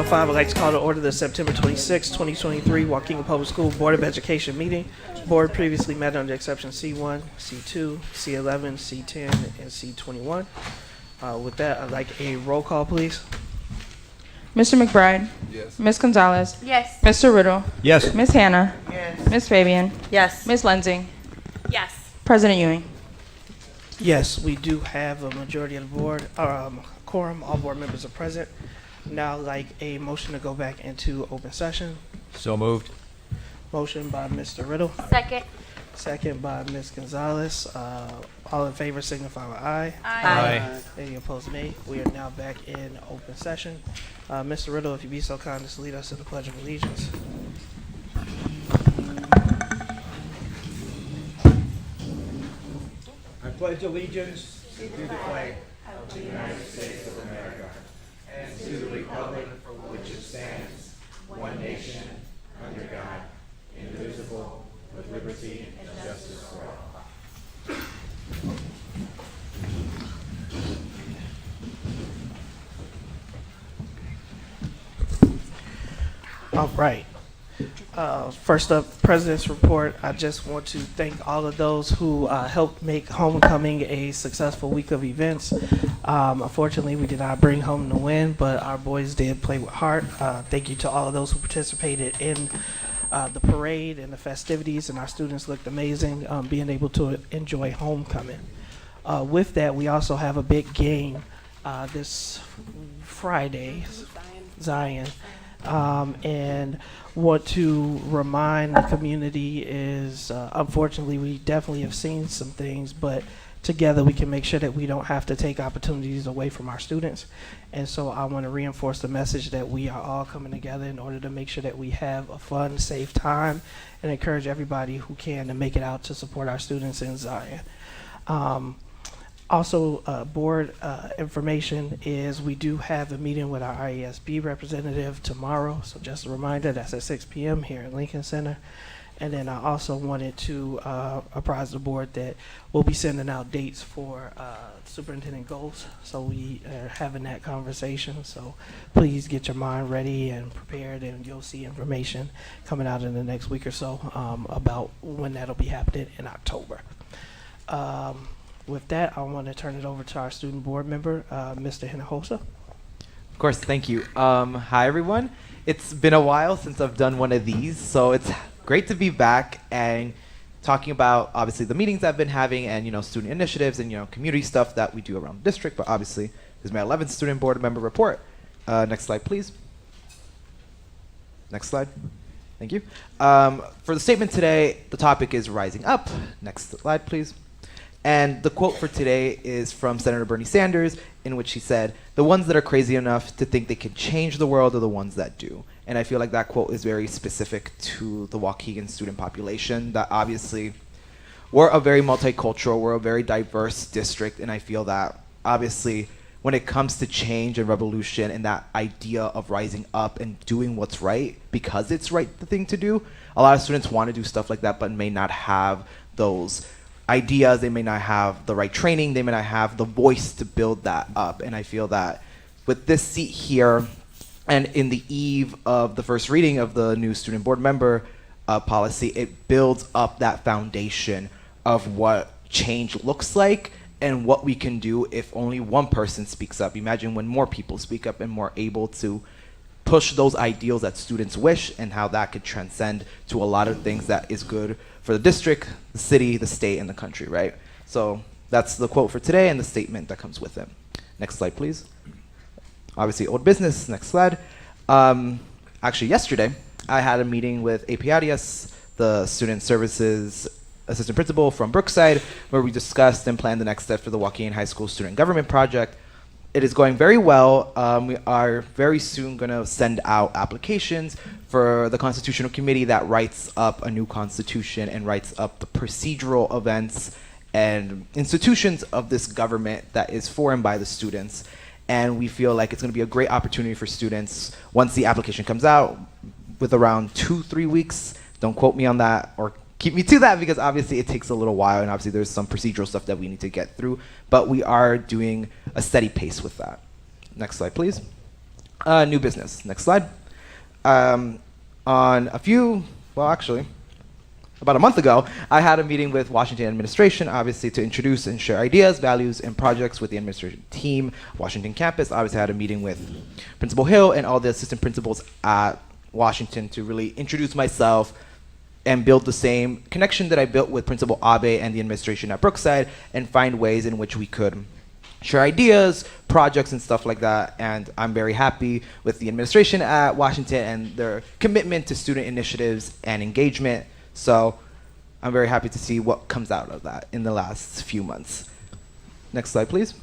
7:05, I'd like to call to order the September 26, 2023 Waukegan Public School Board of Education meeting. Board previously met under exception C1, C2, C11, C10, and C21. With that, I'd like a roll call, please. Mr. McBride? Yes. Ms. Gonzalez? Yes. Mr. Riddle? Yes. Ms. Hannah? Yes. Ms. Fabian? Yes. Ms. Lindsay? Yes. President Ewing? Yes, we do have a majority of the board, quorum, all board members are present. Now I'd like a motion to go back into open session. So moved. Motion by Mr. Riddle, Second. second by Ms. Gonzalez. All in favor signify with aye. Aye. Any opposed, nay. We are now back in open session. Mr. Riddle, if you'd be so kind as to lead us to the Pledge of Allegiance. I pledge allegiance to the flag of the United States of America and to the republic for which it stands, one nation, under God, indivisible, with liberty and justice for all. All right. First up, President's Report. I just want to thank all of those who helped make homecoming a successful week of events. Unfortunately, we did not bring home the win, but our boys did play with heart. Thank you to all of those who participated in the parade and the festivities, and our students looked amazing being able to enjoy homecoming. With that, we also have a big game this Friday, Zion. And want to remind the community is, unfortunately, we definitely have seen some things, but together we can make sure that we don't have to take opportunities away from our students. And so I want to reinforce the message that we are all coming together in order to make sure that we have a fun, safe time, and encourage everybody who can to make it out to support our students in Zion. Also, board information is we do have a meeting with our IESB representative tomorrow. So just a reminder, that's at 6 p.m. here at Lincoln Center. And then I also wanted to apprise the board that we'll be sending out dates for superintendent goals. So we are having that conversation. So please get your mind ready and prepared, and you'll see information coming out in the next week or so about when that'll be happening in October. With that, I want to turn it over to our student board member, Mr. Hinojosa. Of course, thank you. Hi, everyone. It's been a while since I've done one of these, so it's great to be back and talking about, obviously, the meetings I've been having and, student initiatives and, community stuff that we do around the district, but obviously, this is my 11th student board member report. Next slide, please. Next slide. Thank you. For the statement today, the topic is rising up. Next slide, please. And the quote for today is from Senator Bernie Sanders, in which he said, "The ones that are crazy enough to think they can change the world are the ones that do." And I feel like that quote is very specific to the Waukegan student population, that obviously we're a very multicultural, we're a very diverse district, and I feel that obviously when it comes to change and revolution and that idea of rising up and doing what's right because it's the thing to do, a lot of students want to do stuff like that but may not have those ideas, they may not have the right training, they may not have the voice to build that up. And I feel that with this seat here and in the eve of the first reading of the new student board member policy, it builds up that foundation of what change looks like and what we can do if only one person speaks up. Imagine when more people speak up and more able to push those ideals that students wish, and how that could transcend to a lot of things that is good for the district, the city, the state, and the country, right? So that's the quote for today and the statement that comes with it. Next slide, please. Obviously, old business. Next slide. Actually, yesterday, I had a meeting with AP Arias, the Student Services Assistant Principal from Brookside, where we discussed and planned the next step for the Waukegan High School Student Government Project. It is going very well. We are very soon going to send out applications for the Constitutional Committee that writes up a new constitution and writes up the procedural events and institutions of this government that is for and by the students. And we feel like it's going to be a great opportunity for students once the application comes out with around 2-3 weeks. Don't quote me on that or keep me to that, because obviously it takes a little while and obviously there's some procedural stuff that we need to get through, but we are doing a steady pace with that. Next slide, please. New business. Next slide. About a month ago, I had a meeting with Washington administration, obviously to introduce and share ideas, values, and projects with the administration team, Washington campus. Obviously, I had a meeting with Principal Hill and all the assistant principals at Washington to really introduce myself and build the same connection that I built with Principal Abe and the administration at Brookside, and find ways in which we could share ideas, projects, and stuff like that. And I'm very happy with the administration at Washington and their commitment to student initiatives and engagement. So I'm very happy to see what comes out of that in the last few months. Next slide, please.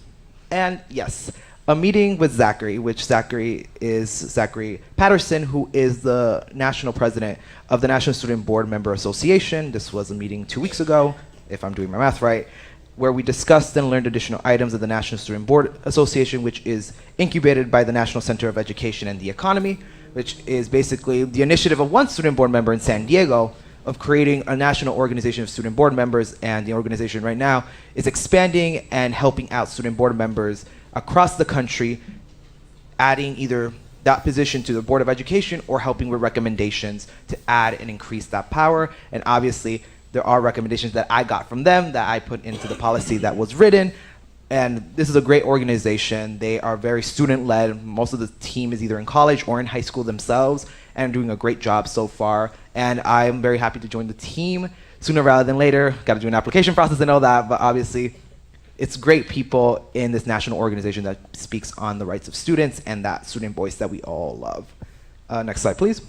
And yes, a meeting with Zachary, which Zachary is Zachary Patterson, who is the national president of the National Student Board Member Association. This was a meeting 2 weeks ago, if I'm doing my math right, where we discussed and learned additional items of the National Student Board Association, which is incubated by the National Center of Education and the Economy, which is basically the initiative of one student board member in San Diego of creating a national organization of student board members. And the organization right now is expanding and helping out student board members across the country, adding either that position to the Board of Education or helping with recommendations to add and increase that power. And obviously, there are recommendations that I got from them that I put into the policy that was written. And this is a great organization. They are very student-led. Most of the team is either in college or in high school themselves, and doing a great job so far. And I'm very happy to join the team sooner rather than later. Got to do an application process and all that, but obviously it's great people in this national organization that speaks on the rights of students and that student voice that we all love. Next slide, please.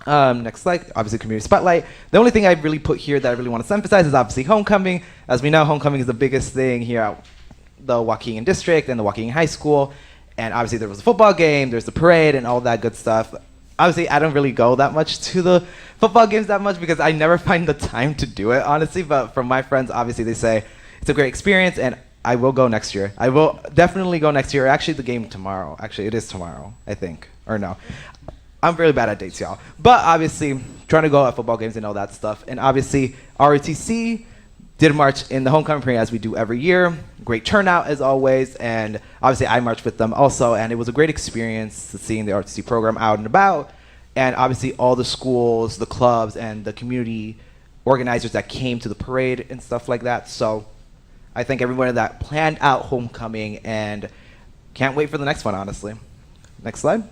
Next slide, obviously community spotlight. The only thing I really put here that I really want to emphasize is obviously homecoming. As we know, homecoming is the biggest thing here at the Waukegan District and the Waukegan High School. And obviously there was a football game, there's the parade and all that good stuff. Obviously, I don't really go that much to the football games that much because I never find the time to do it, honestly. But from my friends, obviously, they say it's a great experience, and I will go next year. I will definitely go next year. Actually, the game tomorrow. Actually, it is tomorrow, I think. Or no. I'm really bad at dates, y'all. But obviously, trying to go at football games and all that stuff. And obviously, ROTC did march in the homecoming parade as we do every year. Great turnout as always, and obviously I marched with them also, and it was a great experience seeing the ROTC program out and about, and obviously all the schools, the clubs, and the community organizers that came to the parade and stuff like that. So I thank everyone that planned out homecoming, and can't wait for the next one, honestly. Next slide.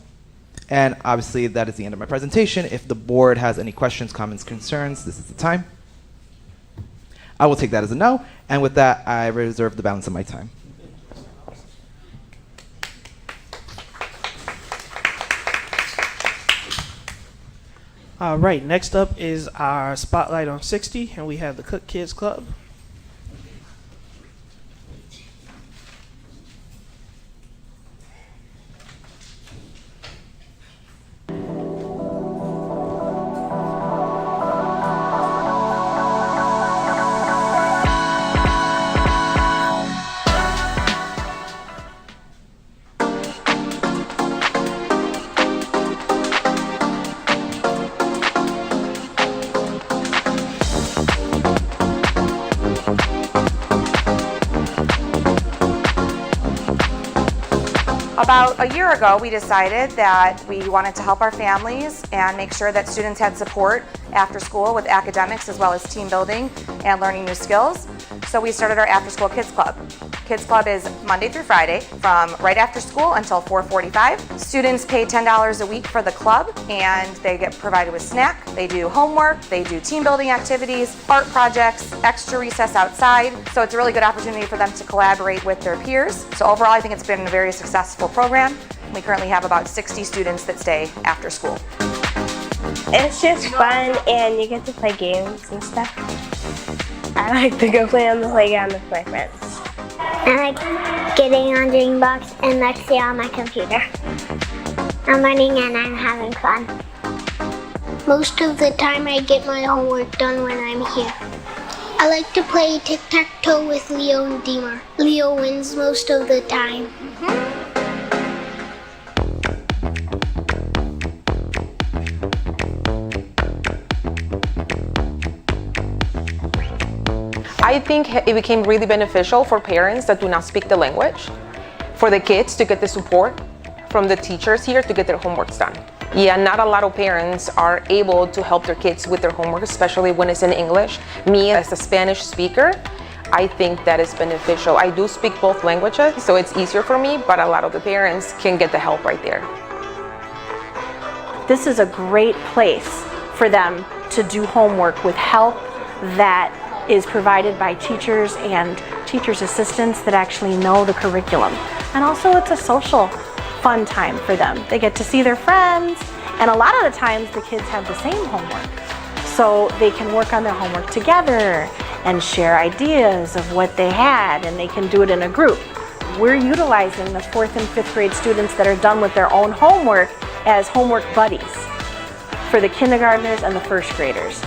And obviously that is the end of my presentation. If the board has any questions, comments, concerns, this is the time. I will take that as a no, and with that, I reserve the balance of my time. All right, next up is our Spotlight on 60, and we have the Cook Kids Club. About a year ago, we decided that we wanted to help our families and make sure that students had support after school with academics as well as team building and learning new skills. So we started our After School Kids Club. Kids Club is Monday through Friday from right after school until 4:45. Students pay $10 a week for the club, and they get provided with snack. They do homework, they do team building activities, art projects, extra recess outside. So it's a really good opportunity for them to collaborate with their peers. So overall, I think it's been a very successful program. We currently have about 60 students that stay after school. It's just fun, and you get to play games and stuff. I like to go play on the playground with my friends. I like getting on Dreambox and Lexia on my computer. I'm learning and I'm having fun. Most of the time I get my homework done when I'm here. I like to play tic-tac-toe with Leo and Deemer. Leo wins most of the time. I think it became really beneficial for parents that do not speak the language, for the kids to get the support from the teachers here to get their homeworks done. Yeah, not a lot of parents are able to help their kids with their homework, especially when it's in English. Me, as a Spanish speaker, I think that is beneficial. I do speak both languages, so it's easier for me, but a lot of the parents can get the help right there. This is a great place for them to do homework with help that is provided by teachers and teachers' assistants that actually know the curriculum. And also it's a social fun time for them. They get to see their friends, and a lot of the times the kids have the same homework. So they can work on their homework together and share ideas of what they had, and they can do it in a group. We're utilizing the 4th and 5th grade students that are done with their own homework as homework buddies for the kindergartners and the 1st graders.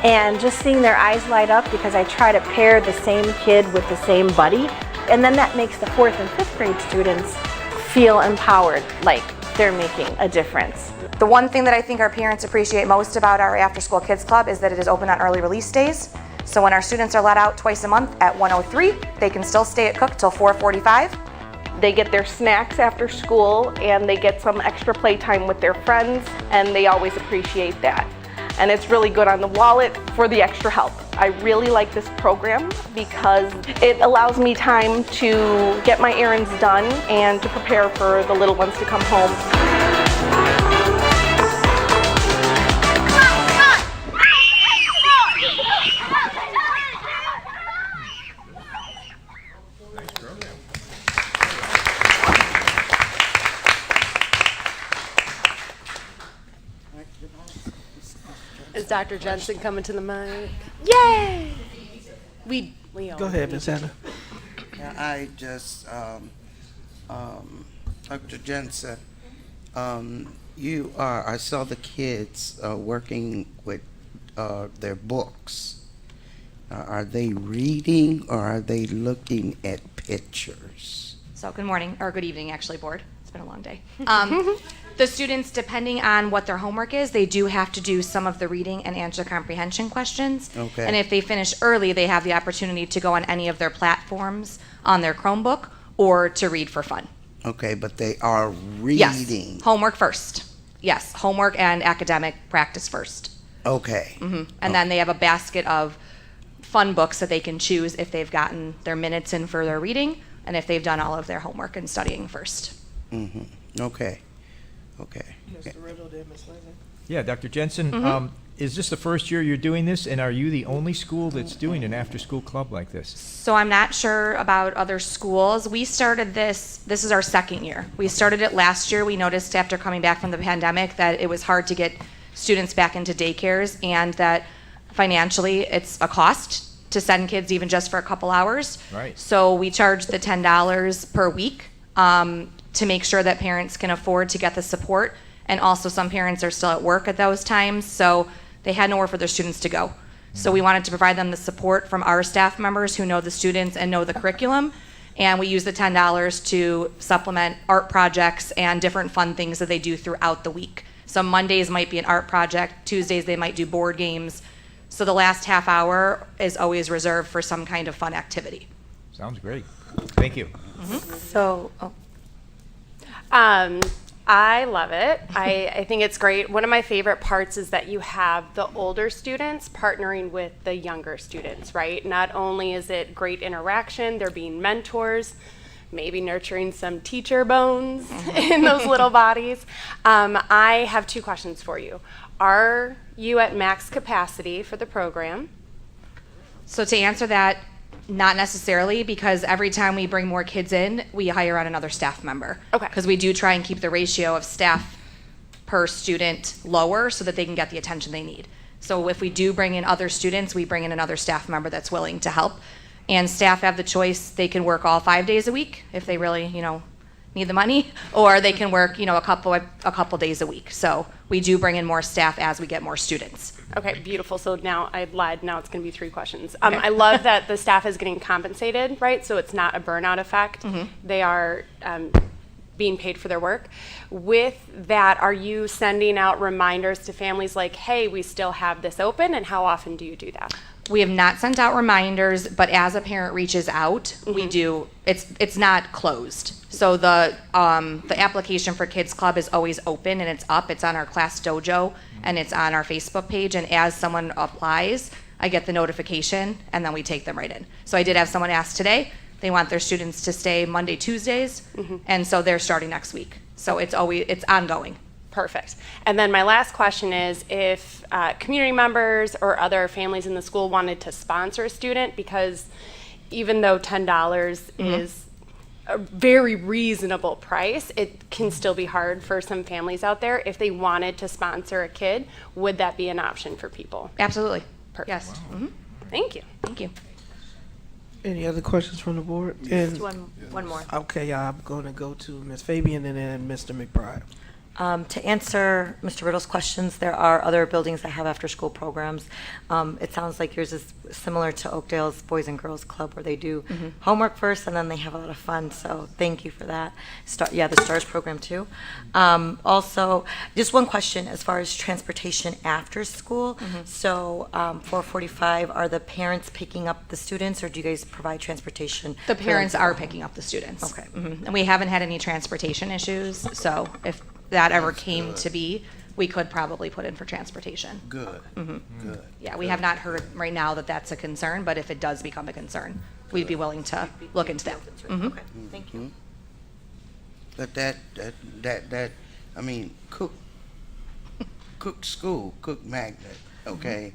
And just seeing their eyes light up, because I try to pair the same kid with the same buddy, and then that makes the 4th and 5th grade students feel empowered, like they're making a difference. The one thing that I think our parents appreciate most about our After School Kids Club is that it is open on early release days. So when our students are let out twice a month at 1:03, they can still stay at Cook till 4:45. They get their snacks after school, and they get some extra playtime with their friends, and they always appreciate that. And it's really good on the wallet for the extra help. I really like this program because it allows me time to get my errands done and to prepare for the little ones to come home. Is Dr. Jensen coming to the mic? Yay! We all Go ahead, Ms. Anna. Yeah, I just, Dr. Jensen, I saw the kids working with their books. Are they reading or are they looking at pictures? So good morning, or good evening actually, board. It's been a long day. The students, depending on what their homework is, they do have to do some of the reading and answer comprehension questions. Okay. And if they finish early, they have the opportunity to go on any of their platforms on their Chromebook or to read for fun. Okay, but they are reading. Yes, homework first. Yes, homework and academic practice first. Okay. And then they have a basket of fun books that they can choose if they've gotten their minutes in for their reading and if they've done all of their homework and studying first. Okay. Okay. Mr. Riddle, then Ms. Lindsay. Yeah, Dr. Jensen, is this the first year you're doing this, and are you the only school that's doing an after-school club like this? So I'm not sure about other schools. We started this is our second year. We started it last year. We noticed after coming back from the pandemic that it was hard to get students back into daycares, and that financially it's a cost to send kids even just for a couple hours. Right. So we charge the $10 per week to make sure that parents can afford to get the support. And also some parents are still at work at those times, so they had nowhere for their students to go. So we wanted to provide them the support from our staff members who know the students and know the curriculum. And we use the $10 to supplement art projects and different fun things that they do throughout the week. So Mondays might be an art project, Tuesdays they might do board games. So the last half hour is always reserved for some kind of fun activity. Sounds great. Thank you. So, I love it. I think it's great. One of my favorite parts is that you have the older students partnering with the younger students, right? Not only is it great interaction, they're being mentors, maybe nurturing some teacher bones in those little bodies. I have two questions for you. Are you at max capacity for the program? So to answer that, not necessarily, because every time we bring more kids in, we hire on another staff member. Okay. Because we do try and keep the ratio of staff per student lower so that they can get the attention they need. So if we do bring in other students, we bring in another staff member that's willing to help. And staff have the choice, they can work all 5 days a week if they really, need the money, or they can work, a couple days a week. So we do bring in more staff as we get more students. Okay, beautiful. So now I lied. Now it's going to be 3 questions. I love that the staff is getting compensated, right? So it's not a burnout effect. They are being paid for their work. With that, are you sending out reminders to families like, hey, we still have this open, and how often do you do that? We have not sent out reminders, but as a parent reaches out, we do. It's not closed. So the application for Kids Club is always open and it's up. It's on our class dojo and it's on our Facebook page. And as someone applies, I get the notification and then we take them right in. So I did have someone ask today. They want their students to stay Monday, Tuesdays, and so they're starting next week. So it's ongoing. Perfect. And then my last question is if community members or other families in the school wanted to sponsor a student, because even though $10 is a very reasonable price, it can still be hard for some families out there. If they wanted to sponsor a kid, would that be an option for people? Absolutely. Perfect. Yes. Thank you. Thank you. Any other questions from the board? Just one more. Okay, I'm going to go to Ms. Fabian and then Mr. McBride. To answer Mr. Riddle's questions, there are other buildings that have after-school programs. It sounds like yours is similar to Oakdale's Boys and Girls Club, where they do homework first and then they have a lot of fun. So thank you for that. The STARS program too. Also, just one question as far as transportation after school. So 4:45, are the parents picking up the students, or do you guys provide transportation? The parents are picking up the students. Okay. And we haven't had any transportation issues. So if that ever came to be, we could probably put in for transportation. Good. Good. Yeah, we have not heard right now that that's a concern, but if it does become a concern, we'd be willing to look into that. Okay, thank you. But I mean, Cook School, Cook Magnet, okay,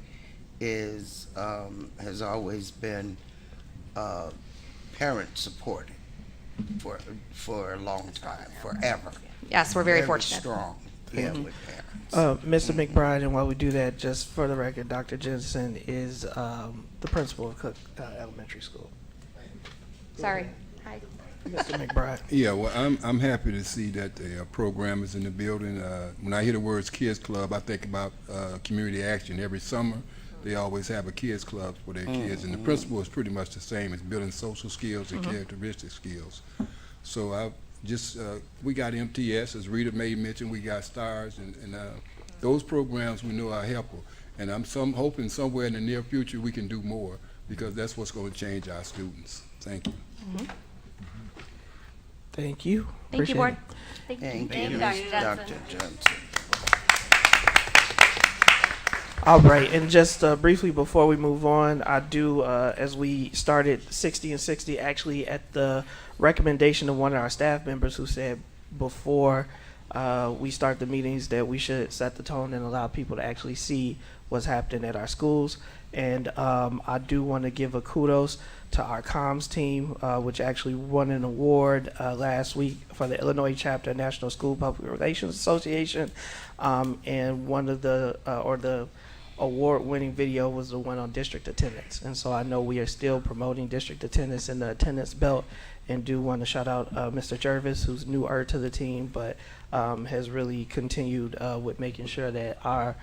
is has always been parent supported for a long time, forever. Yes, we're very fortunate. Strong, with parents. Mr. McBride, and while we do that, just for the record, Dr. Jensen is the principal of Cook Elementary School. Sorry. Hi. Mr. McBride. Yeah, well, I'm happy to see that the program is in the building. When I hear the words Kids Club, I think about community action. Every summer, they always have a Kids Club for their kids, and the principle is pretty much the same. It's building social skills and characteristic skills. So we got MTS, as Rita made mention, we got STARS, and those programs we know are helpful. And I'm hoping somewhere in the near future we can do more, because that's what's going to change our students. Thank you. Thank you. Thank you, board. Thank you, Dr. Johnson. All right, and just briefly before we move on, I do, as we started 60 and 60, actually at the recommendation of one of our staff members who said before we start the meetings that we should set the tone and allow people to actually see what's happening at our schools. And I do want to give a kudos to our comms team, which actually won an award last week for the Illinois chapter National School Public Relations Association. And one of the award-winning video was the one on district attendance. And so I know we are still promoting district attendance in the attendance belt, and do want to shout out Mr. Jervis, who's newer to the team, but has really continued with making sure that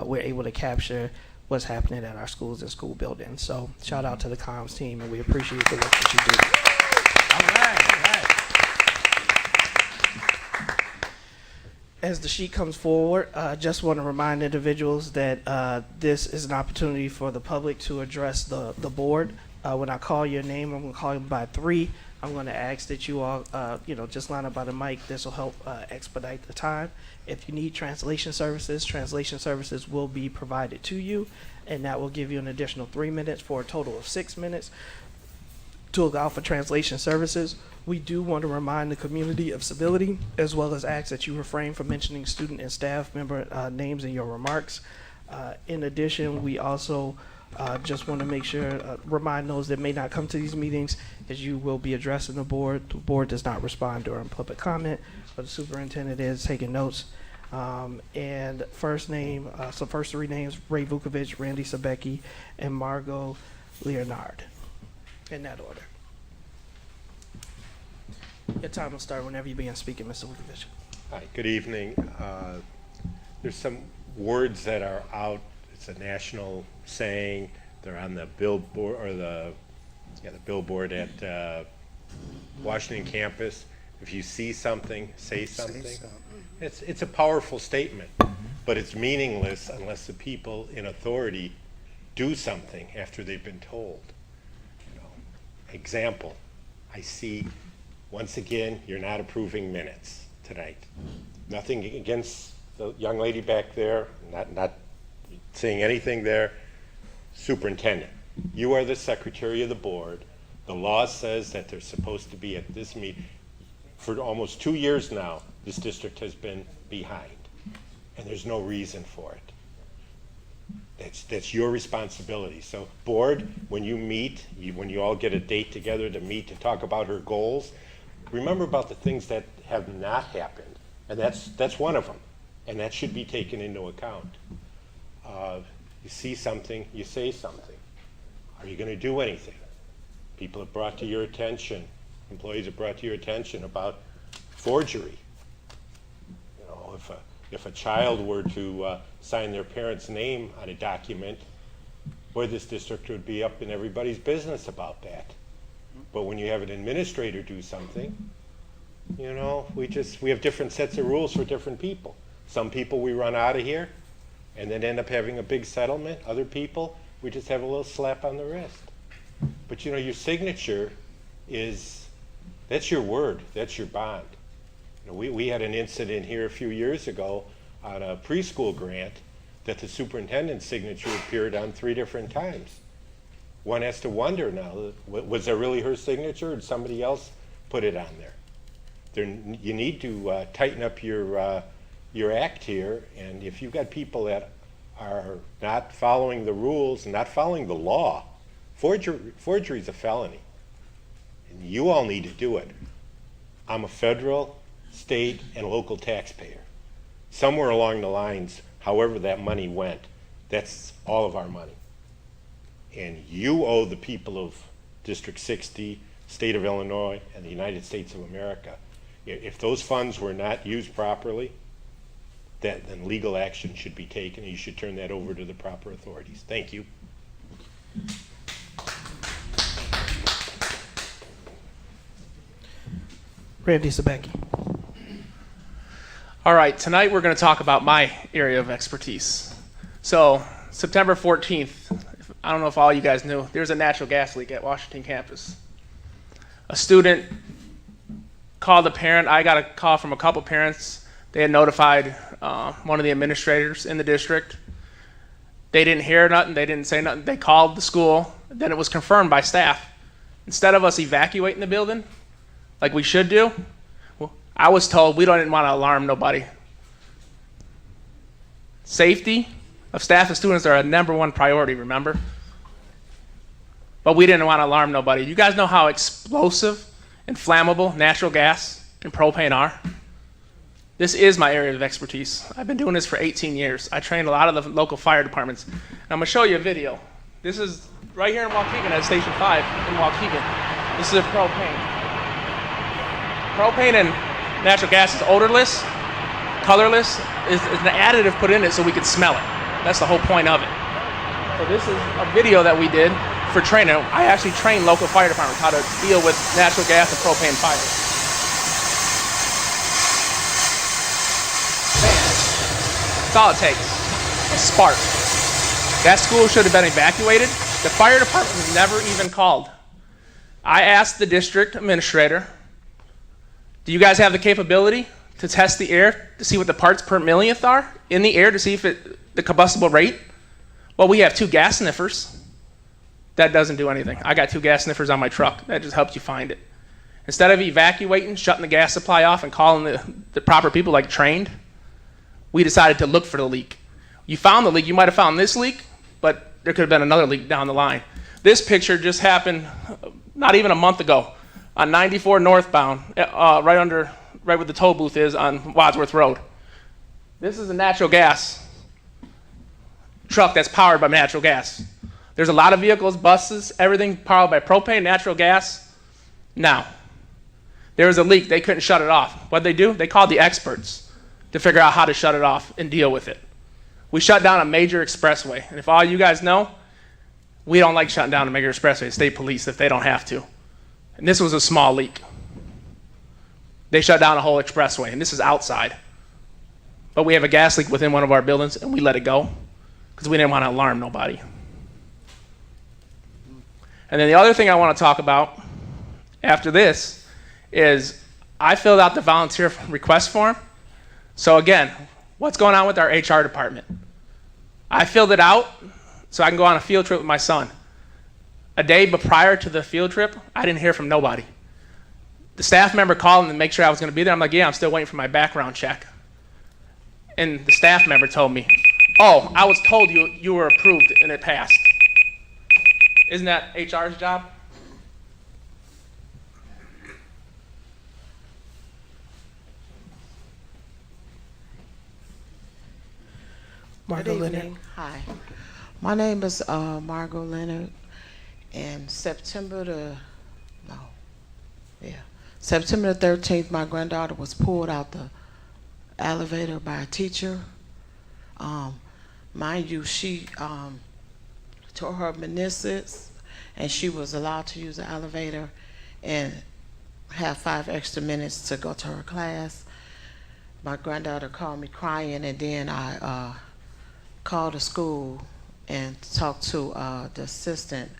we're able to capture what's happening at our schools and school buildings. So shout out to the comms team, and we appreciate the work that you do. As the sheet comes forward, just want to remind individuals that this is an opportunity for the public to address the board. When I call your name, I'm going to call you by 3. I'm going to ask that you all, just line up by the mic. This will help expedite the time. If you need translation services will be provided to you, and that will give you an additional 3 minutes for a total of 6 minutes to allow for translation services. We do want to remind the community of civility, as well as ask that you refrain from mentioning student and staff member names in your remarks. In addition, we also just want to make sure, remind those that may not come to these meetings, as you will be addressing the board. The board does not respond during public comment, but the superintendent is taking notes. And first 3 names, Ray Vukovic, Randy Sabecki, and Margot Leonard, in that order. Your time will start whenever you begin speaking, Mr. Vukovic. Hi, good evening. There's some words that are out. It's a national saying. They're on the billboard, or the billboard at Washington campus. If you see something, say something. It's a powerful statement, but it's meaningless unless the people in authority do something after they've been told. You know, example, I see, once again, you're not approving minutes tonight. Nothing against the young lady back there, not saying anything there. Superintendent, you are the secretary of the board. The law says that they're supposed to be at this meeting. For almost 2 years now, this district has been behind, and there's no reason for it. That's your responsibility. So board, when you meet, when you all get a date together to meet to talk about her goals, remember about the things that have not happened, and that's one of them, and that should be taken into account. You see something, you say something. Are you going to do anything? People have brought to your attention, employees have brought to your attention about forgery. You know, if a child were to sign their parent's name on a document, boy, this district would be up in everybody's business about that. But when you have an administrator do something, you know, we have different sets of rules for different people. Some people we run out of here and then end up having a big settlement. Other people, we just have a little slap on the wrist. But you know, your signature that's your word, that's your bond. You know, we had an incident here a few years ago on a preschool grant that the superintendent's signature appeared on 3 different times. One has to wonder now, was that really her signature, or did somebody else put it on there? You need to tighten up your act here, and if you've got people that are not following the rules and not following the law, forgery is a felony, and you all need to do it. I'm a federal, state, and local taxpayer. Somewhere along the lines, however that money went, that's all of our money. And you owe the people of District 60, state of Illinois, and the United States of America. If those funds were not used properly, then legal action should be taken, and you should turn that over to the proper authorities. Thank you. Randy Sabecki. All right, tonight we're going to talk about my area of expertise. So, September 14th, I don't know if all you guys knew, there's a natural gas leak at Washington campus. A student called a parent. I got a call from a couple parents. They had notified one of the administrators in the district. They didn't hear nothing. They didn't say nothing. They called the school. Then it was confirmed by staff. Instead of us evacuating the building, like we should do, I was told we didn't want to alarm nobody. Safety of staff and students are a #1 priority, remember? But we didn't want to alarm nobody. You guys know how explosive and flammable natural gas and propane are? This is my area of expertise. I've been doing this for 18 years. I trained a lot of the local fire departments. And I'm going to show you a video. This is right here in Waukegan at Station 5 in Waukegan. This is a propane. Propane and natural gas is odorless, colorless. It's an additive put in it so we could smell it. That's the whole point of it. So this is a video that we did for training. I actually trained local fire departments how to deal with natural gas and propane fires. That's all it takes, a spark. That school should have been evacuated. The fire department was never even called. I asked the district administrator, do you guys have the capability to test the air to see what the parts per millionth are in the air to see if the combustible rate? Well, we have 2 gas sniffers. That doesn't do anything. I got 2 gas sniffers on my truck. That just helps you find it. Instead of evacuating, shutting the gas supply off, and calling the proper people like trained, we decided to look for the leak. You found the leak. You might have found this leak, but there could have been another leak down the line. This picture just happened not even a month ago on 94 northbound, right where the toll booth is on Wadsworth Road. This is a natural gas truck that's powered by natural gas. There's a lot of vehicles, buses, everything powered by propane, natural gas. Now, there was a leak. They couldn't shut it off. What'd they do? They called the experts to figure out how to shut it off and deal with it. We shut down a major expressway. And if all you guys know, we don't like shutting down a major expressway, state police, if they don't have to. And this was a small leak. They shut down a whole expressway, and this is outside. But we have a gas leak within one of our buildings, and we let it go because we didn't want to alarm nobody. And then the other thing I want to talk about after this is I filled out the volunteer request form. So again, what's going on with our HR department? I filled it out so I can go on a field trip with my son. A day prior to the field trip, I didn't hear from nobody. The staff member called to make sure I was going to be there. I'm like, yeah, I'm still waiting for my background check. And the staff member told me, oh, I was told you were approved and it passed. Isn't that HR's job? Margot Good Leonard. evening. Hi. My name is Margot Leonard, and September the 13th, my granddaughter was pulled out the elevator by a teacher. Mind you, she tore her meniscus, and she was allowed to use the elevator and have 5 extra minutes to go to her class. My granddaughter called me crying, and then I called the school and talked to the assistant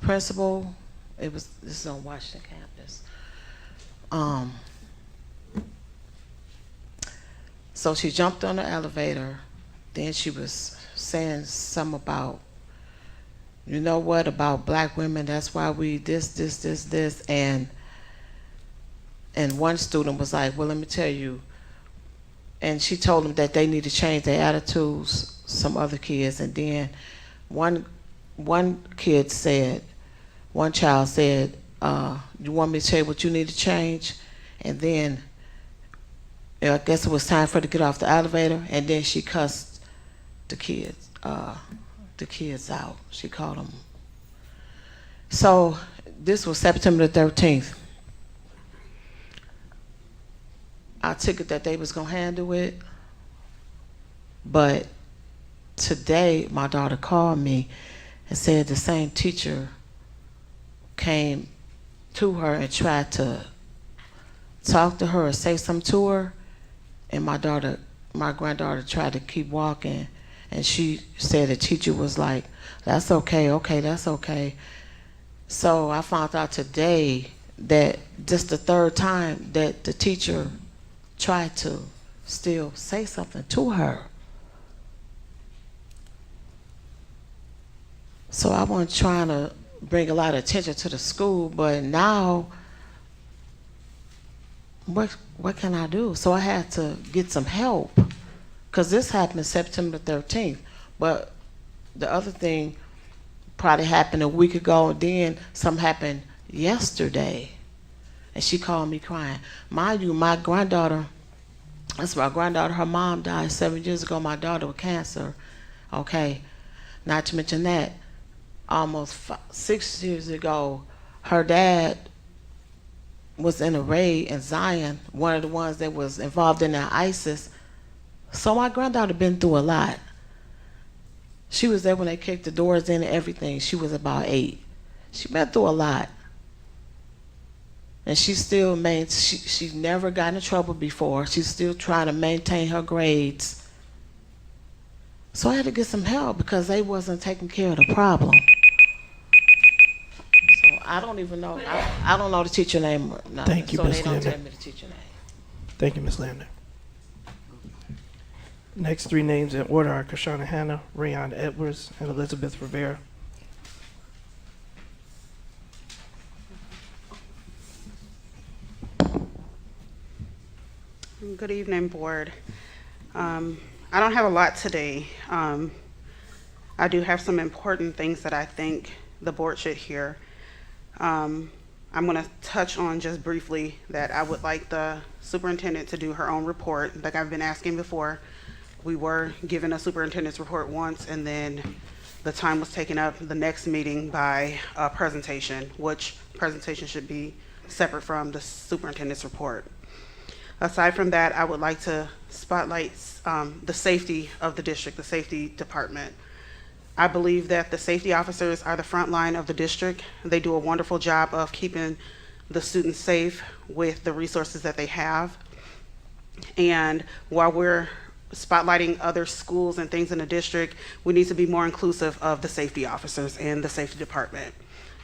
principal. This is on Washington campus. So she jumped on the elevator. Then she was saying something about, you know what, about black women, that's why we this. And one student was like, well, let me tell you. And she told them that they need to change their attitudes, some other kids. And then one child said, you want me to tell you what you need to change? And then I guess it was time for her to get off the elevator, and then she cussed the kids out. She called them. So this was September the 13th. I took it that they was gonna handle it, but today my daughter called me and said the same teacher came to her and tried to talk to her or say something to her, and my granddaughter tried to keep walking, and she said the teacher was like, that's okay, that's okay. So I found out today that just the 3rd time that the teacher tried to still say something to her. So I wasn't trying to bring a lot of attention to the school, but now what can I do? So I had to get some help, because this happened September 13th, but the other thing probably happened a week ago, and then something happened yesterday, and she called me crying. Mind you, my granddaughter, her mom died 7 years ago, my daughter with cancer, okay? Not to mention that, almost 6 years ago, her dad was in a raid in Zion, one of the ones that was involved in that ISIS. So my granddaughter been through a lot. She was there when they kicked the doors in and everything. She was about 8. She been through a lot. And she still she's never gotten in trouble before. She's still trying to maintain her grades. So I had to get some help because they wasn't taking care of the problem. So I don't even know. I don't know the teacher name or nothing. Thank you, so Ms. they don't Lander. tell me the teacher name. Thank you, Ms. Lander. Next 3 names in order are Kashana Hanna, Rayon Edwards, and Elizabeth Rivera. Good evening, board. I don't have a lot today. I do have some important things that I think the board should hear. I'm going to touch on just briefly that I would like the superintendent to do her own report, like I've been asking before. We were given a superintendent's report once, and then the time was taken up the next meeting by a presentation, which presentation should be separate from the superintendent's report. Aside from that, I would like to spotlight the safety of the district, the safety department. I believe that the safety officers are the front line of the district. They do a wonderful job of keeping the students safe with the resources that they have. And while we're spotlighting other schools and things in the district, we need to be more inclusive of the safety officers and the safety department.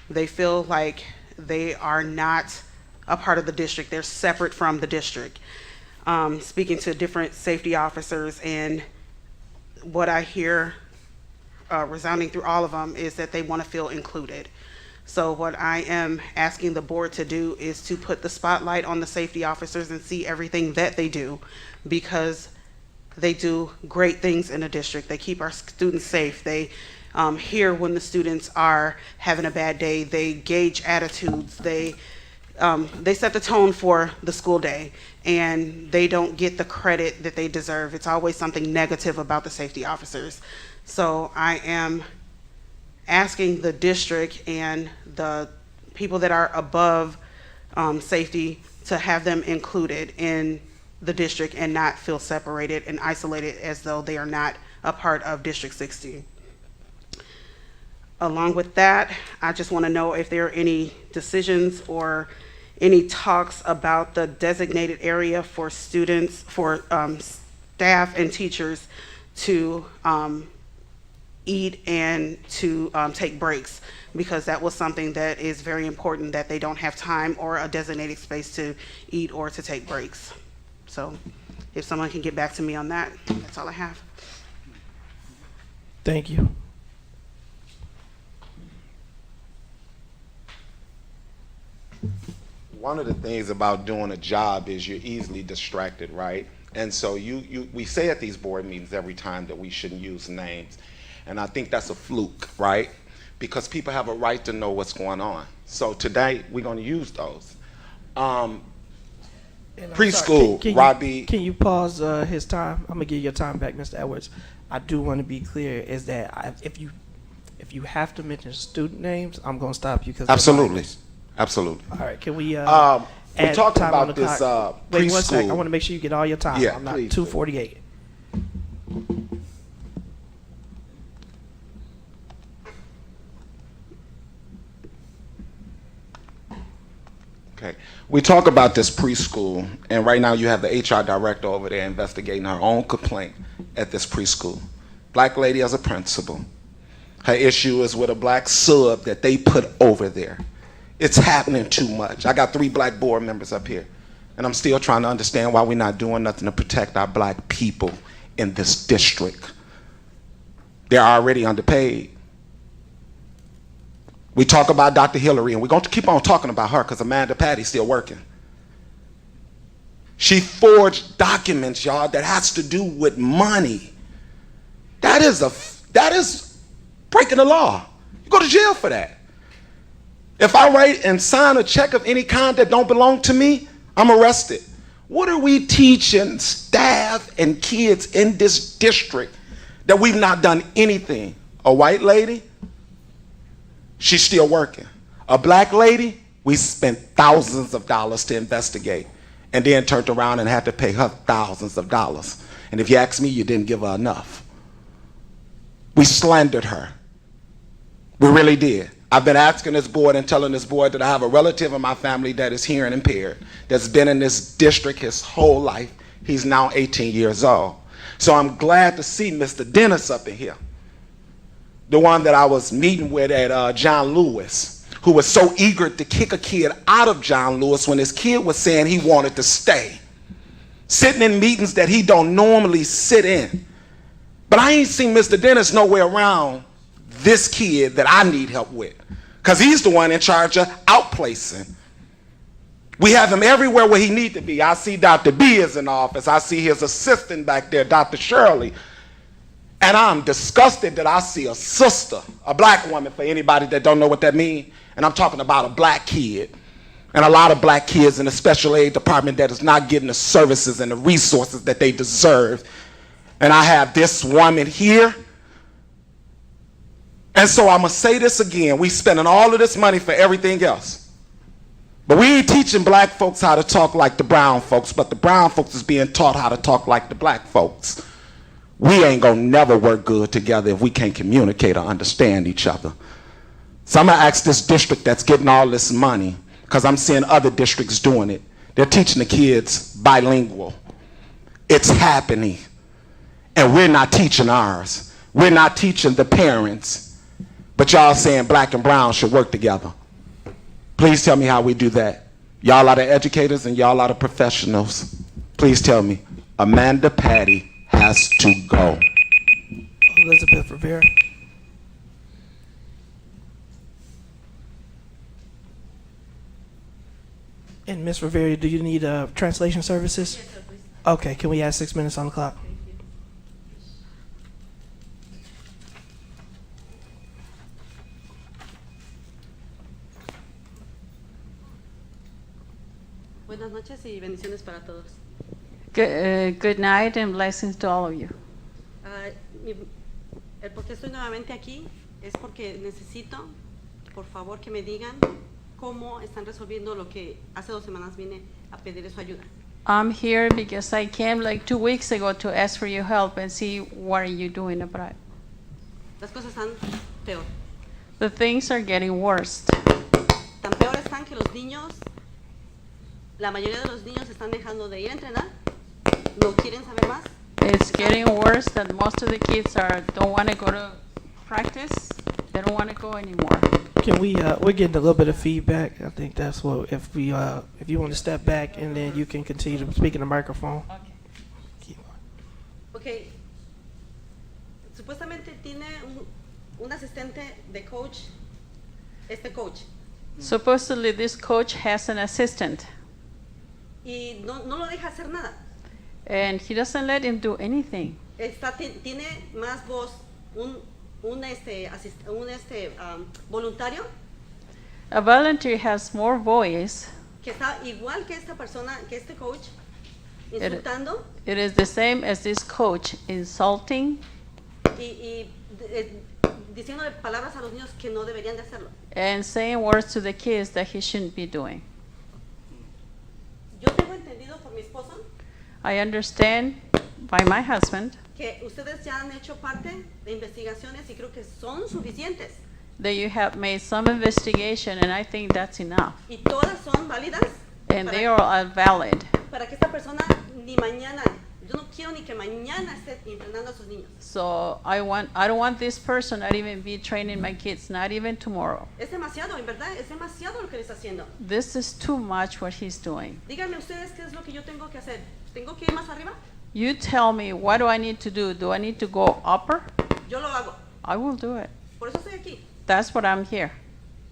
They feel like they are not a part of the district. They're separate from the district. Speaking to different safety officers, and what I hear resounding through all of them is that they want to feel included. So what I am asking the board to do is to put the spotlight on the safety officers and see everything that they do, because they do great things in the district. They keep our students safe. They hear when the students are having a bad day. They gauge attitudes. They set the tone for the school day, and they don't get the credit that they deserve. It's always something negative about the safety officers. So I am asking the district and the people that are above safety to have them included in the district and not feel separated and isolated as though they are not a part of District 60. Along with that, I just want to know if there are any decisions or any talks about the designated area for students, for staff and teachers to eat and to take breaks, because that was something that is very important, that they don't have time or a designated space to eat or to take breaks. So if someone can get back to me on that, that's all I have. Thank you. One of the things about doing a job is you're easily distracted, right? And so we say at these board meetings every time that we shouldn't use names. And I think that's a fluke, right? Because people have a right to know what's going on. So today, we're going to use those. Preschool, Robbie. Can you pause his time? I'm going to give your time back, Mr. Edwards. I do want to be clear, is that if you have to mention student names, I'm going to stop you. Absolutely. Absolutely. All right, can we we add talked time on about the this clock? Wait 1 second. I preschool. want to make sure you get all your time. Yeah, I'm not please. 2:48. Okay. We talk about this preschool, and right now you have the HR director over there investigating her own complaint at this preschool. Black lady as a principal. Her issue is with a black sub that they put over there. It's happening too much. I got 3 black board members up here, and I'm still trying to understand why we're not doing nothing to protect our black people in this district. They're already underpaid. We talk about Dr. Hillary, and we're going to keep on talking about her because Amanda Patty's still working. She forged documents, y'all, that has to do with money. That is breaking the law. You go to jail for that. If I write and sign a check of any kind that don't belong to me, I'm arrested. What are we teaching staff and kids in this district that we've not done anything? A white lady, she's still working. A black lady, we spent thousands of dollars to investigate and then turned around and had to pay her thousands of dollars. And if you ask me, you didn't give her enough. We slandered her. We really did. I've been asking this board and telling this board that I have a relative in my family that is hearing impaired, that's been in this district his whole life. He's now 18 years old. So I'm glad to see Mr. Dennis up in here, the one that I was meeting with at John Lewis, who was so eager to kick a kid out of John Lewis when his kid was saying he wanted to stay, sitting in meetings that he don't normally sit in. But I ain't seen Mr. Dennis nowhere around this kid that I need help with, because he's the one in charge of outplacing. We have him everywhere where he needs to be. I see Dr. B is in the office. I see his assistant back there, Dr. Shirley. And I'm disgusted that I see a sister, a black woman, for anybody that don't know what that means. And I'm talking about a black kid. And a lot of black kids in the special aid department that is not getting the services and the resources that they deserve. And I have this woman here. And so I'm going to say this again. We spending all of this money for everything else. But we ain't teaching black folks how to talk like the brown folks, but the brown folks is being taught how to talk like the black folks. We ain't going to never work good together if we can't communicate or understand each other. So I'm going to ask this district that's getting all this money, because I'm seeing other districts doing it. They're teaching the kids bilingual. It's happening. And we're not teaching ours. We're not teaching the parents. But y'all saying black and brown should work together. Please tell me how we do that. Y'all are the educators and y'all are the professionals. Please tell me. Amanda Patty has to go. Elizabeth Rivera. And Ms. Rivera, do you need translation services? Yes, sir, please. Okay, can we add 6 minutes on the clock? Buenas noches y bendiciones para todos. Good night and blessings to all of you. El por qué estoy nuevamente aquí es porque necesito, por favor, que me digan cómo están resolviendo lo que hace 2 semanas vine a pedir su ayuda. I'm here because I came like 2 weeks ago to ask for your help and see what are you doing about it. Las cosas están peor. The things are getting worse. Tan peor están que los niños, la mayoría de los niños están dejando de ir a entrenar, no quieren saber más. It's getting worse that most of the kids don't want to go to practice. They don't want to go anymore. Can we? We're getting a little bit of feedback. I think that's what. If you want to step back and then you can continue to speak in the microphone. Okay. Supuestamente tiene un asistente de coach. Este coach. Supposedly, this coach has an assistant. Y no lo deja hacer nada. And he doesn't let him do anything. Tiene más voz un voluntario. A volunteer has more voice. Que está igual que esta persona, que este coach, insultando. It is the same as this coach, insulting. Y diciéndole palabras a los niños que no deberían de hacerlo. And saying words to the kids that he shouldn't be doing. Yo tengo entendido por mi esposo. I understand by my husband que ustedes ya han hecho parte de investigaciones y creo que son suficientes. That you have made some investigation, and I think that's enough. Y todas son válidas. And they are all valid. Para que esta persona ni mañana, yo no quiero ni que mañana esté entrenando a sus niños. So I don't want this person not even be training my kids, not even tomorrow. Es demasiado, en verdad, es demasiado lo que le está haciendo. This is too much what he's doing. Díganme ustedes qué es lo que yo tengo que hacer. ¿Tengo que ir más arriba? You tell me, what do I need to do? Do I need to go upper? Yo lo hago. I will do it. Por eso estoy aquí. That's what I'm here.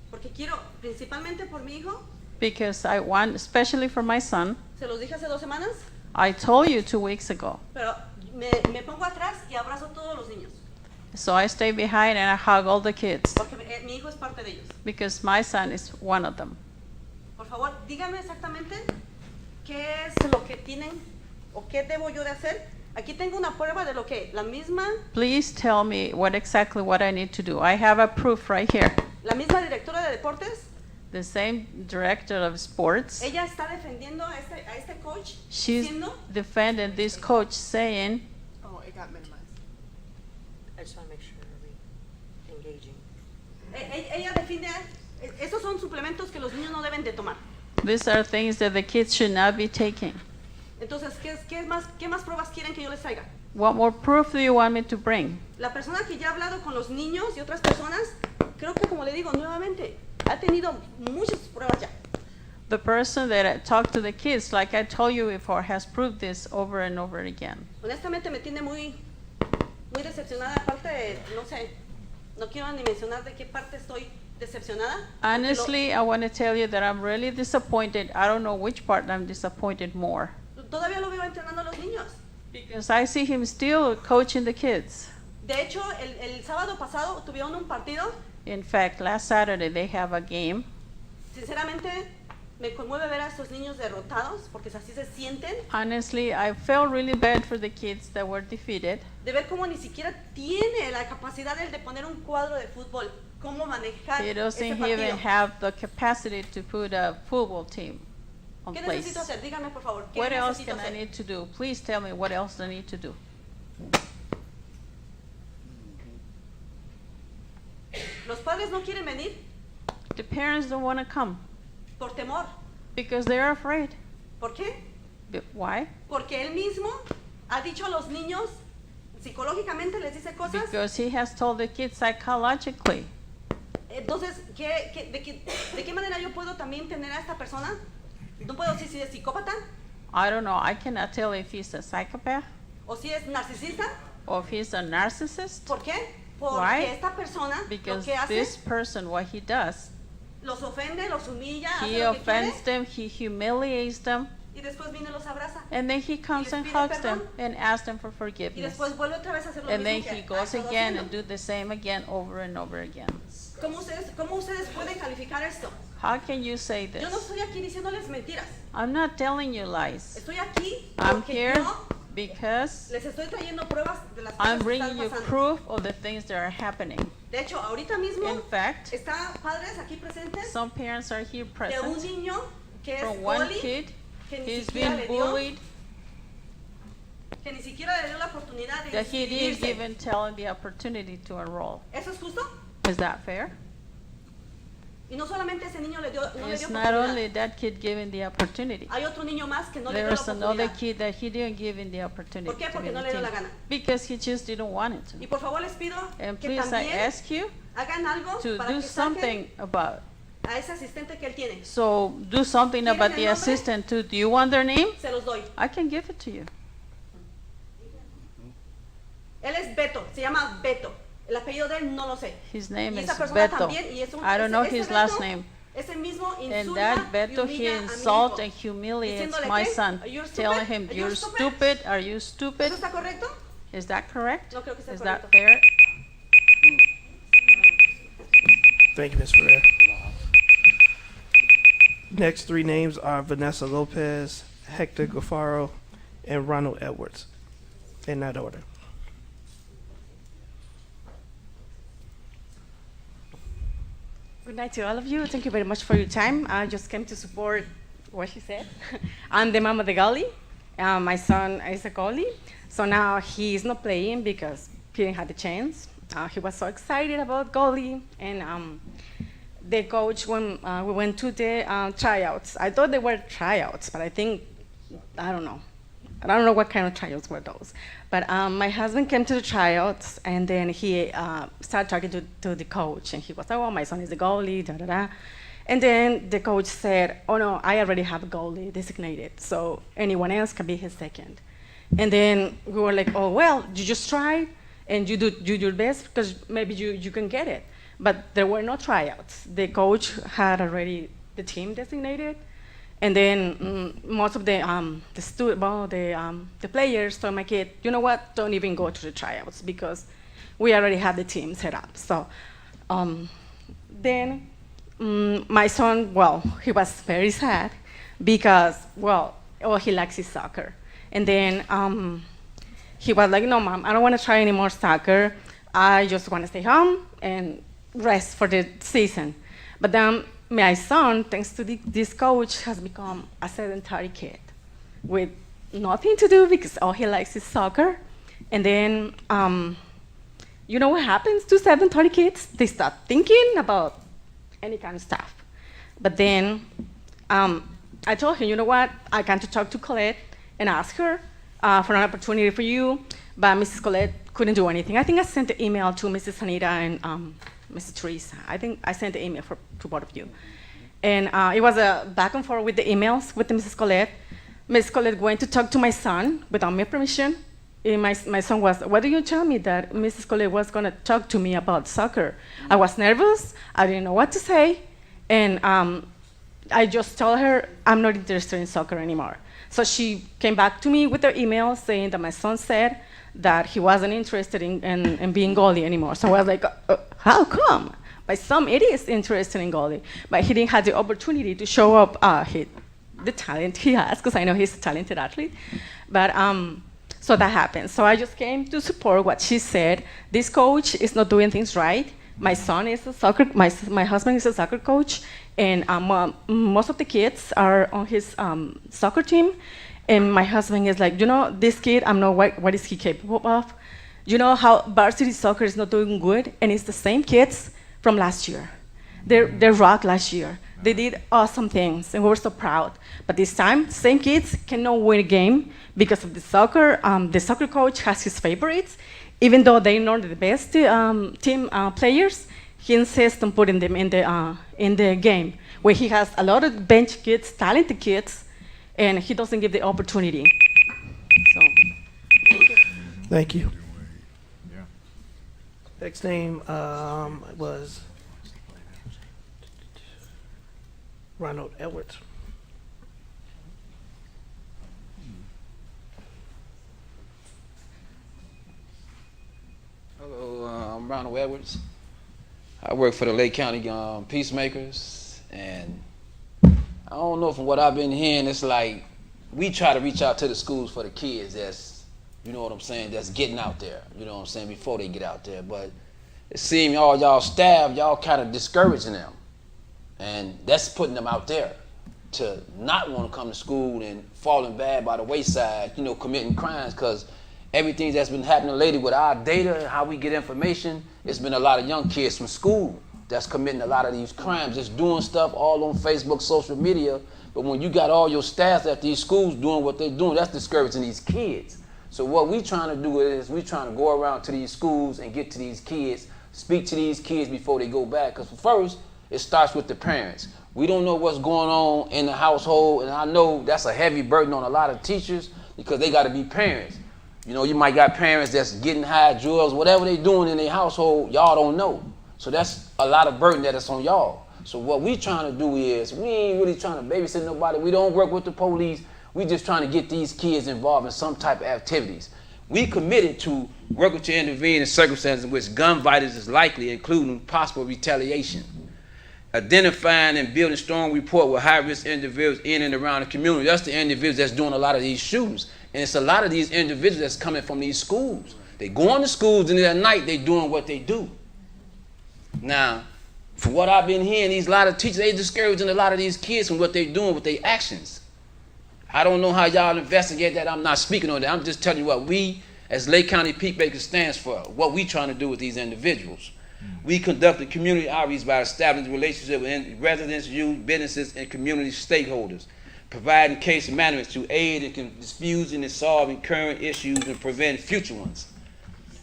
Porque quiero, principalmente por mi hijo. Because I want, especially for my son. Se los dije hace 2 semanas. I told you 2 weeks ago. Pero me pongo atrás y abrazo a todos los niños. So I stay behind and I hug all the kids. Porque mi hijo es parte de ellos. Because my son is one of them. Por favor, díganme exactamente qué es lo que tienen o qué debo yo de hacer. Aquí tengo una prueba de lo que la misma. Please tell me exactly what I need to do. I have a proof right here. La misma directora de deportes. The same director of sports. Ella está defendiendo a este coach. She's diciendo, defending this coach saying. Oh, it got minimized. I just want to make sure we're engaging. Ella defiende. Estos son suplementos que los niños no deben de tomar. These are things that the kids should not be taking. Entonces, ¿qué más pruebas quieren que yo les traiga? What more proof do you want me to bring? La persona que ya ha hablado con los niños y otras personas, creo que como le digo nuevamente, ha tenido muchas pruebas ya. The person that talked to the kids, like I told you before, has proved this over and over again. Honestamente me tiene muy decepcionada, aparte, no sé, no quiero ni mencionar de qué parte estoy decepcionada. Honestly, I want to tell you that I'm really disappointed. I don't know which part I'm disappointed more. Todavía lo veo entrenando a los niños. Because I see him still coaching the kids. De hecho, el sábado pasado tuvieron un partido. In fact, last Saturday they have a game. Sinceramente, me conmueve ver a estos niños derrotados porque así se sienten. Honestly, I felt really bad for the kids that were defeated. De ver cómo ni siquiera tiene la capacidad de poner un cuadro de fútbol, cómo manejar He ese doesn't partido. even have the capacity to put a football team on ¿Qué place. necesito hacer? Díganme, por favor. ¿Qué What else necesito can I hacer? need to do? Please tell me what else I need to do. Los padres no quieren venir. The parents don't want to come. Por temor. Because they're afraid. ¿Por qué? Why? Porque él mismo ha dicho a los niños, psicológicamente les dice cosas. Because he has told the kids psychologically. Entonces, ¿de qué manera yo puedo también tener a esta persona? No puedo decir si es psicópata. I don't know. I cannot tell if he's a psychopath. O si es narcisista. Or if he's a narcissist. ¿Por qué? Porque Why? esta persona Because lo que hace, this person, what he does, los ofende, los humilla, he hace lo que offends quiere, them, he humiliates them, y después viene y los abraza. and then he comes and hugs them and asks them for Y forgiveness. después vuelve otra vez a hacer lo And then mismo he que goes ha estado again haciendo. and do the same again over and over again. ¿Cómo ustedes pueden calificar esto? How can you say this? Yo no estoy aquí diciéndoles mentiras. I'm not telling you lies. Estoy aquí I'm porque here yo because les estoy trayendo pruebas de las I'm cosas que bringing están you pasando. proof of the things that are happening. De hecho, ahorita mismo In fact, están padres aquí presentes some parents are here de un present niño que es from one bully, kid. que ni He's siquiera been le dio, bullied, que ni siquiera le dio la oportunidad de that he didn't inscribirse. even tell him the opportunity to enroll. ¿Eso es justo? Is that fair? Y no solamente ese niño no le dio It's not oportunidad. only that kid given the opportunity. Hay otro niño más que no le dio la There's another oportunidad. kid that he didn't give him the opportunity ¿Por qué? to Porque be no in le the dio la team. gana. Because he just didn't want it Y to. por favor les pido And que please, I también ask you hagan algo to para do que saquen something about. a ese asistente que él tiene. So do something ¿Quieren about el the nombre? assistant too. Do you want their name? Se los doy. I can give it to you. Él es Beto, se llama Beto. El apellido de él no lo sé. His name Y is esa persona Beto. también, y es un, I don't know ese his Beto, last name. Ese mismo And insulta that Beto, y he humilla a mi insults hijo, and humiliates diciéndole my que, son, "You're stupid, telling him, you're you're stupid." stupid, are you stupid? ¿Eso está correcto? Is that correct? No creo que sea Is correcto. that fair? Thank you, Ms. Ferrer. Next three names are Vanessa Lopez, Hector Gaffaro, and Ronald Edwards, in that order. Good night to all of you. Thank you very much for your time. I just came to support what she said. I'm the mom of the goalie. My son is a goalie. So now he's not playing because he didn't have the chance. He was so excited about goalie. And the coach, when we went to the tryouts, I thought they were tryouts, but I don't know. I don't know what kind of tryouts were those. But my husband came to the tryouts, and then he started talking to the coach, and he was like, "Oh, my son is the goalie, da da da." And then the coach said, "Oh no, I already have a goalie designated, so anyone else can be his second." And then we were like, "Oh well, you just try, and you do your best, because maybe you can get it." But there were no tryouts. The coach had already the team designated. And then most of the players told my kid, "You know what? Don't even go to the tryouts because we already have the team set up." So then my son, well, he was very sad because, he likes his soccer. And then he was like, "No, Mom, I don't want to try any more soccer. I just want to stay home and rest for the season." But then my son, thanks to this coach, has become a sedentary kid with nothing to do because all he likes is soccer. And then, you know what happens to sedentary kids? They start thinking about any kind of stuff. But then I told him, "You know what? I got to talk to Colette and ask her for an opportunity for you." But Mrs. Colette couldn't do anything. I think I sent an email to Mrs. Anita and Mrs. Teresa. I think I sent the email to both of you. And it was a back and forth with the emails with Mrs. Colette. Mrs. Colette went to talk to my son without my permission. And my son was, "Why did you tell me that Mrs. Colette was going to talk to me about soccer?" I was nervous. I didn't know what to say. And I just told her, "I'm not interested in soccer anymore." So she came back to me with her email saying that my son said that he wasn't interested in being goalie anymore. So I was like, "How come?" My son, it is interested in goalie, but he didn't have the opportunity to show up the talent he has, because I know he's a talented athlete. But so that happened. So I just came to support what she said. This coach is not doing things right. My son is a soccer. My husband is a soccer coach, and most of the kids are on his soccer team. And my husband is like, "You know, this kid, I know what is he capable of. You know how varsity soccer is not doing good, and it's the same kids from last year. They rocked last year. They did awesome things, and we were so proud. But this time, same kids cannot win a game because of the soccer. The soccer coach has his favorites, even though they know the best team players. He insists on putting them in the game, where he has a lot of bench kids, talented kids, and he doesn't give the opportunity. So, Thank you. Next name was Ronald Edwards. Hello, I'm Ronald Edwards. I work for the Lake County Peacemakers, and I don't know, from what I've been hearing, it's like we try to reach out to the schools for the kids that's, you know what I'm saying, that's getting out there, you know what I'm saying, before they get out there. But it seems y'all staff, y'all kind of discouraging them, and that's putting them out there to not want to come to school and falling bad by the wayside, you know, committing crimes, because everything that's been happening lately with our data and how we get information, it's been a lot of young kids from school that's committing a lot of these crimes, just doing stuff all on Facebook, social media. But when you got all your staff at these schools doing what they're doing, that's discouraging these kids. So what we trying to do is we trying to go around to these schools and get to these kids, speak to these kids before they go back. Because first, it starts with the parents. We don't know what's going on in the household, and I know that's a heavy burden on a lot of teachers because they got to be parents. You know, you might got parents that's getting high, drugs, whatever they doing in their household, y'all don't know. So that's a lot of burden that is on y'all. So what we trying to do is, we ain't really trying to babysit nobody. We don't work with the police. We just trying to get these kids involved in some type of activities. We committed to working to intervene in circumstances in which gun violence is likely, including possible retaliation. Identifying and building strong rapport with high-risk individuals in and around the community. That's the individuals that's doing a lot of these shootings. And it's a lot of these individuals that's coming from these schools. They going to schools, and at night they doing what they do. Now, from what I've been hearing, these lot of teachers, they discouraging a lot of these kids from what they're doing with their actions. I don't know how y'all investigate that. I'm not speaking on that. I'm just telling you what we, as Lake County Peacemakers, stands for, what we trying to do with these individuals. We conduct a community outreach by establishing relationships with residents, youth, businesses, and community stakeholders, providing case management to aid in diffusing and solving current issues and preventing future ones,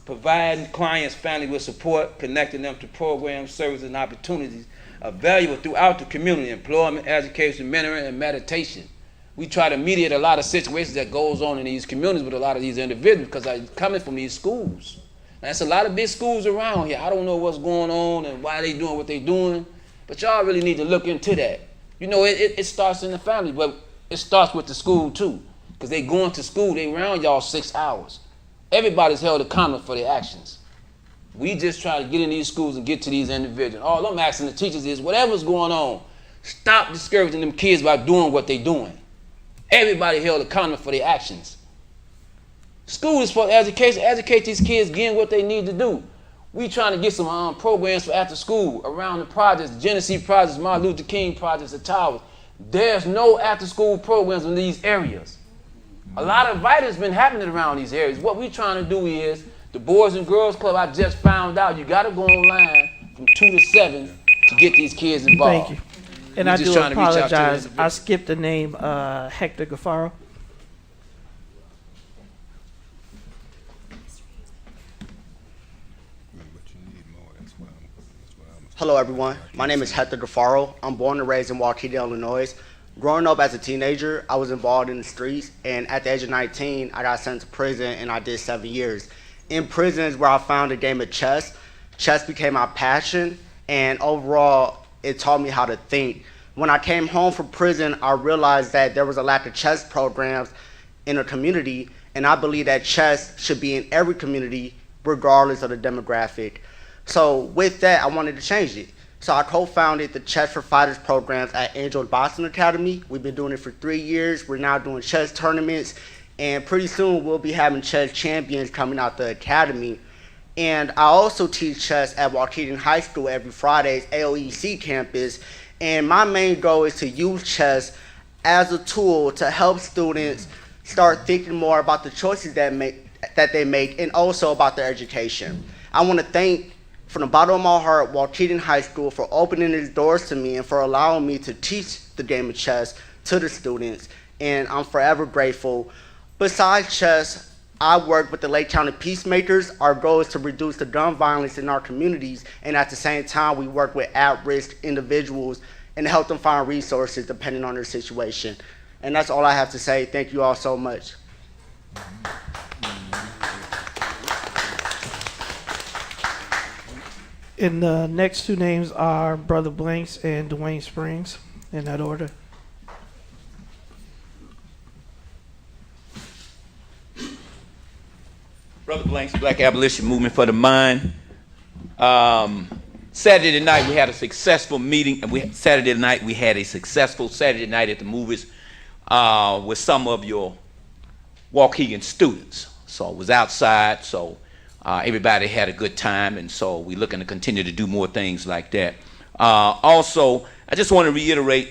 providing clients, family with support, connecting them to programs, services, and opportunities available throughout the community, employment, education, mentoring, and meditation. We try to mediate a lot of situations that goes on in these communities with a lot of these individuals because they're coming from these schools. Now, there's a lot of big schools around here. I don't know what's going on and why they doing what they doing, but y'all really need to look into that. You know, it starts in the family, but it starts with the school too, because they going to school, they around y'all 6 hours. Everybody's held accountable for their actions. We just try to get in these schools and get to these individuals. All I'm asking the teachers is, whatever's going on, stop discouraging them kids by doing what they're doing. Everybody held accountable for their actions. School is for education. Educate these kids, getting what they need to do. We trying to get some programs for after school around the projects, Genesee projects, Martin Luther King projects, the towers. There's no after school programs in these areas. A lot of violence been happening around these areas. What we trying to do is, the Boys and Girls Club, I just found out, you got to go online from 2 to 7 to get these kids involved. Thank you. And I do apologize. I skipped the name Hector Gaffaro. Hello everyone, my name is Hector Gaffaro. I'm born and raised in Waukegan, Illinois. Growing up as a teenager, I was involved in the streets, and at the age of 19, I got sent to prison and I did 7 years. In prison is where I found the game of chess. Chess became my passion, and overall, it taught me how to think. When I came home from prison, I realized that there was a lack of chess programs in a community, and I believe that chess should be in every community, regardless of the demographic. So with that, I wanted to change it. So I co-founded the Chess for Fighters programs at Angel Boxing Academy. We've been doing it for 3 years. We're now doing chess tournaments, and pretty soon we'll be having chess champions coming out the academy. And I also teach chess at Waukegan High School every Friday's AOEC campus. And my main goal is to use chess as a tool to help students start thinking more about the choices that they make, and also about their education. I want to thank from the bottom of my heart, Waukegan High School, for opening its doors to me and for allowing me to teach the game of chess to the students, and I'm forever grateful. Besides chess, I work with the Lake County Peacemakers. Our goal is to reduce the gun violence in our communities, and at the same time, we work with at-risk individuals and help them find resources depending on their situation. And that's all I have to say. Thank you all so much. And the next two names are Brother Blanks and Dwayne Springs, in that order. Brother Blanks, Black Abolition Movement for the Mind. Saturday night we had a successful meeting, and Saturday night we had a successful Saturday night at the movies with some of your Waukegan students. So it was outside, so everybody had a good time, and so we're looking to continue to do more things like that. Also, I just want to reiterate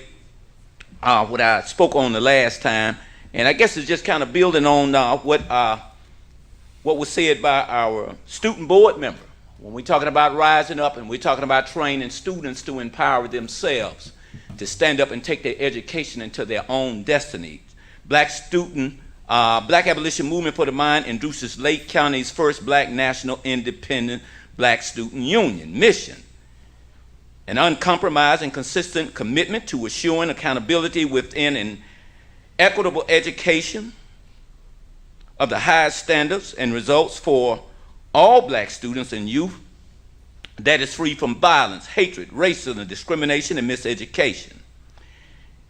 what I spoke on the last time, and I guess it's just kind of building on what was said by our student board member. When we're talking about rising up and we're talking about training students to empower themselves, to stand up and take their education into their own destiny. Black Abolition Movement for the Mind induces Lake County's first Black National Independent Black Student Union mission. An uncompromised and consistent commitment to assuring accountability within an equitable education of the highest standards and results for all Black students and youth that is free from violence, hatred, racism, discrimination, and miseducation.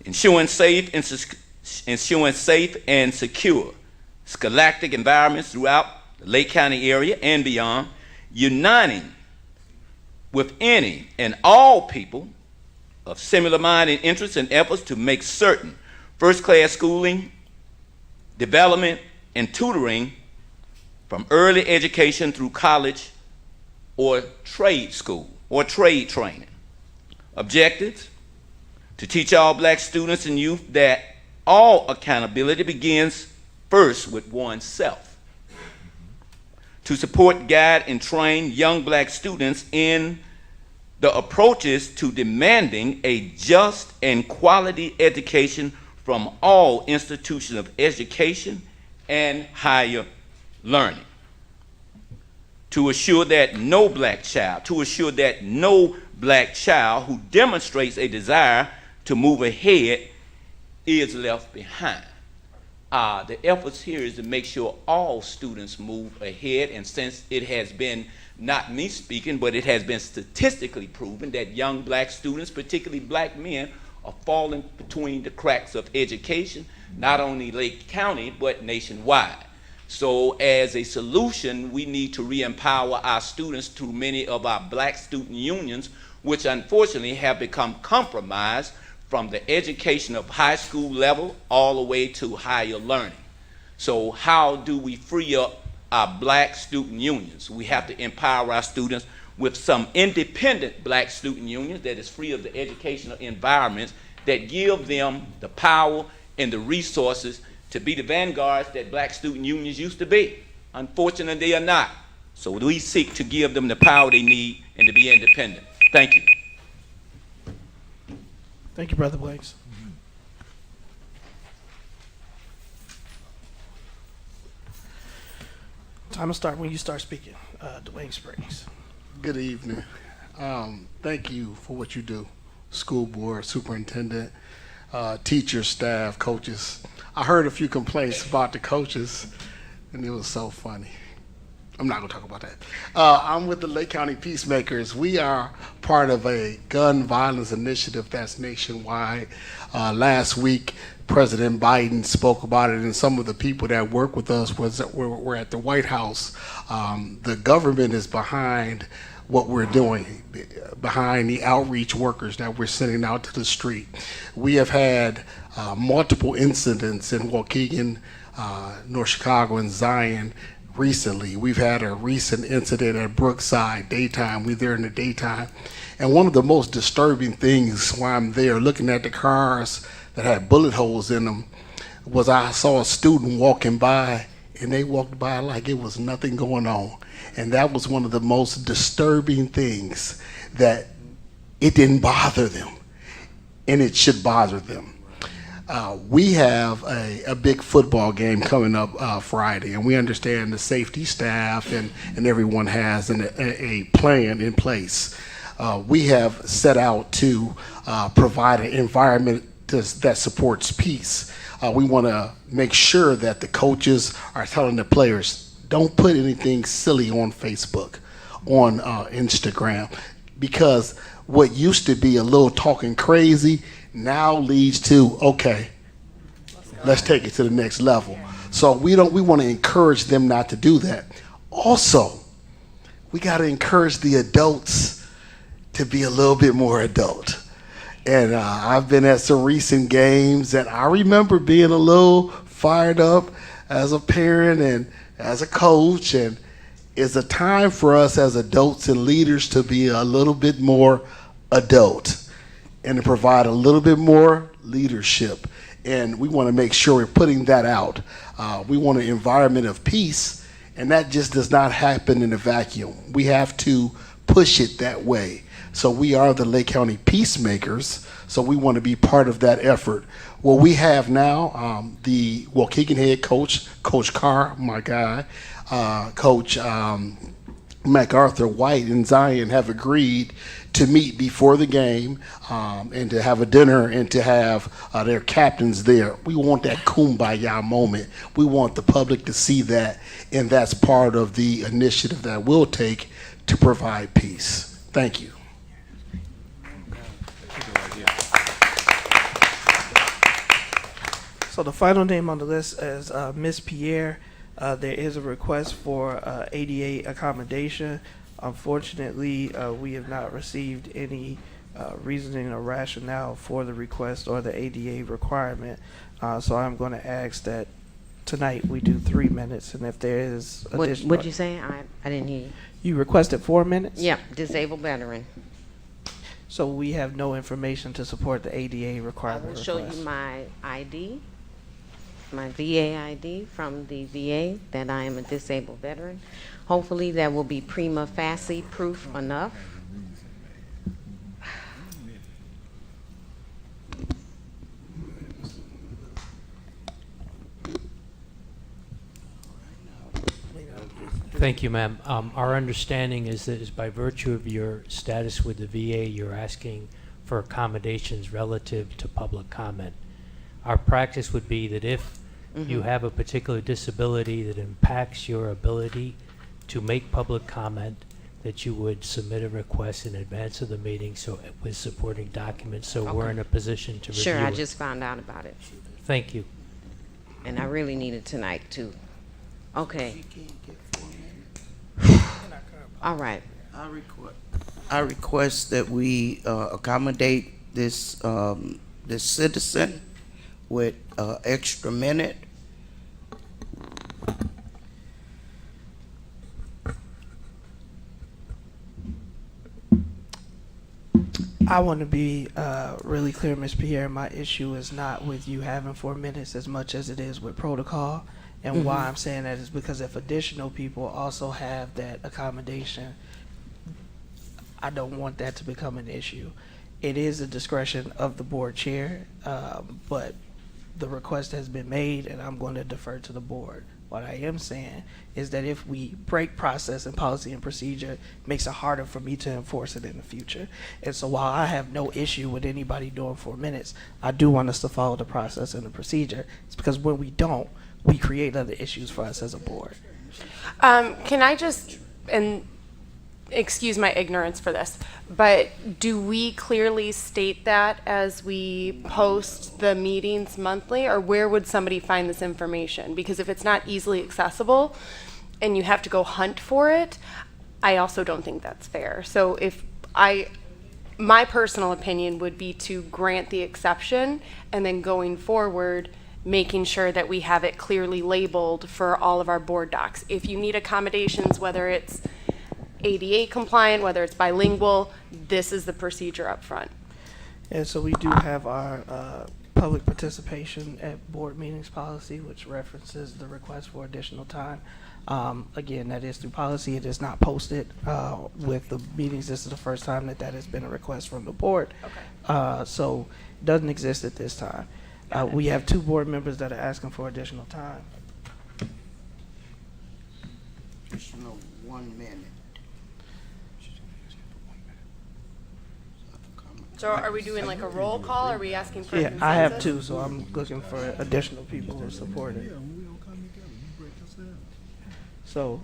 Ensuring safe and secure scholastic environments throughout the Lake County area and beyond, uniting with any and all people of similar mind and interests and efforts to make certain first-class schooling, development, and tutoring from early education through college or trade school or trade training. Objectives: to teach all Black students and youth that all accountability begins first with oneself. To support, guide, and train young Black students in the approaches to demanding a just and quality education from all institutions of education and higher learning. To assure that no Black child who demonstrates a desire to move ahead is left behind. The efforts here is to make sure all students move ahead, and since it has been, not me speaking, but it has been statistically proven that young Black students, particularly Black men, are falling between the cracks of education, not only Lake County, but nationwide. So as a solution, we need to re-empower our students through many of our Black student unions, which unfortunately have become compromised from the education of high school level all the way to higher learning. So how do we free up our Black student unions? We have to empower our students with some independent Black student unions that is free of the educational environments that give them the power and the resources to be the vanguards that Black student unions used to be. Unfortunately, they are not. So we seek to give them the power they need and to be independent. Thank you. Thank you, Brother Blanks. Time to start when you start speaking. Dwayne Springs. Good evening. Thank you for what you do, school board, superintendent, teachers, staff, coaches. I heard a few complaints about the coaches, and it was so funny. I'm not going to talk about that. I'm with the Lake County Peacemakers. We are part of a gun violence initiative that's nationwide. Last week, President Biden spoke about it, and some of the people that work with us were at the White House. The government is behind what we're doing, behind the outreach workers that we're sending out to the street. We have had multiple incidents in Waukegan, North Chicago, and Zion recently. We've had a recent incident at Brookside, daytime. We're there in the daytime. And one of the most disturbing things while I'm there looking at the cars that had bullet holes in them was I saw a student walking by and they walked by like it was nothing going on. And that was one of the most disturbing things, that it didn't bother them, and it should bother them. We have a big football game coming up Friday, and we understand the safety staff and everyone has a plan in place. We have set out to provide an environment that supports peace. We want to make sure that the coaches are telling the players, don't put anything silly on Facebook, on Instagram, because what used to be a little talking crazy now leads to, okay, let's take it to the next level. So we want to encourage them not to do that. Also, we got to encourage the adults to be a little bit more adult. And I've been at some recent games, and I remember being a little fired up as a parent and as a coach, and it's a time for us as adults and leaders to be a little bit more adult and to provide a little bit more leadership. And we want to make sure we're putting that out. We want an environment of peace, and that just does not happen in a vacuum. We have to push it that way. So we are the Lake County Peacemakers, so we want to be part of that effort. What we have now, the Waukegan head coach, Coach Carr, my guy, Coach MacArthur White and Zion have agreed to meet before the game and to have a dinner and to have their captains there. We want that kumbaya moment. We want the public to see that, and that's part of the initiative that we'll take to provide peace. Thank you. So the final name on the list is Miss Pierre. There is a request for ADA accommodation. Unfortunately, we have not received any reasoning or rationale for the request or the ADA requirement. So I'm going to ask that tonight we do 3 minutes, and if there is additional... What'd you say? I didn't hear you. You requested 4 minutes? Yeah, disabled veteran. So we have no information to support the ADA I requirement will show request. you my ID, my VA ID from the VA that I am a disabled veteran. Hopefully that will be prima facie proof enough. Thank you, ma'am. Our understanding is that by virtue of your status with the VA, you're asking for accommodations relative to public comment. Our practice would be that if you have a particular disability that impacts your ability to make public comment, that you would submit a request in advance of the meeting, so with supporting documents, so we're in a position to review Sure, I it. just found out about it. Thank you. And I really need it tonight too. Okay. All right. I request that we accommodate this this citizen with extra minute. I want to be really clear, Ms. Pierre. My issue is not with you having 4 minutes as much as it is with protocol. And why I'm saying that is because if additional people also have that accommodation, I don't want that to become an issue. It is the discretion of the board chair, but the request has been made, and I'm going to defer to the board. What I am saying is that if we break process and policy and procedure, it makes it harder for me to enforce it in the future. And so while I have no issue with anybody doing 4 minutes, I do want us to follow the process and the procedure. It's because when we don't, we create other issues for us as a board. Can I just, and excuse my ignorance for this, but do we clearly state that as we post the meetings monthly, or where would somebody find this information? Because if it's not easily accessible and you have to go hunt for it, I also don't think that's fair. So my personal opinion would be to grant the exception, and then going forward, making sure that we have it clearly labeled for all of our board docs. If you need accommodations, whether it's ADA compliant, whether it's bilingual, this is the procedure up front. And so we do have our public participation at board meetings policy, which references the request for additional time. Again, that is through policy. It is not posted with the meetings. This is the first time that has been a request from the board. Okay. So it doesn't exist at this time. We have 2 board members that are asking for additional time. Additional 1 minute. So are we doing like a roll call? Are we asking for Yeah, consensus? I have 2, so I'm looking for additional people who support it. So,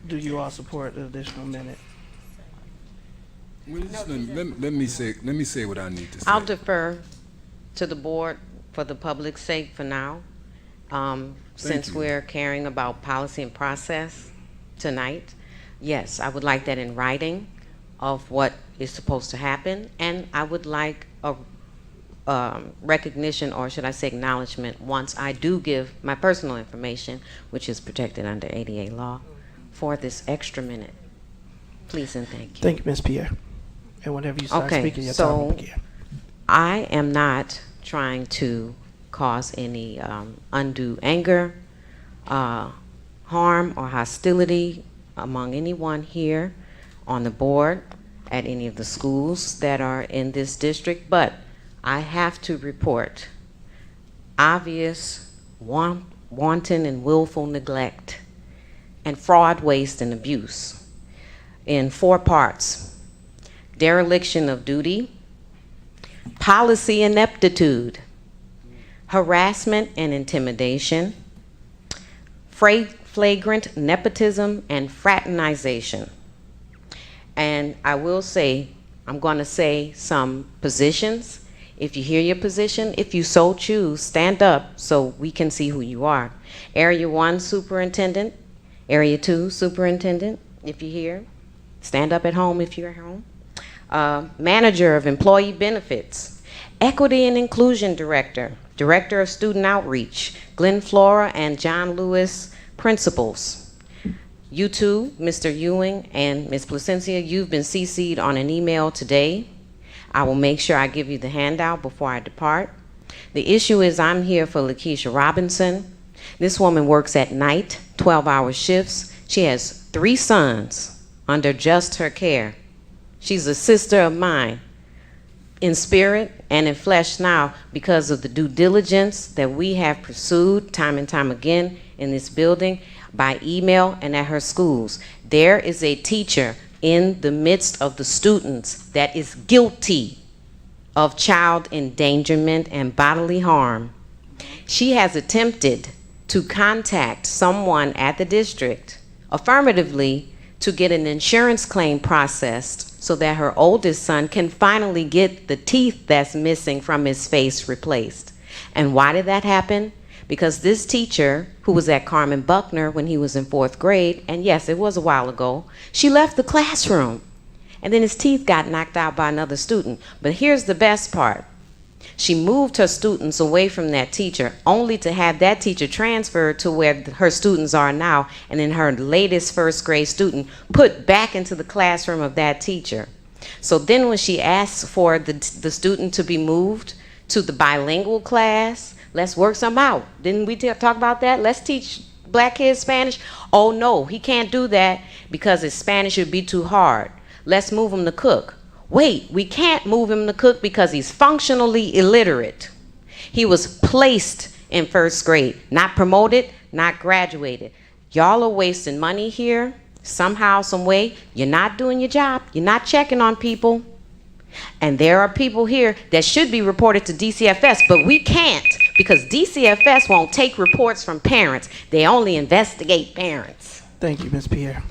do you all support the additional minute? Well, let me say what I need to say. I'll defer to the board for the public's sake for now. Since you. we're caring about policy and process tonight, yes, I would like that in writing of what is supposed to happen, and I would like a recognition, or should I say acknowledgement, once I do give my personal information, which is protected under ADA law, for this extra minute. Please and thank you. Thank you, Ms. Pierre. And whenever you start speaking, your time will begin. I am not trying to cause any undue anger, harm, or hostility among anyone here on the board at any of the schools that are in this district, but I have to report obvious wanton and willful neglect and fraud, waste, and abuse in 4 parts: dereliction of duty, policy ineptitude, harassment and intimidation, flagrant nepotism, and fraternization. And I will say, I'm going to say some positions. If you hear your position, if you so choose, stand up so we can see who you are. Area 1, superintendent. Area 2, superintendent, if you're here. Stand up at home if you're at home. Manager of employee benefits. Equity and inclusion director. Director of student outreach. Glenn Flora and John Lewis, principals. You two, Mr. Ewing and Ms. Placencia, you've been CC'd on an email today. I will make sure I give you the handout before I depart. The issue is I'm here for Lakeisha Robinson. This woman works at night, 12-hour shifts. She has 3 sons under just her care. She's a sister of mine in spirit and in flesh now because of the due diligence that we have pursued time and time again in this building, by email and at her schools. There is a teacher in the midst of the students that is guilty of child endangerment and bodily harm. She has attempted to contact someone at the district affirmatively to get an insurance claim processed so that her oldest son can finally get the teeth that's missing from his face replaced. And why did that happen? Because this teacher, who was at Carmen Buckner when he was in 4th grade, and yes, it was a while ago, she left the classroom. And then his teeth got knocked out by another student. But here's the best part. She moved her students away from that teacher, only to have that teacher transferred to where her students are now, and then her latest 1st grade student put back into the classroom of that teacher. So then when she asked for the student to be moved to the bilingual class, let's work some out. Didn't we talk about that? Let's teach black kids Spanish. Oh no, he can't do that because his Spanish would be too hard. Let's move him to cook. Wait, we can't move him to cook because he's functionally illiterate. He was placed in 1st grade, not promoted, not graduated. Y'all are wasting money here. Somehow, some way, you're not doing your job. You're not checking on people. And there are people here that should be reported to DCFS, but we can't because DCFS won't take reports from parents. They only investigate parents. Thank you, Ms. Pierre.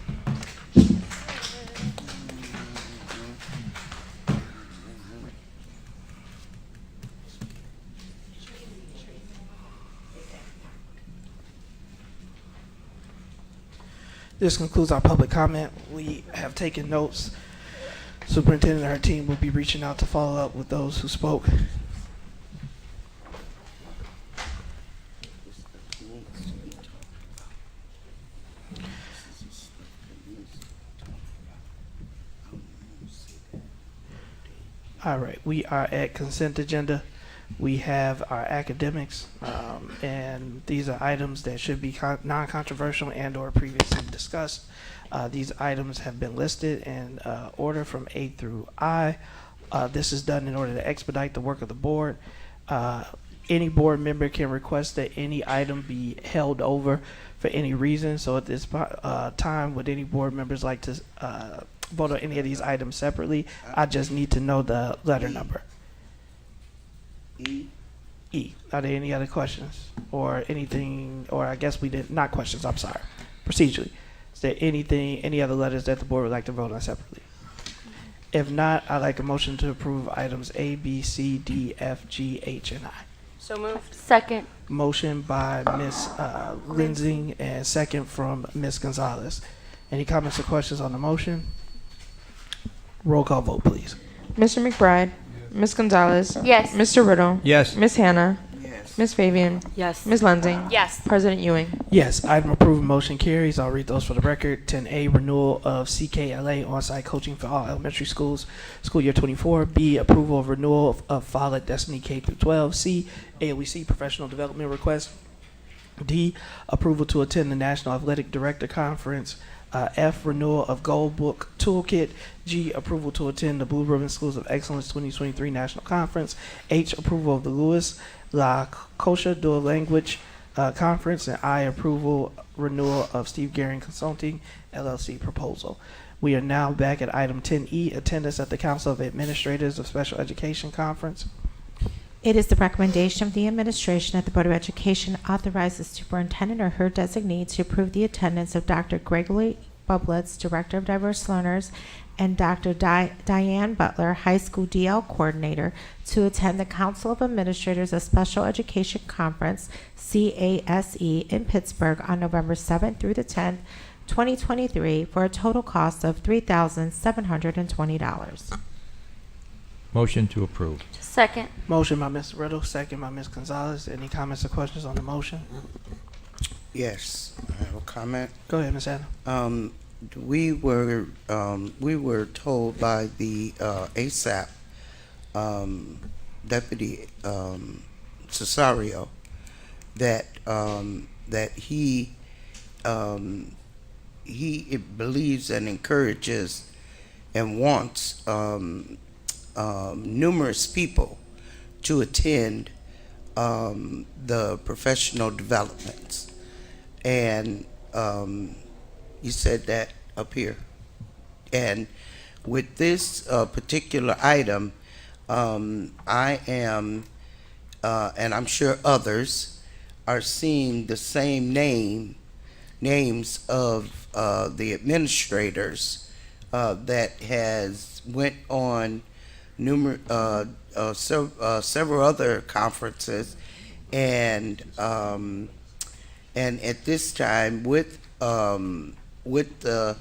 This concludes our public comment. We have taken notes. Superintendent and her team will be reaching out to follow up with those who spoke. All right, we are at consent agenda. we have our academics, and these are items that should be non-controversial and or previously discussed. These items have been listed in order from A through I. This is done in order to expedite the work of the board. Any board member can request that any item be held over for any reason. So at this time, would any board members like to vote on any of these items separately? I just need to know the letter number. E. E. Are there any other questions or anything, or I guess we did, not questions, I'm sorry, procedurally. Is there any other letters that the board would like to vote on separately? If not, I'd like a motion to approve items A, B, C, D, F, G, H, and I. So moved. Second. Motion by Ms. Lindsay and second from Ms. Gonzalez. Any comments or questions on the motion? Roll call vote, please. Mr. McBride. Ms. Gonzalez. Yes. Mr. Riddle. Yes. Ms. Hannah. Yes. Ms. Fabian. Yes. Ms. Lunding. Yes. President Ewing. Yes, item approved, motion carries. I'll read those for the record. 10A, renewal of CKLA on-site coaching for all elementary schools, school year 24. B, approval of renewal of Follett Destiny K through 12. C, AOEC professional development request. D, approval to attend the National Athletic Director Conference. F, renewal of Gold Book Toolkit. G, approval to attend the Blue Ribbon Schools of Excellence 2023 National Conference. H, approval of the Louis La Kosha Dual Language Conference. And I, approval renewal of Steve Gehring Consulting LLC proposal. We are now back at item 10E, attendance at the Council of Administrators of Special Education Conference. It is the recommendation of the administration that the Board of Education authorize the superintendent or her designee to approve the attendance of Dr. Gregory Bublitz, Director of Diverse Learners, and Dr. Diane Butler, High School DL Coordinator, to attend the Council of Administrators of Special Education Conference, CASE, in Pittsburgh on November 7th through the 10th, 2023, for a total cost of $3,720. Motion to approve. Second. Motion by Ms. Riddle, second by Ms. Gonzalez. Any comments or questions on the motion? Yes, I have a comment. Go ahead, Ms. Anna. We were told by the ASAP deputy Cesario that he believes and encourages and wants numerous people to attend the professional developments. And you said that up here. And with this particular item, I am, and I'm sure others, are seeing the same names of the administrators that has went on several other conferences, and at this time with the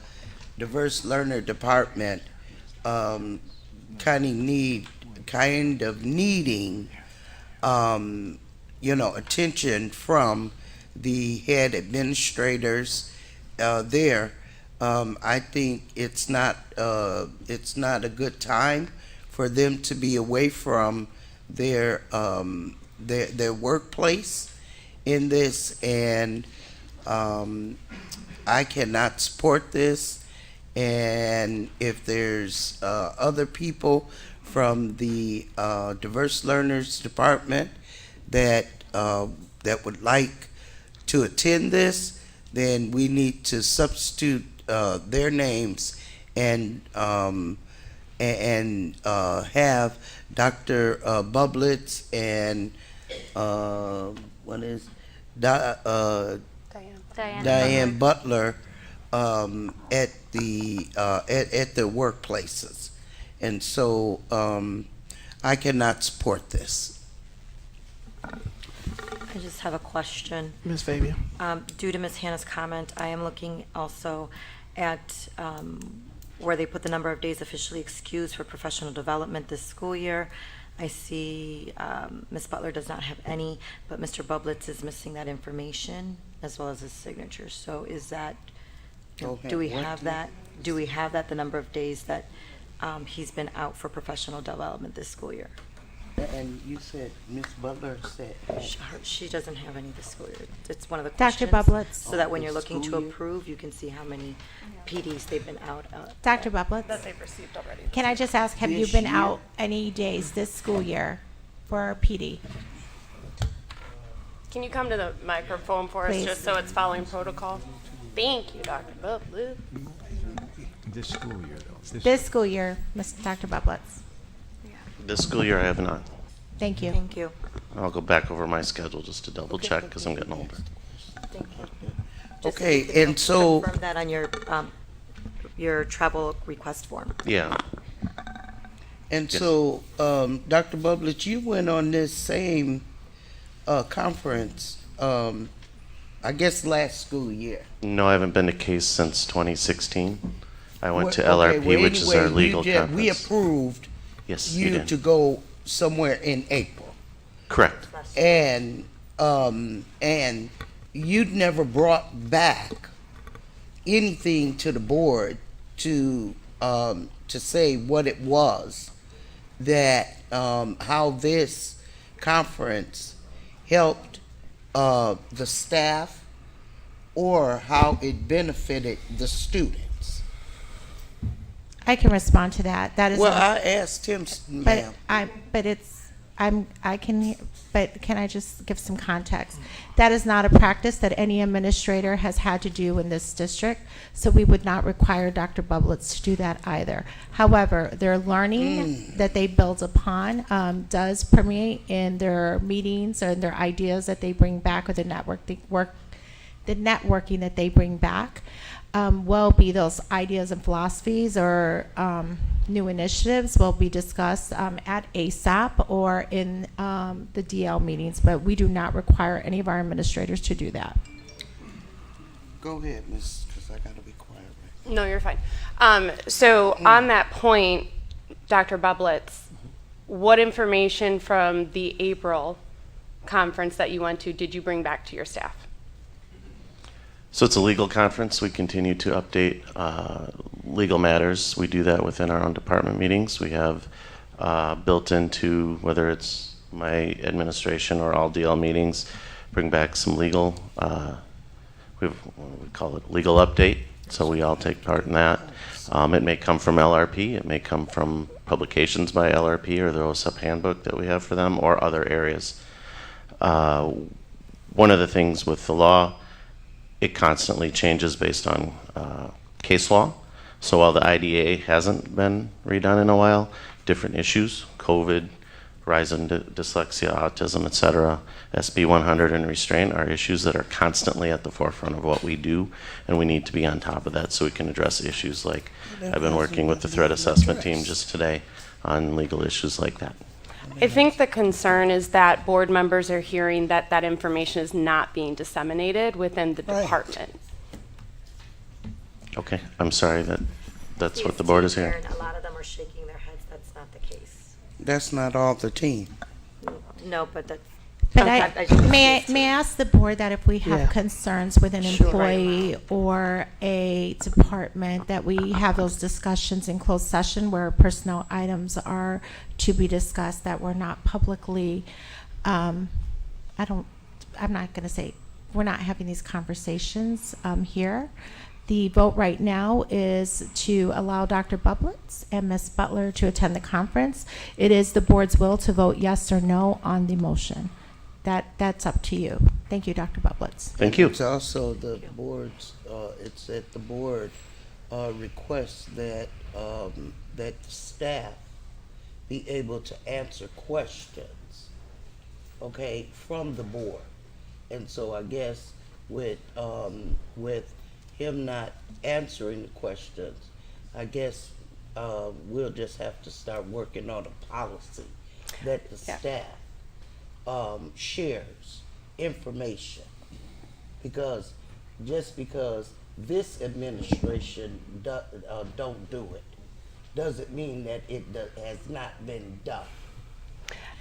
diverse learner department kind of needing attention from the head administrators there. I think it's not a good time for them to be away from their workplace in this, and I cannot support this. And if there's other people from the diverse learners department that would like to attend this, then we need to substitute their names and have Dr. Bublitz and Diane Butler at their workplaces. And so I cannot support this. I just have a question. Ms. Fabian. Due to Ms. Hannah's comment, I am looking also at where they put the number of days officially excused for professional development this school year. I see Ms. Butler does not have any, but Mr. Bublitz is missing that information as well as his signature. So is that, do we have that? Do we have that, the number of days that he's been out for professional development this school year? And you said Miss Butler said She doesn't have any this school year. It's one of the Dr. questions. Bublitz. So that when Oh, you're looking to school year? approve, you can see how many PDs they've been out. Dr. Bublitz? That they've received already. Can I just ask, have you This been year? out any days this school year for PD? Can you come to the microphone for us, Please. just so it's following protocol? Thank you, Dr. Bublu. This school year, though. This school year, Dr. Bublitz. This school year, I have not. Thank you. Thank you. I'll go back over my schedule just to double check because I'm getting older. Thank you. Just Okay, if you could and so- confirm that on your travel request form. Yeah. And Yes. so, Dr. Bublitz, you went on this same conference, I guess last school year. No, I haven't been to CASE since 2016. I went to Well, okay, LRP, well, which is our anyway, legal we conference. approved Yes, you you did. to go somewhere in April. Correct. And you'd never brought back anything to the board to say what it was that how this conference helped the staff or how it benefited the students. I can respond to that. That is. Well, not- I asked him, But ma'am. but can I just give some context? That is not a practice that any administrator has had to do in this district, so we would not require Dr. Bublitz to do that either. However, their learning that they build upon does permeate in their meetings and their ideas that they bring back, or the networking that they bring back. Will be those ideas and philosophies or new initiatives will be discussed at ASAP or in the DL meetings, but we do not require any of our administrators to do that. Go ahead, miss, because I got to be quiet. No, you're fine. So on that point, Dr. Bublitz, what information from the April conference that you went to did you bring back to your staff? So it's a legal conference. We continue to update legal matters. We do that within our own department meetings. We have built into, whether it's my administration or all DL meetings, bring back some legal, we call it legal update. So we all take part in that. It may come from LRP. It may come from publications by LRP or the OSUP handbook that we have for them or other areas. One of the things with the law, it constantly changes based on case law. So while the IDA hasn't been redone in a while, different issues, COVID, rise in dyslexia, autism, etc., SB 100 and restraint are issues that are constantly at the forefront of what we do, and we need to be on top of that so we can address issues like I've been working with the threat assessment team just today on legal issues like that. I think the concern is that board members are hearing that that information is not being disseminated within the department. Okay, I'm sorry that's what the board is hearing. A lot of them are shaking their heads. That's not the case. That's not all the team. No, but that's. But may I ask the board that if we have Yeah. concerns with an Sure. employee or a department, that we have those discussions in closed session where personnel items are to be discussed that were not publicly, I'm not going to say, we're not having these conversations here. The vote right now is to allow Dr. Bublitz and Ms. Butler to attend the conference. It is the board's will to vote yes or no on the motion. That's up to you. Thank you, Dr. Bublitz. Thank you. It's also the board's, it's at the board request that, that staff be able to answer questions, okay, from the board. And so I guess with him not answering the questions, I guess we'll just have to start working on a policy that the staff shares information, because just because this administration don't do it doesn't mean that it has not been done.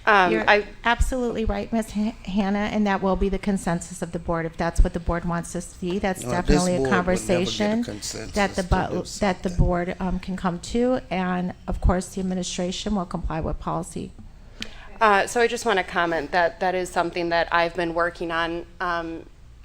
You're absolutely right, Ms. Hannah, and that will be the consensus of the board. If that's what the board wants to see, that's No, definitely this a board would never get a conversation consensus that the to do that the board can come to, and of course, the administration will comply with policy. So I just want to comment that that is something that I've been working on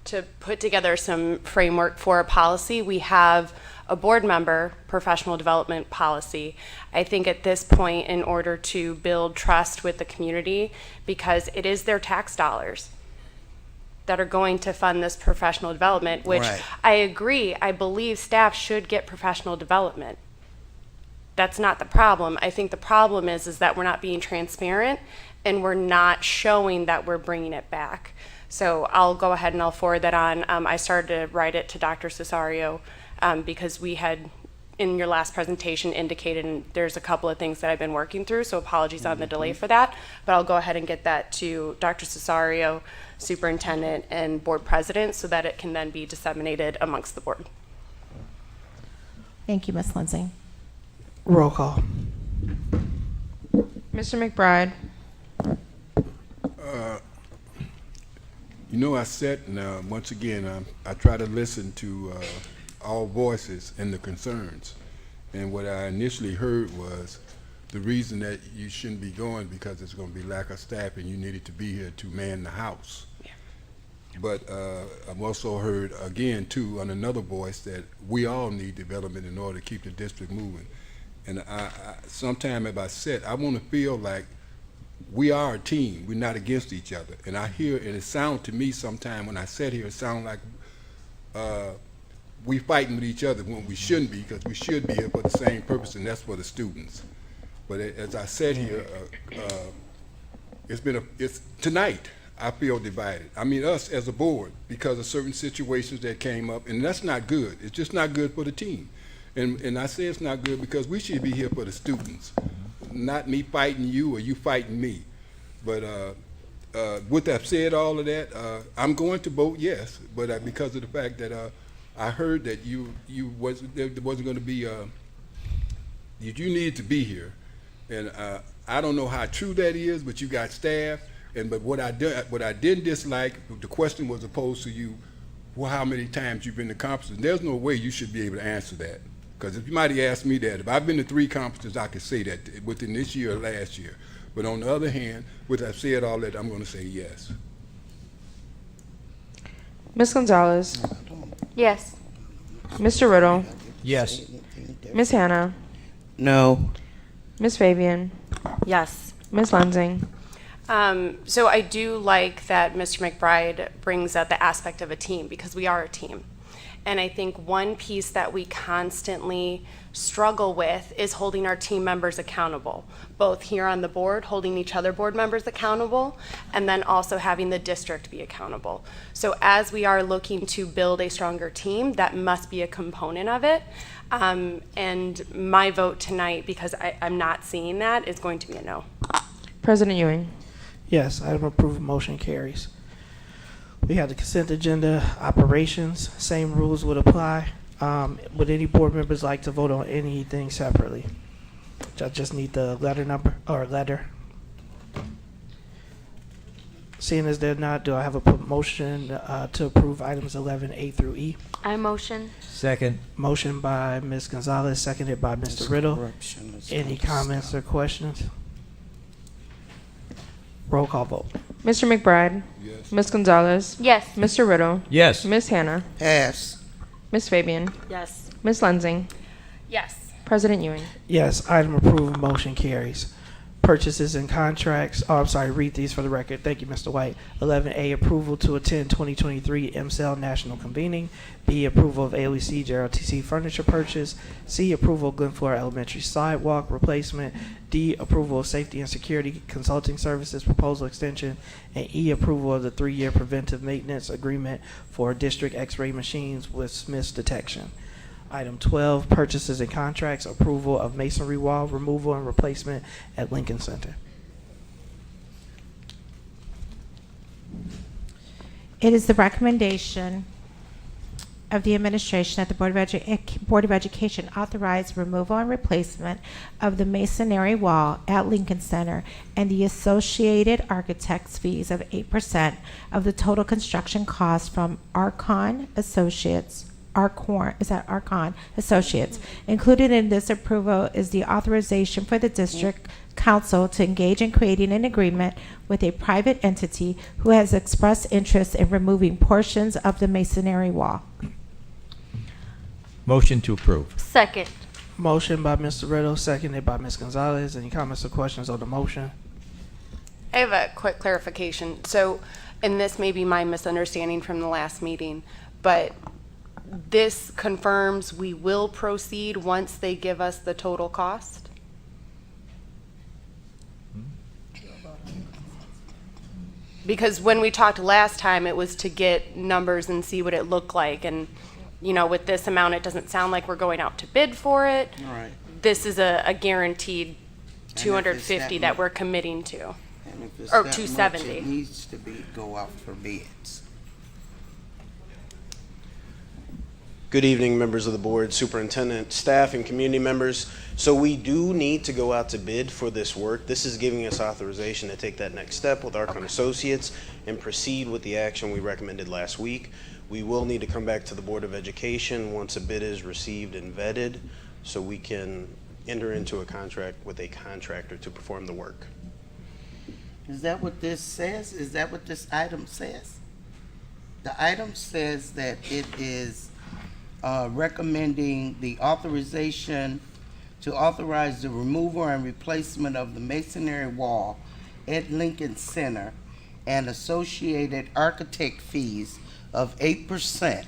to put together some framework for a policy. We have a board member professional development policy. I think at this point, in order to build trust with the community, because it is their tax dollars that are going to fund this professional development, which Right. I agree, I believe staff should get professional development. That's not the problem. I think the problem is that we're not being transparent and we're not showing that we're bringing it back. So I'll go ahead and I'll forward that on. I started to write it to Dr. Cesario because we had, in your last presentation, indicated, and there's a couple of things that I've been working through, so apologies on the delay for that. But I'll go ahead and get that to Dr. Cesario, superintendent, and board president so that it can then be disseminated amongst the board. Thank you, Ms. Lindsay. Roll call. Mr. McBride. You know, I sat and once again, I try to listen to all voices and the concerns. And what I initially heard was the reason that you shouldn't be going because there's going to be lack of staff and you needed to be here to man the house. Yeah. But I've also heard again too on another voice that we all need development in order to keep the district moving. And sometimes if I sit, I want to feel like we are a team. We're not against each other. And I hear, and it sounds to me sometimes when I sit here, it sounds like we fighting with each other when we shouldn't be, because we should be here for the same purpose, and that's for the students. But as I said here, it's tonight I feel divided. I mean, us as a board, because of certain situations that came up, and that's not good. It's just not good for the team. And I say it's not good because we should be here for the students, not me fighting you or you fighting me. But with that said, all of that, I'm going to vote yes, but because of the fact that I heard that there wasn't going to be, that you needed to be here, and I don't know how true that is, but you got staff, but what I didn't dislike, the question was posed to you, well, how many times you've been to conferences? There's no way you should be able to answer that. Because if you might have asked me that, if I've been to 3 conferences, I could say that within this year or last year. But on the other hand, with that said all that, I'm going to say yes. Ms. Gonzalez. Yes. Mr. Riddle. Yes. Ms. Hannah. No. Ms. Fabian. Yes. Ms. Lansing. So I do like that Mr. McBride brings up the aspect of a team, because we are a team. And I think one piece that we constantly struggle with is holding our team members accountable, both here on the board, holding each other board members accountable, and then also having the district be accountable. So as we are looking to build a stronger team, that must be a component of it. And my vote tonight, because I'm not seeing that, is going to be a no. President Ewing. Yes, item approved, motion carries. We have the consent agenda, operations, same rules would apply. Would any board members like to vote on anything separately? I just need the letter number, or letter. Seeing as they're not, do I have a motion to approve items 11A through E? I motion. Second. Motion by Ms. Gonzalez, seconded by Mr. Riddle. Any comments or questions? Roll call vote. Mr. McBride. Yes. Ms. Gonzalez. Yes. Mr. Riddle. Yes. Ms. Hannah. Pass. Ms. Fabian. Yes. Ms. Lansing. Yes. President Ewing. Yes, item approved, motion carries. Purchases and contracts, read these for the record. Thank you, Mr. White. 11A, approval to attend 2023 MCL National Convening. B, approval of AOEC JRTC furniture purchase. C, approval of Glenflora Elementary sidewalk replacement. D, approval of safety and security consulting services proposal extension. And E, approval of the 3-year preventive maintenance agreement for district x-ray machines with Smith's Detection. Item 12, purchases and contracts, approval of masonry wall removal and replacement at Lincoln Center. It is the recommendation of the administration that the Board of Education authorize removal and replacement of the masonry wall at Lincoln Center and the associated architect's fees of 8% of the total construction cost from Archon Associates, Archon Associates. Included in this approval is the authorization for the district council to engage in creating an agreement with a private entity who has expressed interest in removing portions of the masonry wall. Motion to approve. Second. Motion by Mr. Riddle, seconded by Ms. Gonzalez. Any comments or questions on the motion? I have a quick clarification. So, and this may be my misunderstanding from the last meeting, but this confirms we will proceed once they give us the total cost? Because when we talked last time, it was to get numbers and see what it looked like. And, you know, with this amount, it doesn't sound like we're going out to bid for it. Right. This is a guaranteed if it's 250 that that much- we're committing to. And if it's Or that much, 270. it needs to go out for bids. Good evening, members of the board, superintendent, staff, and community members. So we do need to go out to bid for this work. This is giving us authorization to take that next step with Archon Associates and proceed with the action we recommended last week. We will need to come back to the Board of Education once a bid is received and vetted, so we can enter into a contract with a contractor to perform the work. Is that what this says? Is that what this item says? The item says that it is recommending the authorization to authorize the removal and replacement of the masonry wall at Lincoln Center and associated architect fees of 8%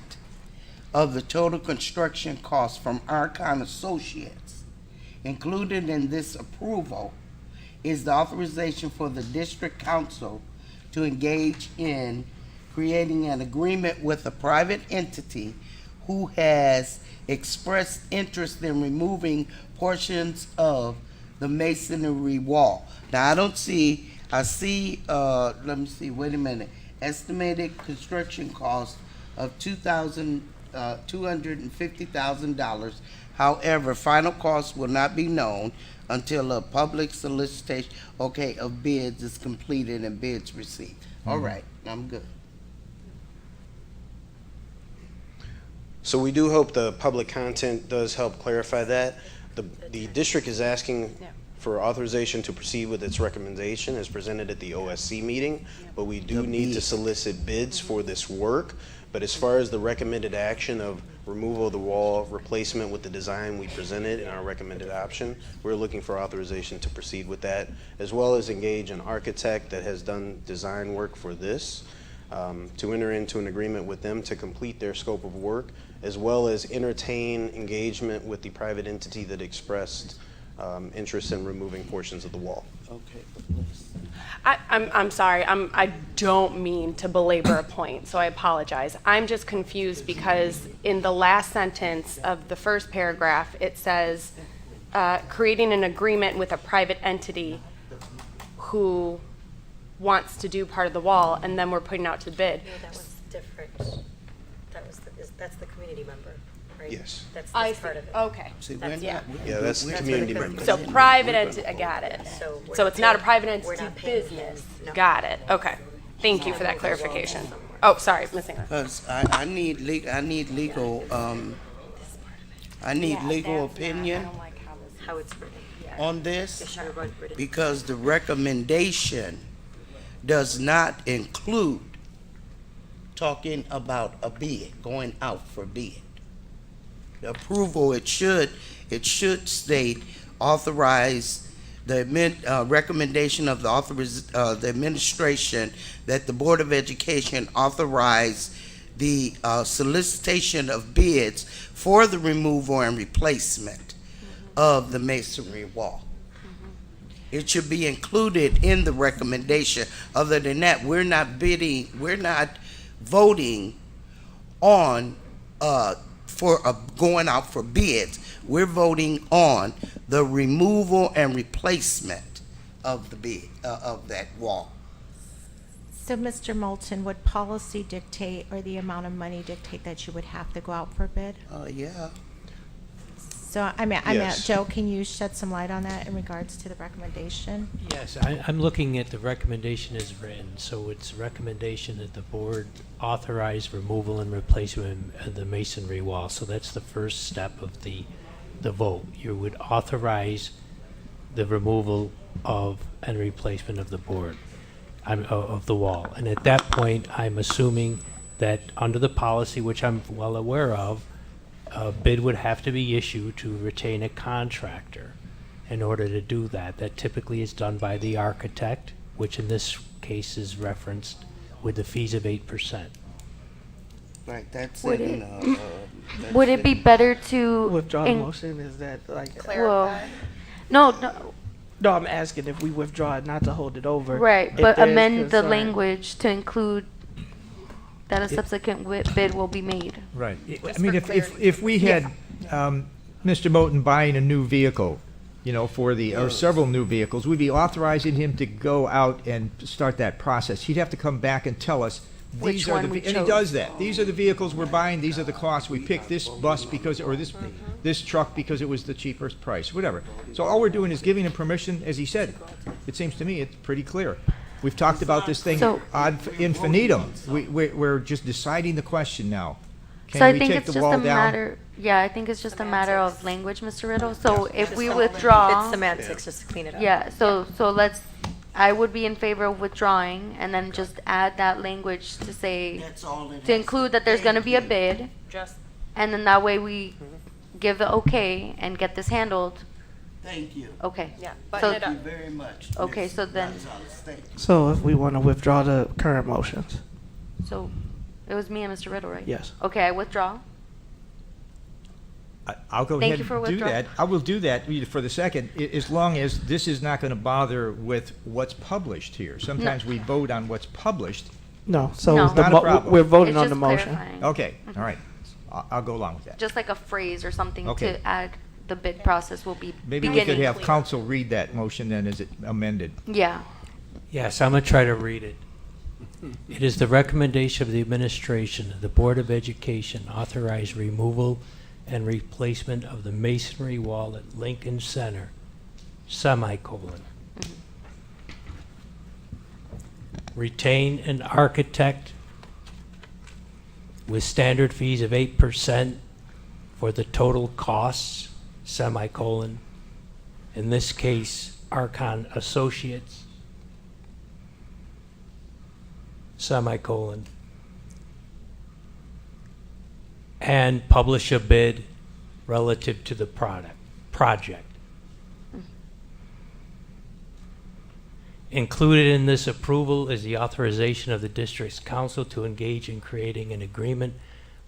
of the total construction cost from Archon Associates. Included in this approval is the authorization for the district council to engage in creating an agreement with a private entity who has expressed interest in removing portions of the masonry wall. Now, I see, let me see, wait a minute. Estimated construction cost of $250,000. However, final cost will not be known until a public solicitation, of bids is completed and bids received. All right, I'm good. So we do hope the public content does help clarify that. The district is asking for authorization to proceed with its recommendation as presented at the OSC meeting, but we do need to solicit bids for this work. But as far as the recommended action of removal of the wall, replacement with the design we presented in our recommended option, we're looking for authorization to proceed with that, as well as engage an architect that has done design work for this, to enter into an agreement with them to complete their scope of work, as well as entertain engagement with the private entity that expressed interest in removing portions of the wall. Okay. I'm sorry, I don't mean to belabor a point, so I apologize. I'm just confused because in the last sentence of the first paragraph, it says, creating an agreement with a private entity who wants to do part of the wall, and then we're putting out to bid. No, that was different. That's the community member, right? Yes. That's I part of it. Okay. See, That's- we're not- Yeah, that's the community member. So private entity, I got it. So we're So it's not a private we're entity not paying business. him. No. Got it, okay. Thank you for that clarification. Oh, sorry, missing that. Because I need legal, I need legal opinion How it's written. on this, It's not written. because the recommendation does not include talking about a bid, going out for bid. The approval, it should state authorize the recommendation of the administration that the Board of Education authorize the solicitation of bids for the removal and replacement of the masonry wall. It should be included in the recommendation. Other than that, we're not voting on going out for bids. We're voting on the removal and replacement of the bid of that wall. So, Mr. Moulton, would policy dictate or the amount of money dictate that you would have to go out for bid? Yeah. So I mean, Yes. Joe, can you shed some light on that in regards to the recommendation? Yes, I'm looking at the recommendation as written, so it's recommendation that the board authorize removal and replacement of the masonry wall. So that's the first step of the vote. You would authorize the removal of and replacement of the board, of the wall. And at that point, I'm assuming that under the policy, which I'm well aware of, a bid would have to be issued to retain a contractor in order to do that. That typically is done by the architect, which in this case is referenced with the fees of 8%. Right, that's Would in, it- Would it be better to Withdraw the in- motion, is that like? Well, no, No, I'm asking if we withdraw it, not to hold it over. right, If but there's amend the concern- language to include that a subsequent bid will be made. Right. I mean, if we had Mr. Moten buying a new vehicle, you know, or several new vehicles, we'd be authorizing him to go out and start that process. He'd have to come back and tell us, Which these are one the, we and he chose. does that. These are the vehicles we're buying, these are the costs. We picked this bus because, or this truck because it was the cheapest price, whatever. So all we're doing is giving him permission, as he said. It seems to me it's pretty clear. We've talked about this thing So- ad infinitum. We're just deciding the question now. So Can I we think take it's the just wall a down? matter, yeah, I think it's just a matter of language, Mr. Riddle. So if we withdraw. It's semantics, just to clean it up. Yeah, so I would be in favor of withdrawing and then just add that language to say, That's all it to has include to that there's be. gonna be a bid. Just And then that way we give the okay and get this handled. Thank you. Okay. Yeah, So- button it Thank up. you very much. Okay, Miss so then- Gonzalez. Thank you. So if we want to withdraw the current motions, So it was me and Mr. Riddle, right? yes. Okay, I withdraw. I'll go Thank ahead you for and do withdrawing. that. I will do that for the second, as long as this is not going to bother with what's published here. Sometimes we vote on what's published. No, so No. the Not a problem. we're voting It's on just the motion. clarifying. Okay, all right. I'll go along with that. Just like a phrase or something Okay. to add, the bid process will be Maybe we beginning. could have council read that motion then as it amended. Yeah. Yes, I'm going to try to read it. It is the recommendation of the administration that the Board of Education authorize removal and replacement of the masonry wall at Lincoln Center, semicolon. Retain an architect with standard fees of 8% for the total costs, semicolon. In this case, Archon Associates, semicolon. And publish a bid relative to the project. Included in this approval is the authorization of the district's council to engage in creating an agreement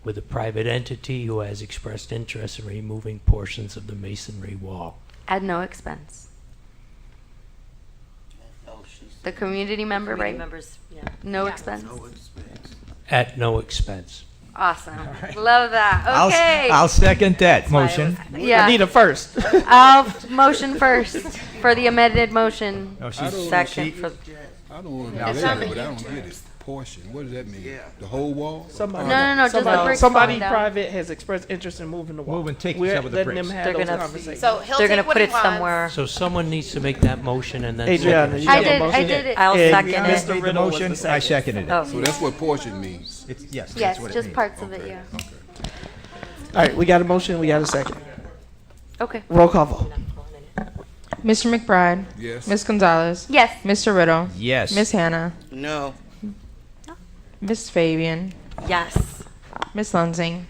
with a private entity who has expressed interest in removing portions of the masonry wall. At no expense. Oh, she's The community member, Community right? members, yeah. No Yeah. expense? no expense. At no expense. Awesome. Love that. Okay. I'll second that why I motion. Yeah. I need a first. I'll motion first for the amended motion. No, I she's, don't- Second for, I don't want It's to not but I me. don't get it. Portion, what does that mean? Yeah. The whole wall? Somebody, No, just the somebody, brick somebody falling down. private has expressed interest in moving the wall. Move and take We're some of the letting bricks. them have They're those gonna- conversations. So he'll they're take gonna what put he it wants. somewhere. So someone needs to make that motion and then Adriana, second it. you I got a did, motion? I did it. I'll And second Mr. it. made the Riddle was motion, the I second. seconded it. Oh. So that's what portion means. Yes, Yes, that's what it just means. parts of it, yeah. All right, we got a motion, we got a second. Okay. Roll call vote. Mr. McBride. Yes. Ms. Gonzalez. Yes. Mr. Riddle. Yes. Ms. Hannah. No. Ms. Fabian. yes. Ms. Lunsing.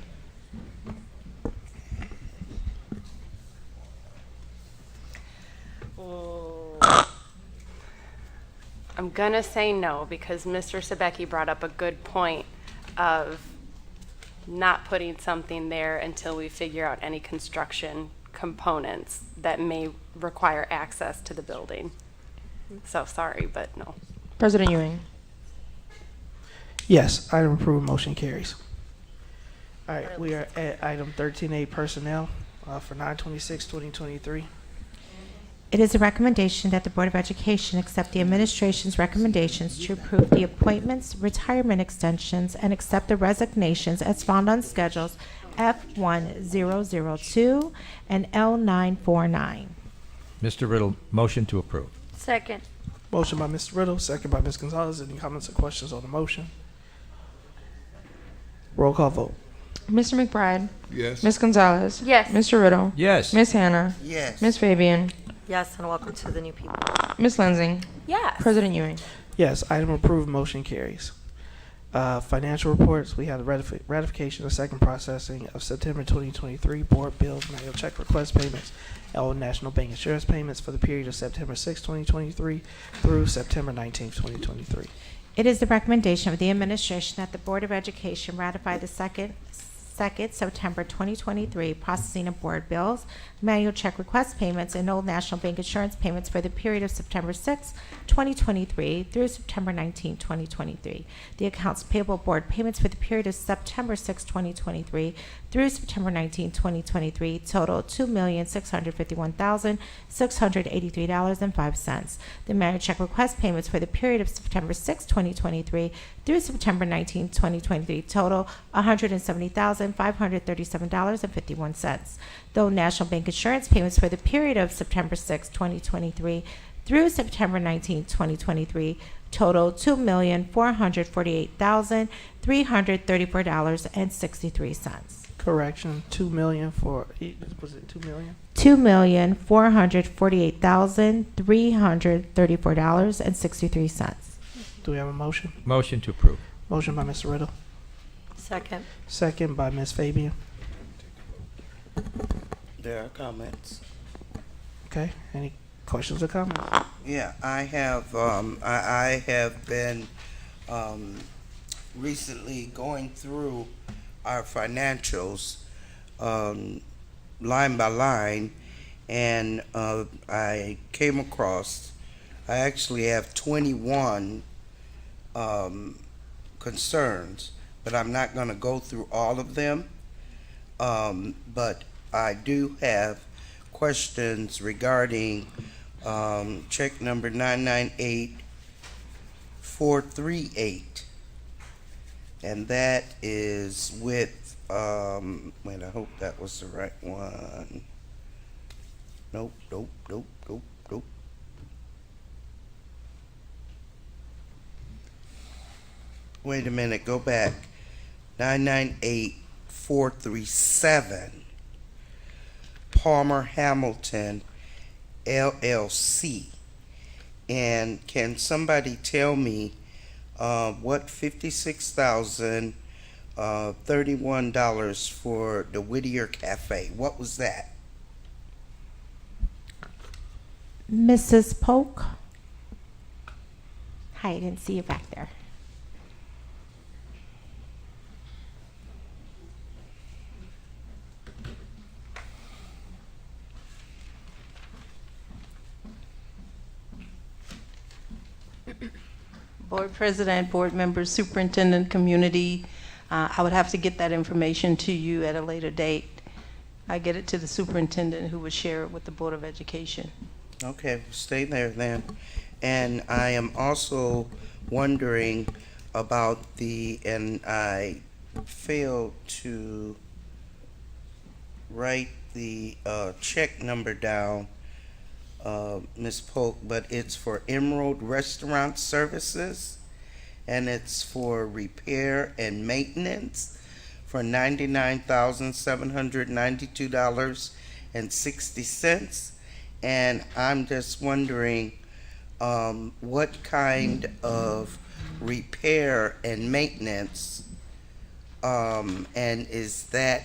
I'm gonna say no because Mr. Sebeki brought up a good point of not putting something there until we figure out any construction components that may require access to the building. So sorry, but no. President Ewing. Yes, item approved, motion carries. All right, we are at item 13A personnel for 9/26/2023. It is a recommendation that the Board of Education accept the administration's recommendations to approve the appointments, retirement extensions, and accept the resignations as found on schedules F1002 and L949. Mr. Riddle, motion to approve. Second. Motion by Mr. Riddle, second by Ms. Gonzalez. Any comments or questions on the motion? Roll call vote. Mr. McBride. Yes. Ms. Gonzalez. Yes. Mr. Riddle. Yes. Ms. Hannah. Yes. Ms. Fabian. Yes, and welcome to the new people. Ms. Lensing. Yes. President Ewing. Yes, item approved, motion carries. Financial reports, we have the ratification of second processing of September 2023 board bills, manual check request payments, and Old National Bank insurance payments for the period of September 6, 2023 through September 19, 2023. It is the recommendation of the administration that the Board of Education ratify the second September 2023 processing of board bills, manual check request payments, and Old National Bank insurance payments for the period of September 6, 2023 through September 19, 2023. The accounts payable board payments for the period of September 6, 2023 through September 19, 2023 total $2,651,683.05. The manual check request payments for the period of September 6, 2023 through September 19, 2023 total $170,537.51. The National Bank insurance payments for the period of September 6, 2023 through September 19, 2023 total $2,448,334.63. Correction, 2 million for, was it 2 million? $2,448,334.63. Do we have a motion? Motion to approve. Motion by Mr. Riddle, Second. second by Ms. Fabian. There are comments. Okay, any questions or comments? Yeah, I have, I have been, recently going through our financials, line by line, and, I came across, I actually have 21, concerns, but I'm not gonna go through all of them. But I do have questions regarding, check number 998438. And that is with, wait, I hope that was the right one. Nope. Wait a minute, go back. 998437. Palmer Hamilton LLC. And can somebody tell me what $56,031 for the Whittier Cafe? What was that? Mrs. Polk? Hi, I didn't see you back there. Board President, board members, superintendent, community, I would have to get that information to you at a later date. I get it to the superintendent who would share it with the Board of Education. Okay, stay there then. And I am also wondering about and I failed to write the check number down, Ms. Polk, but it's for Emerald Restaurant Services, and it's for repair and maintenance for $99,792.60. And I'm just wondering what kind of repair and maintenance, and is that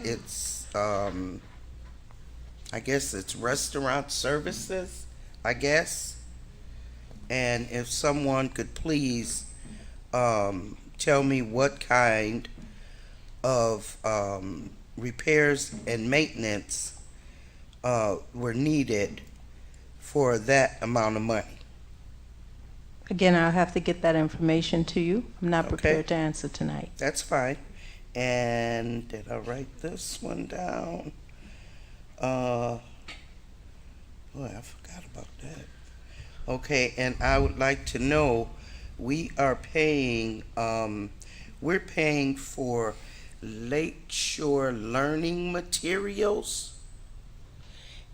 I guess it's restaurant services, I guess. And if someone could please tell me what kind of repairs and maintenance were needed for that amount of money. Again, I'll have to get that information to you. I'm not prepared to answer tonight. That's fine. And did I write this one down? Boy, I forgot about that. Okay, and I would like to know, we are paying, we're paying for Lakeshore Learning Materials.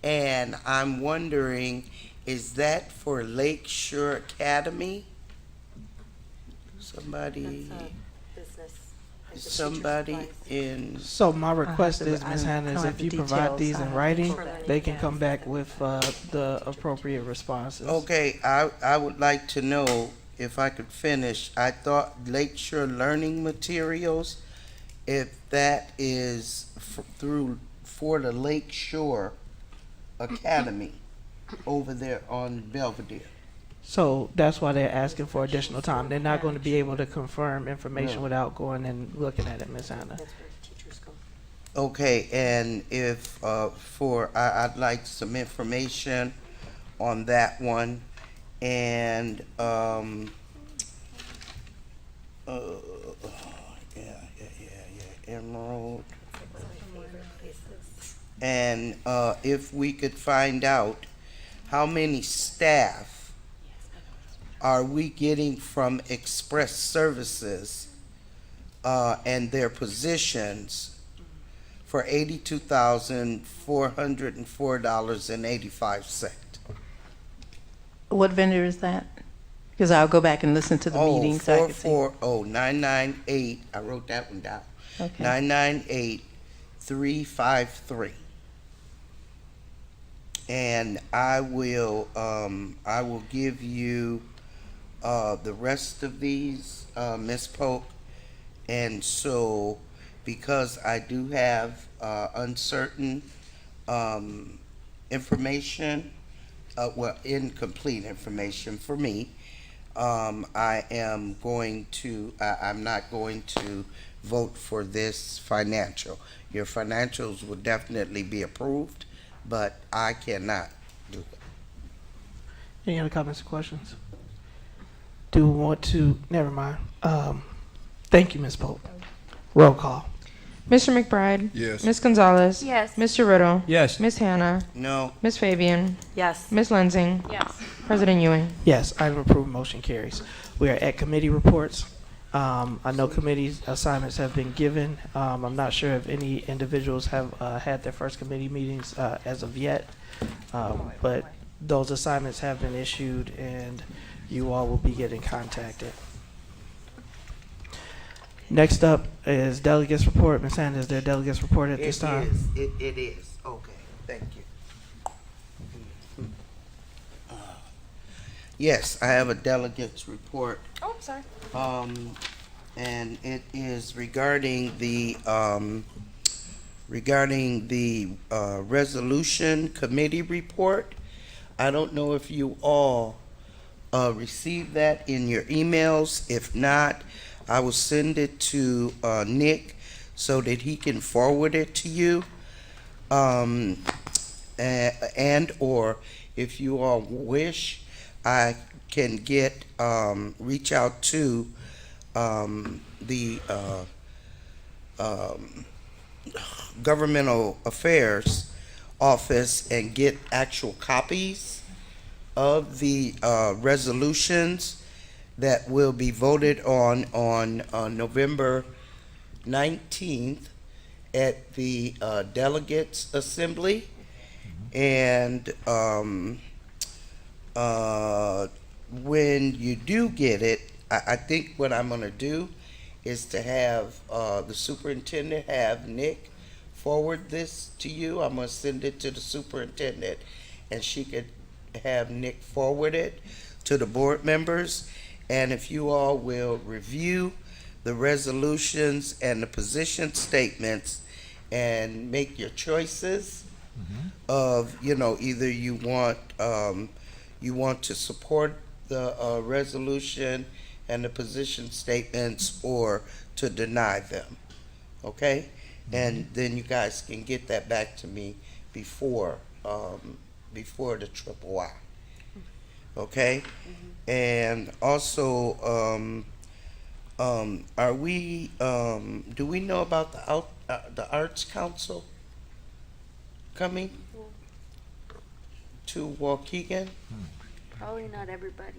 And I'm wondering, is that for Lakeshore Academy? Somebody, somebody in. So my request to- is, Ms. I Hannah, don't is have if the you provide details. these I in have to writing, make sure that they it can has come back that. with the appropriate responses. Okay, I would like to know if I could finish. I thought Lakeshore Learning Materials, if that is for the Lakeshore Academy over there on Belvedere. So that's why they're asking for additional time. They're not going to be able to confirm information No. without going and looking at it, Ms. Hannah. Okay, and if I'd like some information on that one, and Emerald, and if we could find out how many staff are we getting from Express Services and their positions for $82,404.85. What vendor is that? Because I'll go back and listen to the meeting so I can see. 998, I wrote that one down. Okay. 998353. And I will give you the rest of these, Ms. Polk. And so, because I do have uncertain information, incomplete information for me, I'm not going to vote for this financial. Your financials will definitely be approved, but I cannot do it. Any other comments or questions? Do we want to, never mind. Thank you, Ms. Pope. Roll call. Mr. McBride. Yes. Ms. Gonzalez. Yes. Mr. Riddle. Yes. Ms. Hannah. No. Ms. Fabian. Yes. Ms. Lensing. Yes. President Ewing. Yes, item approved, motion carries. We are at committee reports. I know committee assignments have been given. I'm not sure if any individuals have had their first committee meetings as of yet, but those assignments have been issued and you all will be getting contacted. Next up is delegates report. Ms. Sanders, is there a delegates report at this time? It is. Okay, thank you. Yes, I have a delegates report. Oh, sorry. And it is regarding the resolution committee report. I don't know if you all received that in your emails. If not, I will send it to Nick so that he can forward it to you. And or if you all wish, I can get reach out to the governmental affairs office and get actual copies of the resolutions that will be voted on November 19th at the delegates assembly. And when you do get it, I think what I'm going to do is to have the superintendent have Nick forward this to you. I'm going to send it to the superintendent, and she could have Nick forward it to the board members. And if you all will review the resolutions and the position statements and make your choices of, either you want to support the resolution and the position statements or to deny them. Okay? And then you guys can get that back to me before the triple Y. Okay? And also, are we, do we know about the Arts Council coming to Waukegan? Probably not everybody.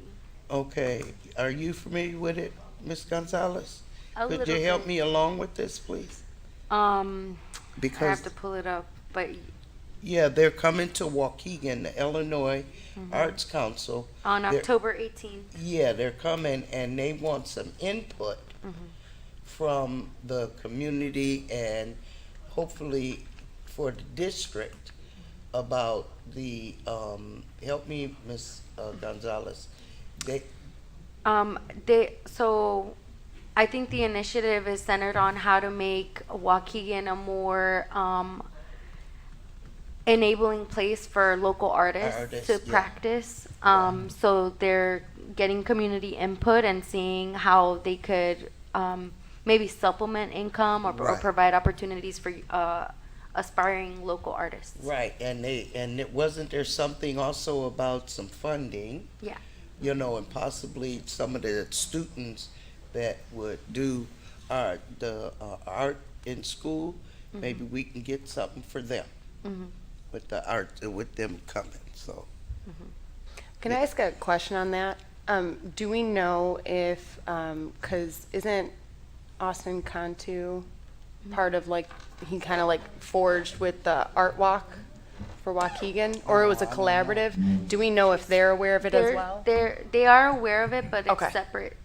Okay, are you familiar with it, Ms. Gonzalez? A Could little you help bit. me along with this, please? I Because have to pull it up, but yeah, they're coming to Waukegan, the Illinois Mhm. Arts Council. on They're- October 18th. Yeah, they're coming and they want some input from the community and hopefully for the district about the, help me, Ms. Gonzalez. So I think the initiative is centered on how to make Waukegan a more enabling place for local artists to yeah. practice. So they're getting community input and seeing how they could maybe supplement income or Right. provide opportunities for aspiring local artists. Right, and wasn't there something also about some funding? Yeah. You know, and possibly some of the students that would do art in school, maybe we can get something for them with the art, with them coming, so. Can I ask a question on that? Do we know if, because isn't Austin Cantu part of like, he kind of like forged with the art walk for Waukegan, or it was a collaborative? Do we know if they're aware of it as well? They are aware of it, but Okay. it's separate.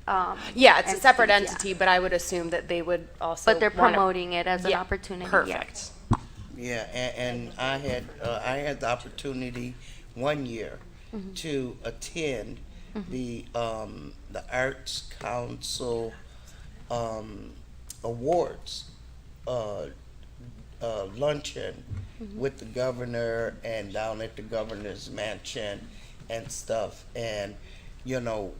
Yeah, it's a separate entities, entity, but I would assume that they would also. But they're wanna- promoting it as an Yeah, opportunity. Perfect. Yeah, and I had the opportunity one year Mhm. to attend the Arts Council awards luncheon with the governor and down at the governor's mansion and stuff. And you know,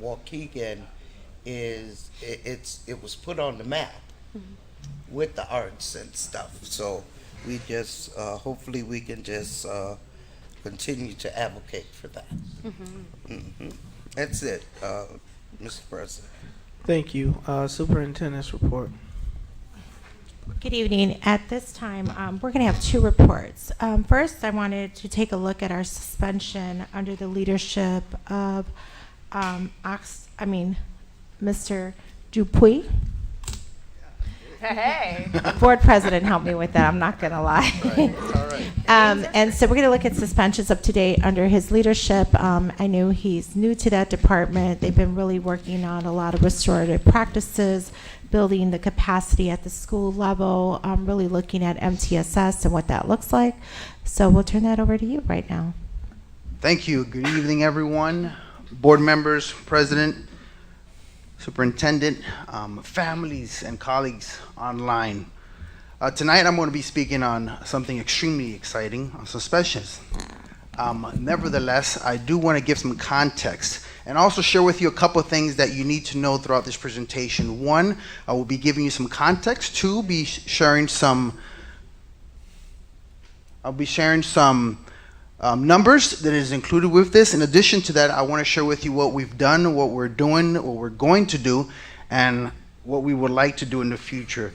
Waukegan it was put on the map with the arts and stuff. So we just hopefully we can just continue to advocate for that. That's it, Mr. President. Thank you. Superintendent's report. Good evening. At this time, we're going to have two reports. First, I wanted to take a look at our suspension under the leadership of Mr. Dupuy. Hey. Board president helped me with that. I'm not going to lie. And so we're going to look at suspensions up to date under his leadership. I know he's new to that department. They've been really working on a lot of restorative practices, building the capacity at the school level, really looking at MTSS and what that looks like. So we'll turn that over to you right now. Thank you. Good evening, everyone. Board members, president, superintendent, families, and colleagues online. Tonight, I'm going to be speaking on something extremely exciting, on suspensions. Nevertheless, I do want to give some context and also share with you a couple of things that you need to know throughout this presentation. One, I will be giving you some context. Two, I'll be sharing some numbers that is included with this. In addition to that, I want to share with you what we've done, what we're doing, what we're going to do, and what we would like to do in the future.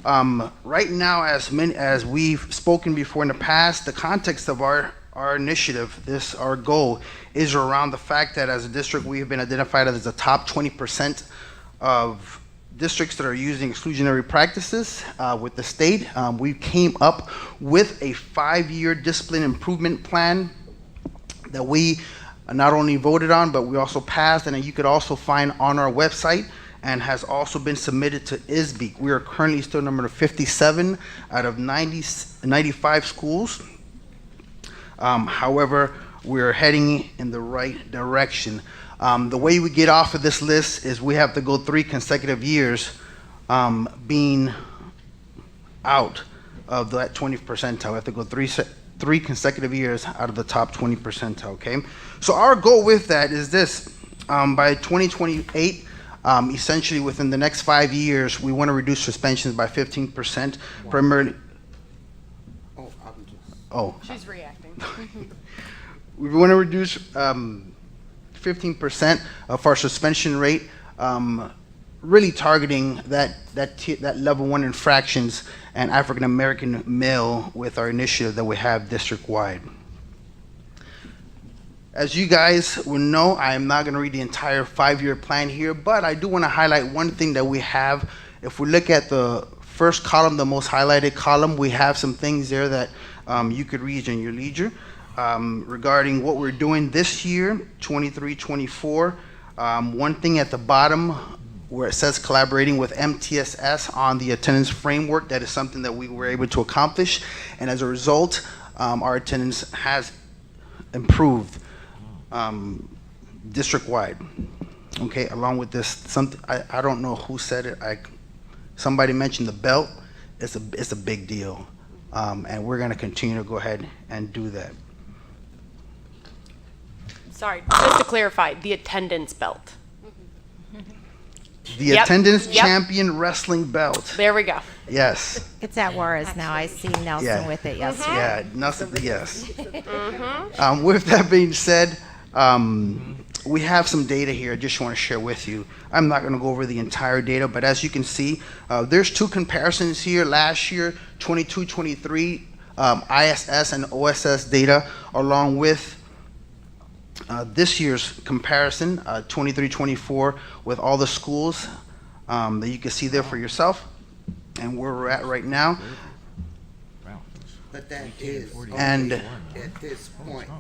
Right now, as we've spoken before in the past, the context of our initiative, our goal, is around the fact that as a district, we have been identified as the top 20% of districts that are using exclusionary practices with the state. We came up with a 5-year discipline improvement plan that we not only voted on, but we also passed, and you could also find on our website, and has also been submitted to ISBE. We are currently still number 57 out of 95 schools. However, we're heading in the right direction. The way we get off of this list is we have to go 3 consecutive years being out of that 20th percentile. We have to go three consecutive years out of the top 20 percentile, okay? So our goal with that is this. By 2028, essentially within the next 5 years, we want to reduce suspensions by 15%, primarily. She's reacting. We want to reduce 15% of our suspension rate, really targeting that level 1 infractions and African American male with our initiative that we have district wide. As you guys will know, I am not going to read the entire 5-year plan here, but I do want to highlight one thing that we have. If we look at the first column, the most highlighted column, we have some things there that you could read in your leisure regarding what we're doing this year, 23-24. One thing at the bottom where it says collaborating with MTSS on the attendance framework, that is something that we were able to accomplish. And as a result, our attendance has improved district-wide. Okay, along with this, I don't know who said it. Somebody mentioned the belt. It's a big deal, and we're going to continue to go ahead and do that. Sorry, just to clarify, the attendance belt. The attendance champion wrestling belt. There we go. Yes. It's at Juarez now. I see Nelson with it yesterday. Yeah, Nelson. Yes. With that being said, we have some data here I just want to share with you. I'm not going to go over the entire data, but as you can see, there's two comparisons here. Last year, 22-23 ISS and OSS data, along with this year's comparison, 23-24, with all the schools that you can see there for yourself, and where we're at right now. But that is and at this point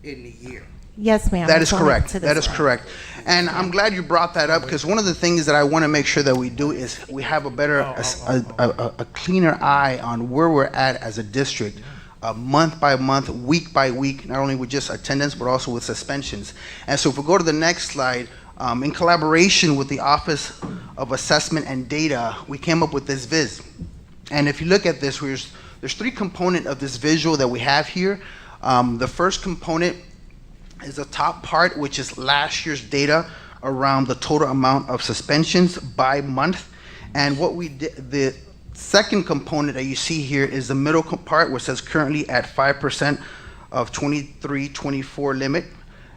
in the year. Yes, ma'am. That is correct. That is correct. And I'm glad you brought that up, because one of the things that I want to make sure that we do is we have a better, a cleaner eye on where we're at as a district, month by month, week by week, not only with just attendance, but also with suspensions. And so if we go to the next slide, in collaboration with the Office of Assessment and Data, we came up with this viz. And if you look at this, there's three components of this visual that we have here. The first component is the top part, which is last year's data around the total amount of suspensions by month. And what we did, the second component that you see here is the middle part, which says currently at 5% of 23-24 limit,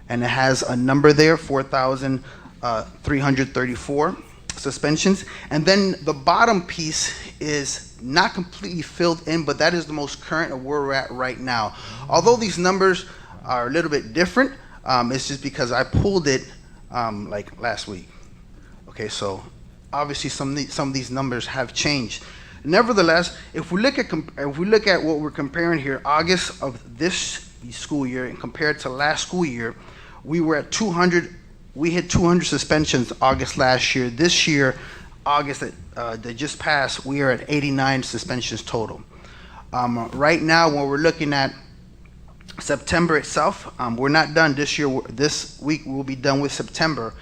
and it has a number there, 4,334 suspensions. And then the bottom piece is not completely filled in, but that is the most current of where we're at right now. Although these numbers are a little bit different, it's just because I pulled it like last week. Okay, so obviously some of these numbers have changed. Nevertheless, if we look at what we're comparing here, August of this school year and compared to last school year, we were at 200. We hit 200 suspensions August last year. This year, August that just passed, we are at 89 suspensions total. Right now, when we're looking at September itself, we're not done this year. This week we'll be done with September.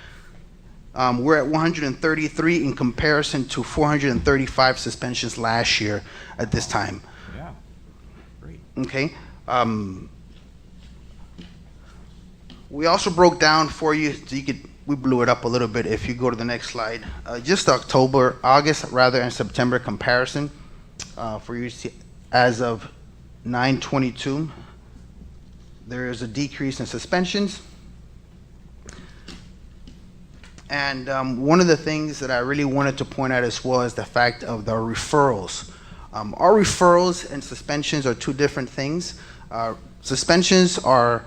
We're at 133 in comparison to 435 suspensions last year at this time. Yeah, great. Okay. We also broke down for you, so we blew it up a little bit if you go to the next slide. Just August and September comparison for you to see. As of 9/22, there is a decrease in suspensions. And one of the things that I really wanted to point out as well is the fact of the referrals. Our referrals and suspensions are two different things. Suspensions are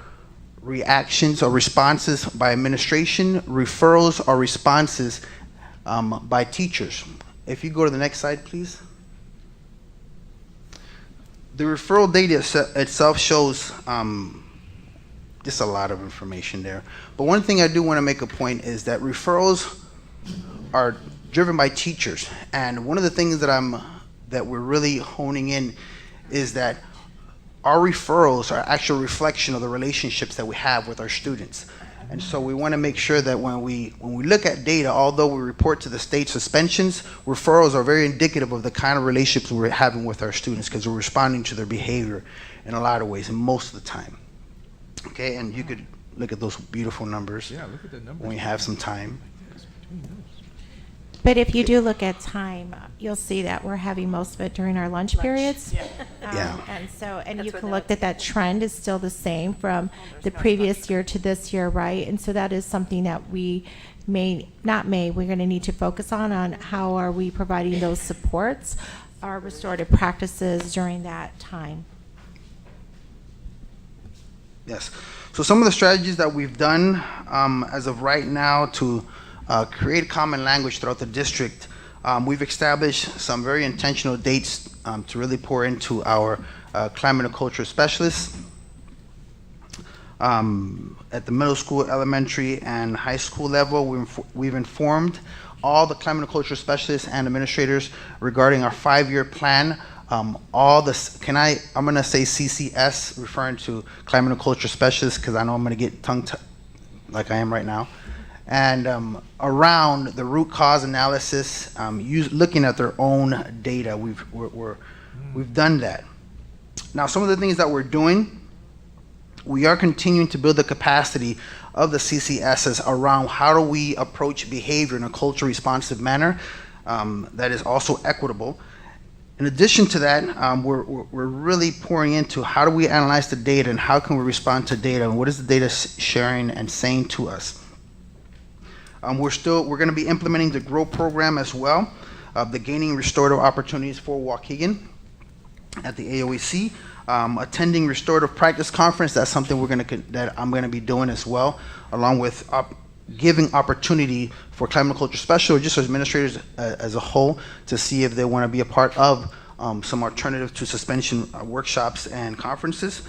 reactions or responses by administration. Referrals are responses by teachers. If you go to the next slide, please. The referral data itself shows just a lot of information there. But one thing I do want to make a point is that referrals are driven by teachers. And one of the things that we're really honing in is that our referrals are actual reflection of the relationships that we have with our students. And so we want to make sure that when we look at data, although we report to the state suspensions, referrals are very indicative of the kind of relationships we're having with our students, because we're responding to their behavior in a lot of ways, and most of the time. Okay, and you could look at those beautiful numbers. Yeah, look at the numbers when we have some time. But if you do look at time, you'll see that we're having most of it during our lunch periods. Yeah. And you can look at that trend is still the same from the previous year to this year, right? And so that is something that we're going to need to focus on how are we providing those supports, our restorative practices during that time. Yes. So some of the strategies that we've done as of right now to create common language throughout the district, We've established some very intentional dates to really pour into our climate and culture specialists. At the middle school, elementary, and high school level, we've informed all the climate and culture specialists and administrators regarding our 5-year plan. I'm gonna say CCS, referring to climate and culture specialists, because I know I'm gonna get tongue-tied like I am right now. And around the root cause analysis, looking at their own data, we've done that. Now, some of the things that we're doing, we are continuing to build the capacity of the CCSs around how do we approach behavior in a culturally responsive manner that is also equitable. In addition to that, we're really pouring into how do we analyze the data and how can we respond to data and what is the data sharing and saying to us. We're going to be implementing the GROW program as well, the Gaining Restorative Opportunities for Waukegan at the AOEC. Attending Restorative Practice Conference, that's something that I'm going to be doing as well, along with giving opportunity for climate and culture specialists, just administrators as a whole, to see if they want to be a part of some alternative to suspension workshops and conferences.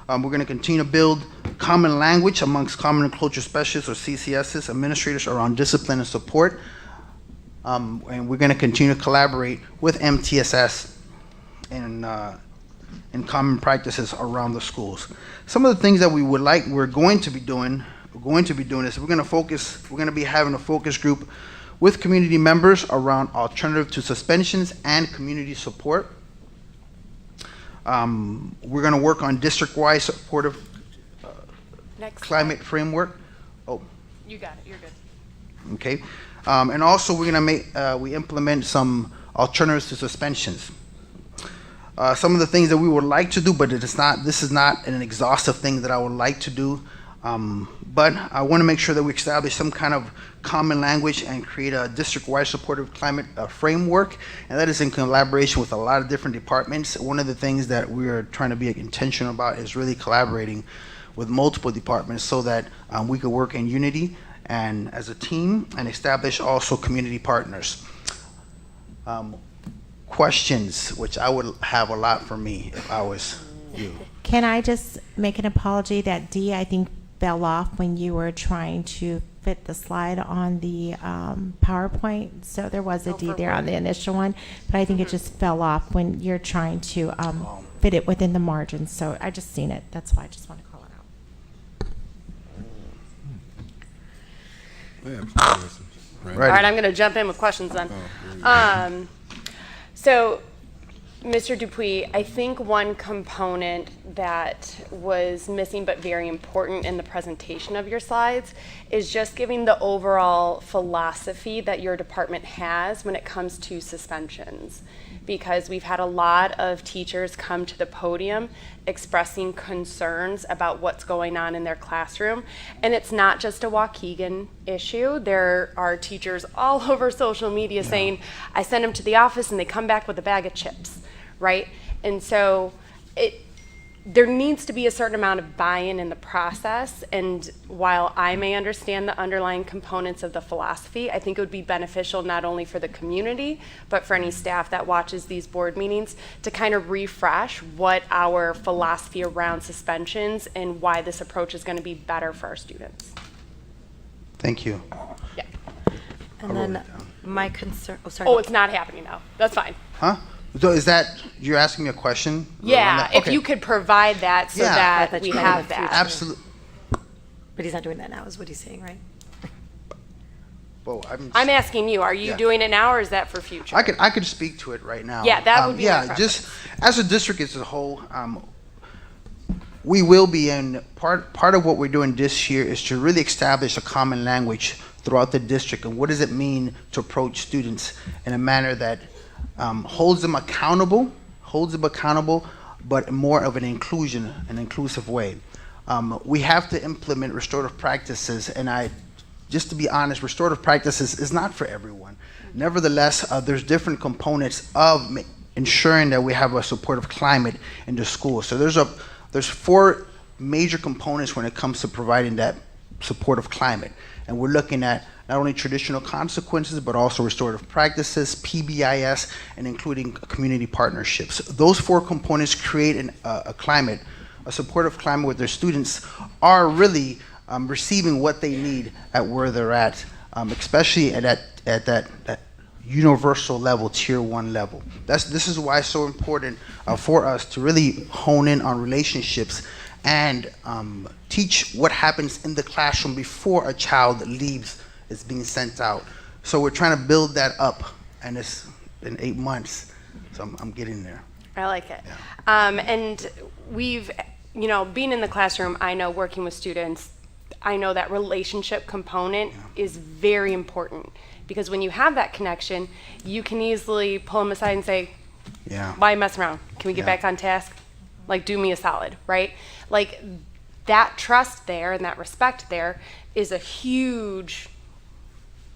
We're going to continue to build common language amongst common and culture specialists, or CCSs, administrators, around discipline and support. And we're going to continue to collaborate with MTSS in common practices around the schools. Some of the things that we're going to be doing is we're going to be having a focus group with community members around alternative to suspensions and community support. We're going to work on district-wide supportive climate framework. Oh, you got it. You're good. Okay, and also we're going to we implement some alternatives to suspensions. Some of the things that we would like to do, but this is not an exhaustive thing that I would like to do. But I want to make sure that we establish some kind of common language and create a district-wide supportive climate framework, and that is in collaboration with a lot of different departments. One of the things that we are trying to be intentional about is really collaborating with multiple departments so that we could work in unity and as a team and establish also community partners. Questions, which I would have a lot for me if I was you. Can I just make an apology that D, I think, fell off when you were trying to fit the slide on the PowerPoint? So there was a D there on the initial one, but I think it just fell off when you're trying to fit it within the margins. So I just seen it. That's why I just want to call it out. All right, I'm going to jump in with questions then. So, Mr. Dupuy, I think one component that was missing but very important in the presentation of your slides is just giving the overall philosophy that your department has when it comes to suspensions. Because we've had a lot of teachers come to the podium expressing concerns about what's going on in their classroom. And it's not just a Waukegan issue. There are teachers all over social media saying, I send them to the office and they come back with a bag of chips, right? And so there needs to be a certain amount of buy-in in the process, and while I may understand the underlying components of the philosophy, I think it would be beneficial not only for the community, but for any staff that watches these board meetings to kind of refresh what our philosophy around suspensions and why this approach is going to be better for our students. Thank you. Yeah. And then my concern, Oh, it's not happening now. That's fine. Huh? So is that, you're asking me a question? Yeah, if Okay. you could provide that so that we have that. Absolutely. But he's not doing that now, is what he's saying, right? Well, I'm asking you, are you Yeah. doing it now or is that for future? I could speak to it right now. Yeah, that would be my yeah. preference. Just as a district as a whole, we will be in part of what we're doing this year is to really establish a common language throughout the district, and what does it mean to approach students in a manner that holds them accountable, but more of an inclusive way. We have to implement restorative practices, and just to be honest, restorative practices is not for everyone. Nevertheless, there's different components of ensuring that we have a supportive climate in the school. So there's 4 major components when it comes to providing that supportive climate, and we're looking at not only traditional consequences, but also restorative practices, PBIS, and including community partnerships. Those 4 components create a climate, a supportive climate where their students are really receiving what they need at where they're at, especially at that universal level, tier 1 level. This is why it's so important for us to really hone in on relationships and teach what happens in the classroom before a child leaves, is being sent out. So we're trying to build that up, and it's in 8 months, so I'm getting there. I like it. And we've, being in the classroom, I know working with students, I know that relationship component is very important, because when you have that connection, you can easily pull them aside and say, why mess around? Can we get back on task? Like, do me a solid, right? Like, that trust there and that respect there is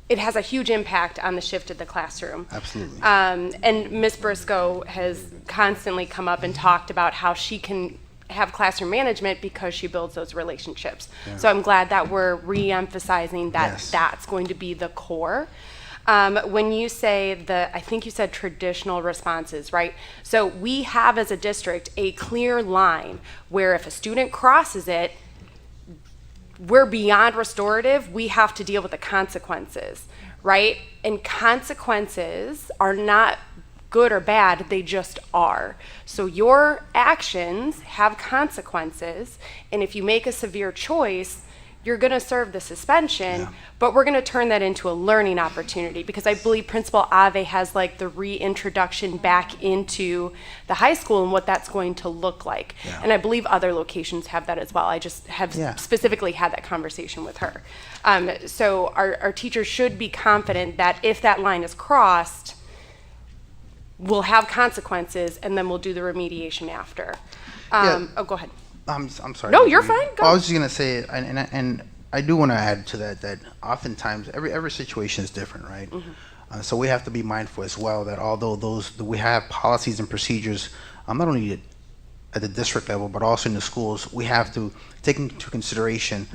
it has a huge impact on the shift of the classroom. Absolutely. And Ms. Briscoe has constantly come up and talked about how she can have classroom management because she builds those relationships. Yeah. So I'm glad that we're re-emphasizing that that's going to be the core. When you say I think you said traditional responses, right? So we have as a district a clear line where if a student crosses it, we're beyond restorative, we have to deal with the consequences, right? And consequences are not good or bad, they just are. So your actions have consequences, and if you make a severe choice, you're going to serve the suspension, but we're going to turn that into a learning opportunity, because I believe Principal Ave has like the reintroduction back into the high school and what that's going to look like. And I believe other locations have that as well. I just have specifically had that conversation with her. So our teachers should be confident that if that line is crossed, we'll have consequences, and then we'll do the remediation after. Oh, go ahead. I'm sorry. No, you're fine. Go. I was just gonna say, and I do want to add to that oftentimes every situation is different, right? Mm-hmm. So we have to be mindful as well that although we have policies and procedures, not only at the district level but also in the schools, we have to take into consideration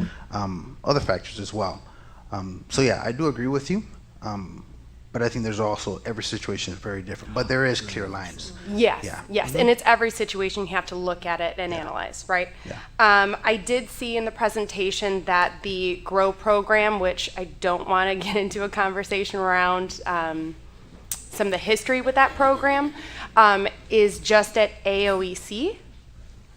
other factors as well. So yeah, I do agree with you. But I think there's also, every situation is very different, but there is clear lines. Yes, yes, Mm-hmm. and it's every situation you have to look at it and analyze, right? I did see in the presentation that the GROW program, which I don't want to get into a conversation around some of the history with that program, is just at AOEC.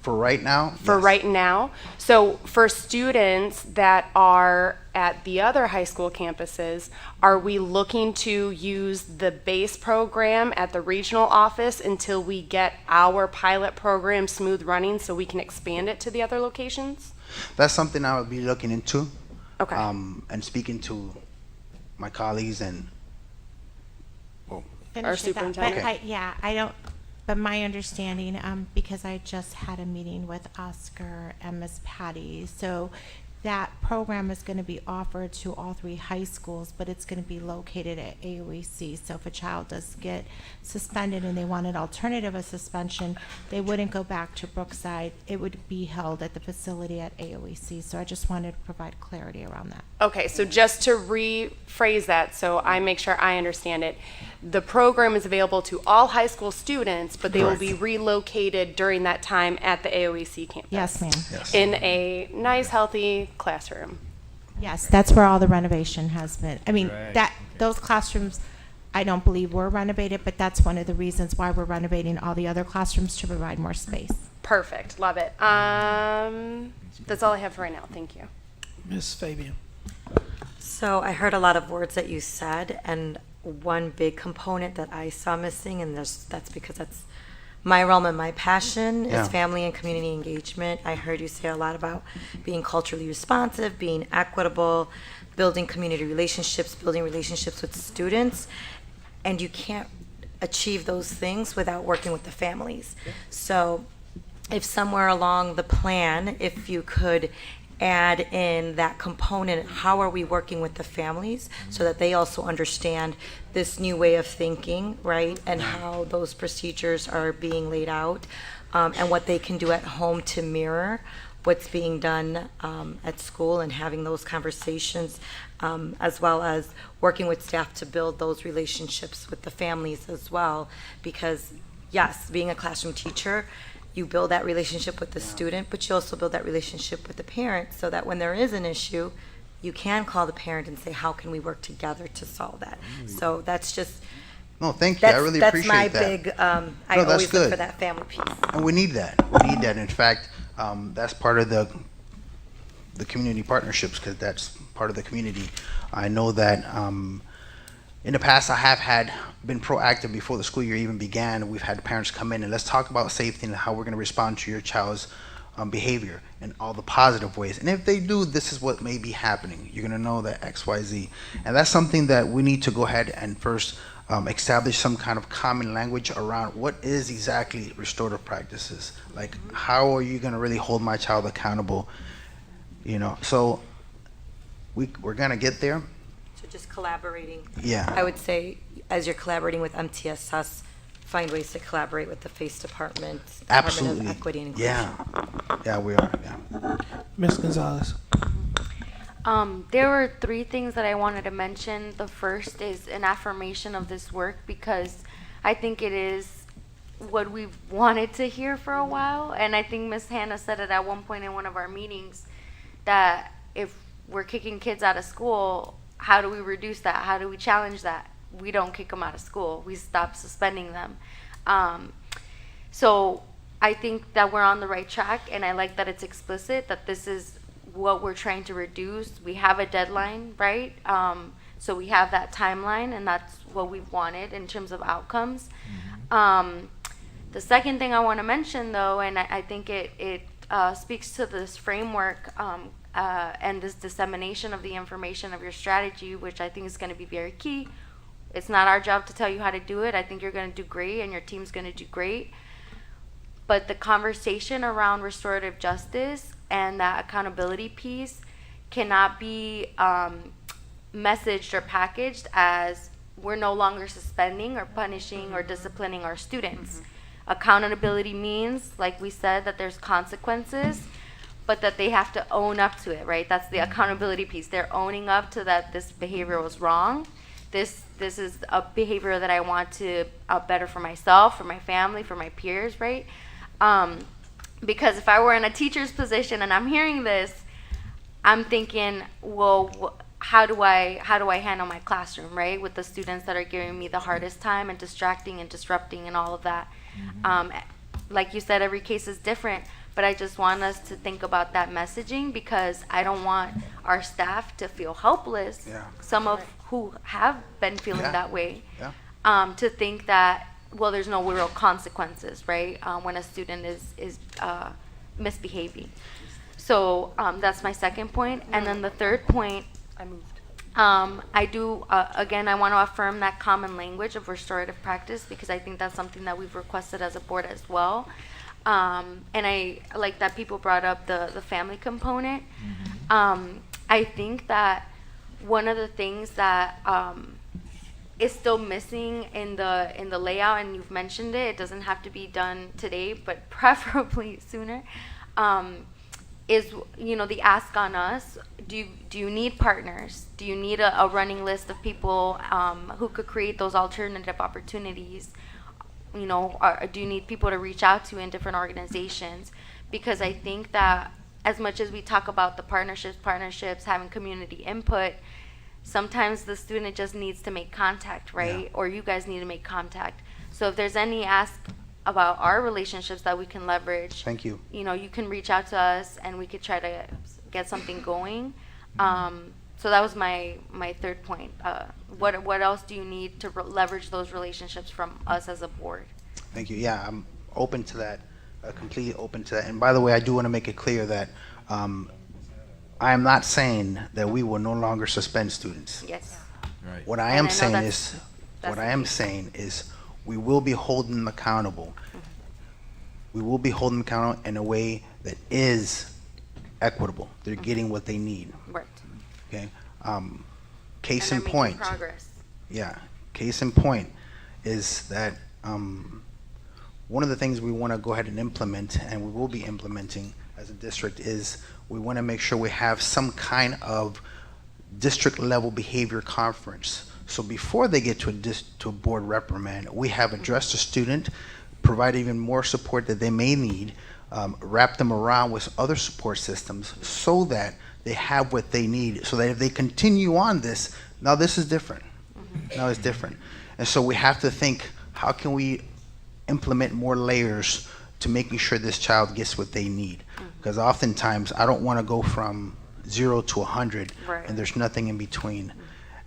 For right now? For right now. So for students that are at the other high school campuses, are we looking to use the base program at the regional office until we get our pilot program smooth running so we can expand it to the other locations? That's something I would be looking into. Okay. And speaking to my colleagues and Our superintendent. But but my understanding, because I just had a meeting with Oscar and Miss Patty, so that program is going to be offered to all 3 high schools, but it's going to be located at AOEC. So if a child does get suspended and they want an alternative of suspension, they wouldn't go back to Brookside. It would be held at the facility at AOEC. So I just wanted to provide clarity around that. Okay, so just to rephrase that so I make sure I understand it, the program is available to all high school students, but they will be relocated during that time at the AOEC campus. Yes, ma'am. In a nice, healthy classroom. Yes, that's where all the renovation has been. I mean, those classrooms, I don't believe were renovated, but that's one of the reasons why we're renovating all the other classrooms to provide more space. Perfect, love it. That's all I have for right now, thank you. Ms. Fabian. So I heard a lot of words that you said, and one big component that I saw missing, and that's because that's my realm and my passion, is family and community engagement. I heard you say a lot about being culturally responsive, being equitable, building community relationships, building relationships with students, and you can't achieve those things without working with the families. So if somewhere along the plan, if you could add in that component, how are we working with the families so that they also understand this new way of thinking, right? And how those procedures are being laid out, and what they can do at home to mirror what's being done at school and having those conversations, as well as working with staff to build those relationships with the families as well. Because yes, being a classroom teacher, you build that relationship with the student, but you also build that relationship with the parent so that when there is an issue, you can call the parent and say, how can we work together to solve that? So that's just, No, thank you. I really appreciate that. That's my big, I No, that's always look good. for that family piece. And we need that. We need that. In fact, that's part of the community partnerships, because that's part of the community. I know that in the past I have been proactive before the school year even began. We've had parents come in and let's talk about safety and how we're going to respond to your child's behavior in all the positive ways. And if they do, this is what may be happening. You're going to know that X, Y, Z. And that's something that we need to go ahead and first establish some kind of common language around what is exactly restorative practices. Like, how are you going to really hold my child accountable? You know, so we're going to get there. So just collaborating. Yeah. I would say, as you're collaborating with MTSS, find ways to collaborate with the FACE Department, Absolutely. Department of Equity and Inclusion. Yeah, we are. Yeah. Ms. Gonzalez. There were 3 things that I wanted to mention. The first is an affirmation of this work, because I think it is what we've wanted to hear for a while. And I think Ms. Hannah said it at one point in one of our meetings, that if we're kicking kids out of school, how do we reduce that? How do we challenge that? We don't kick them out of school. We stop suspending them. So I think that we're on the right track, and I like that it's explicit, that this is what we're trying to reduce. We have a deadline, right? So we have that timeline, and that's what we've wanted in terms of outcomes. The second thing I want to mention, though, and I think it speaks to this framework and this dissemination of the information of your strategy, which I think is going to be very key. It's not our job to tell you how to do it. I think you're going to do great, and your team's going to do great. But the conversation around restorative justice and that accountability piece cannot be messaged or packaged as we're no longer suspending or punishing or disciplining our students. Accountability means, like we said, that there's consequences, but that they have to own up to it, right? That's the accountability piece. They're owning up to that this behavior was wrong. This is a behavior that I want to better for myself, for my family, for my peers, right? Because if I were in a teacher's position and I'm hearing this, I'm thinking, well, how do I handle my classroom, right? With the students that are giving me the hardest time and distracting and disrupting and all of that. Like you said, every case is different, but I just want us to think about that messaging, because I don't want our staff to feel helpless. Yeah. Some of who have been feeling that way, Yeah. to think that, well, there's no real consequences, right? When a student is misbehaving. So that's my second point. And then the third point, I do, again, I want to affirm that common language of restorative practice, because I think that's something that we've requested as a board as well. And I like that people brought up the family component. I think that one of the things that is still missing in the layout, and you've mentioned it, it doesn't have to be done today, but preferably sooner, is, you know, the ask on us. Do you need partners? Do you need a running list of people who could create those alternative opportunities? You know, do you need people to reach out to in different organizations? Because I think that as much as we talk about the partnerships, having community input, sometimes the student just needs to make contact, right? Or you guys need to make contact. So if there's any ask about our relationships that we can leverage, Thank you. you know, you can reach out to us and we could try to get something going. So that was my third point. What else do you need to leverage those relationships from us as a board? Thank you. Yeah, I'm open to that, completely open to that. And by the way, I do want to make it clear that I am not saying that we will no longer suspend students. Yes. Right. What I am saying is we will be holding them accountable. We will be holding them accountable in a way that is equitable. They're getting what they need. Right. Okay. Case And in they're point. making progress. Yeah. Case in point is that one of the things we want to go ahead and implement, and we will be implementing as a district is we want to make sure we have some kind of district level behavior conference. So before they get to a board reprimand, we have addressed the student, provide even more support that they may need, wrap them around with other support systems so that they have what they need, so that if they continue on this, now this is different. Now it's different. And so we have to think, how can we implement more layers to making sure this child gets what they need? Because oftentimes I don't want to go from 0 to 100 and there's nothing in between.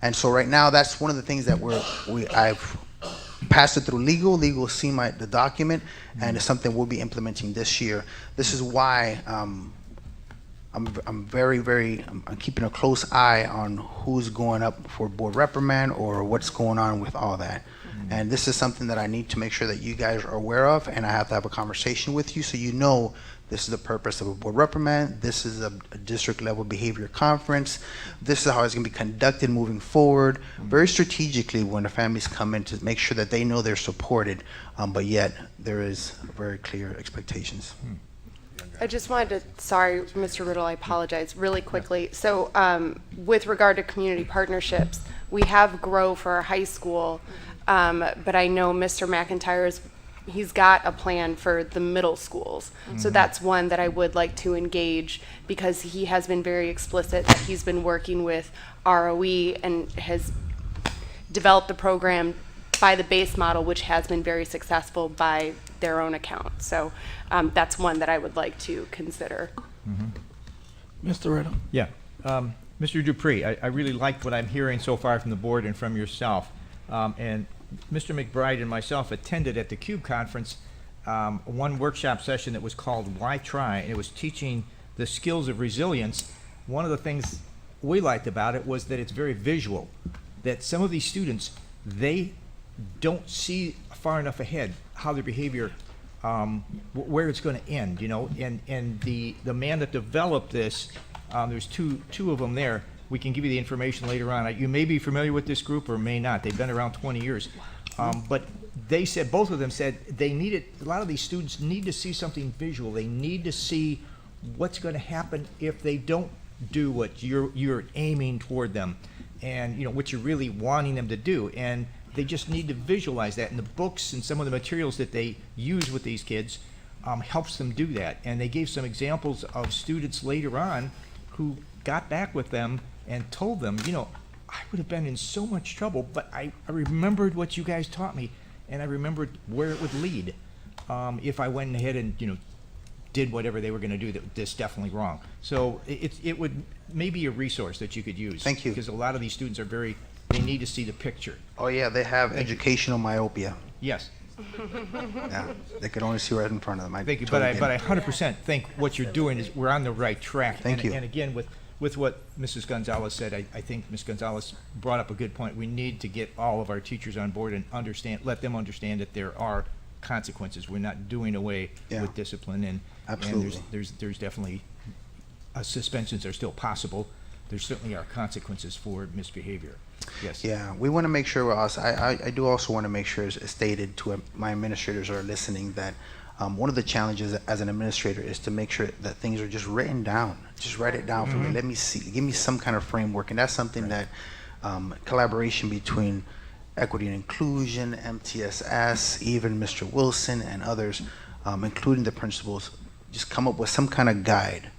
And so right now that's one of the things that I've passed it through legal. Legal has seen the document, and it's something we'll be implementing this year. This is why I'm keeping a close eye on who's going up for board reprimand or what's going on with all that. And this is something that I need to make sure that you guys are aware of, and I have to have a conversation with you so you know this is the purpose of a board reprimand. This is a district level behavior conference. This is how it's going to be conducted moving forward, very strategically when the families come in to make sure that they know they're supported, but yet there is very clear expectations. I just wanted to, sorry, Mr. Riddle, I apologize, really quickly. So with regard to community partnerships, we have GROW for our high school, but I know Mr. McIntyre he's got a plan for the middle schools. So that's one that I would like to engage, because he has been very explicit that he's been working with ROE and has developed the program by the base model, which has been very successful by their own account. So that's one that I would like to consider. Mr. Riddle. Yeah. Mr. Dupree, I really like what I'm hearing so far from the board and from yourself. And Mr. McBride and myself attended at the CUBE conference one workshop session that was called Why Try? And it was teaching the skills of resilience. One of the things we liked about it was that it's very visual, that some of these students, they don't see far enough ahead how their behavior, where it's going to end, you know, and the man that developed this, there's two of them there. We can give you the information later on. You may be familiar with this group or may not. They've been around 20 years. But they said, both of them said, they needed, a lot of these students need to see something visual. They need to see what's going to happen if they don't do what you're aiming toward them, and you know what you're really wanting them to do. And they just need to visualize that. And the books and some of the materials that they use with these kids helps them do that. And they gave some examples of students later on who got back with them and told them, you know, I would have been in so much trouble, but I remembered what you guys taught me, and I remembered where it would lead if I went ahead and, you know, did whatever they were going to do that's definitely wrong. So it would maybe a resource that you could use. Thank you. Because a lot of these students are they need to see the picture. Oh yeah, they have educational myopia. Yes. Yeah, they could only see right in front of them. Thank you, but I 100% think what you're doing is we're on the right track. Thank you. And again, with what Mrs. Gonzalez said, I think Ms. Gonzalez brought up a good point. We need to get all of our teachers on board and let them understand that there are consequences. We're not doing away with discipline, and absolutely. And there's definitely suspensions are still possible. There certainly are consequences for misbehavior. Yes. Yeah, we want to make sure I do also want to make sure it's stated to my administrators who are listening that one of the challenges as an administrator is to make sure that things are just written down. Just write it down for me. Let me see. Give me some kind of framework. And that's something that collaboration between equity and inclusion, MTSS, even Mr. Wilson and others, including the principals, just come up with some kind of guide.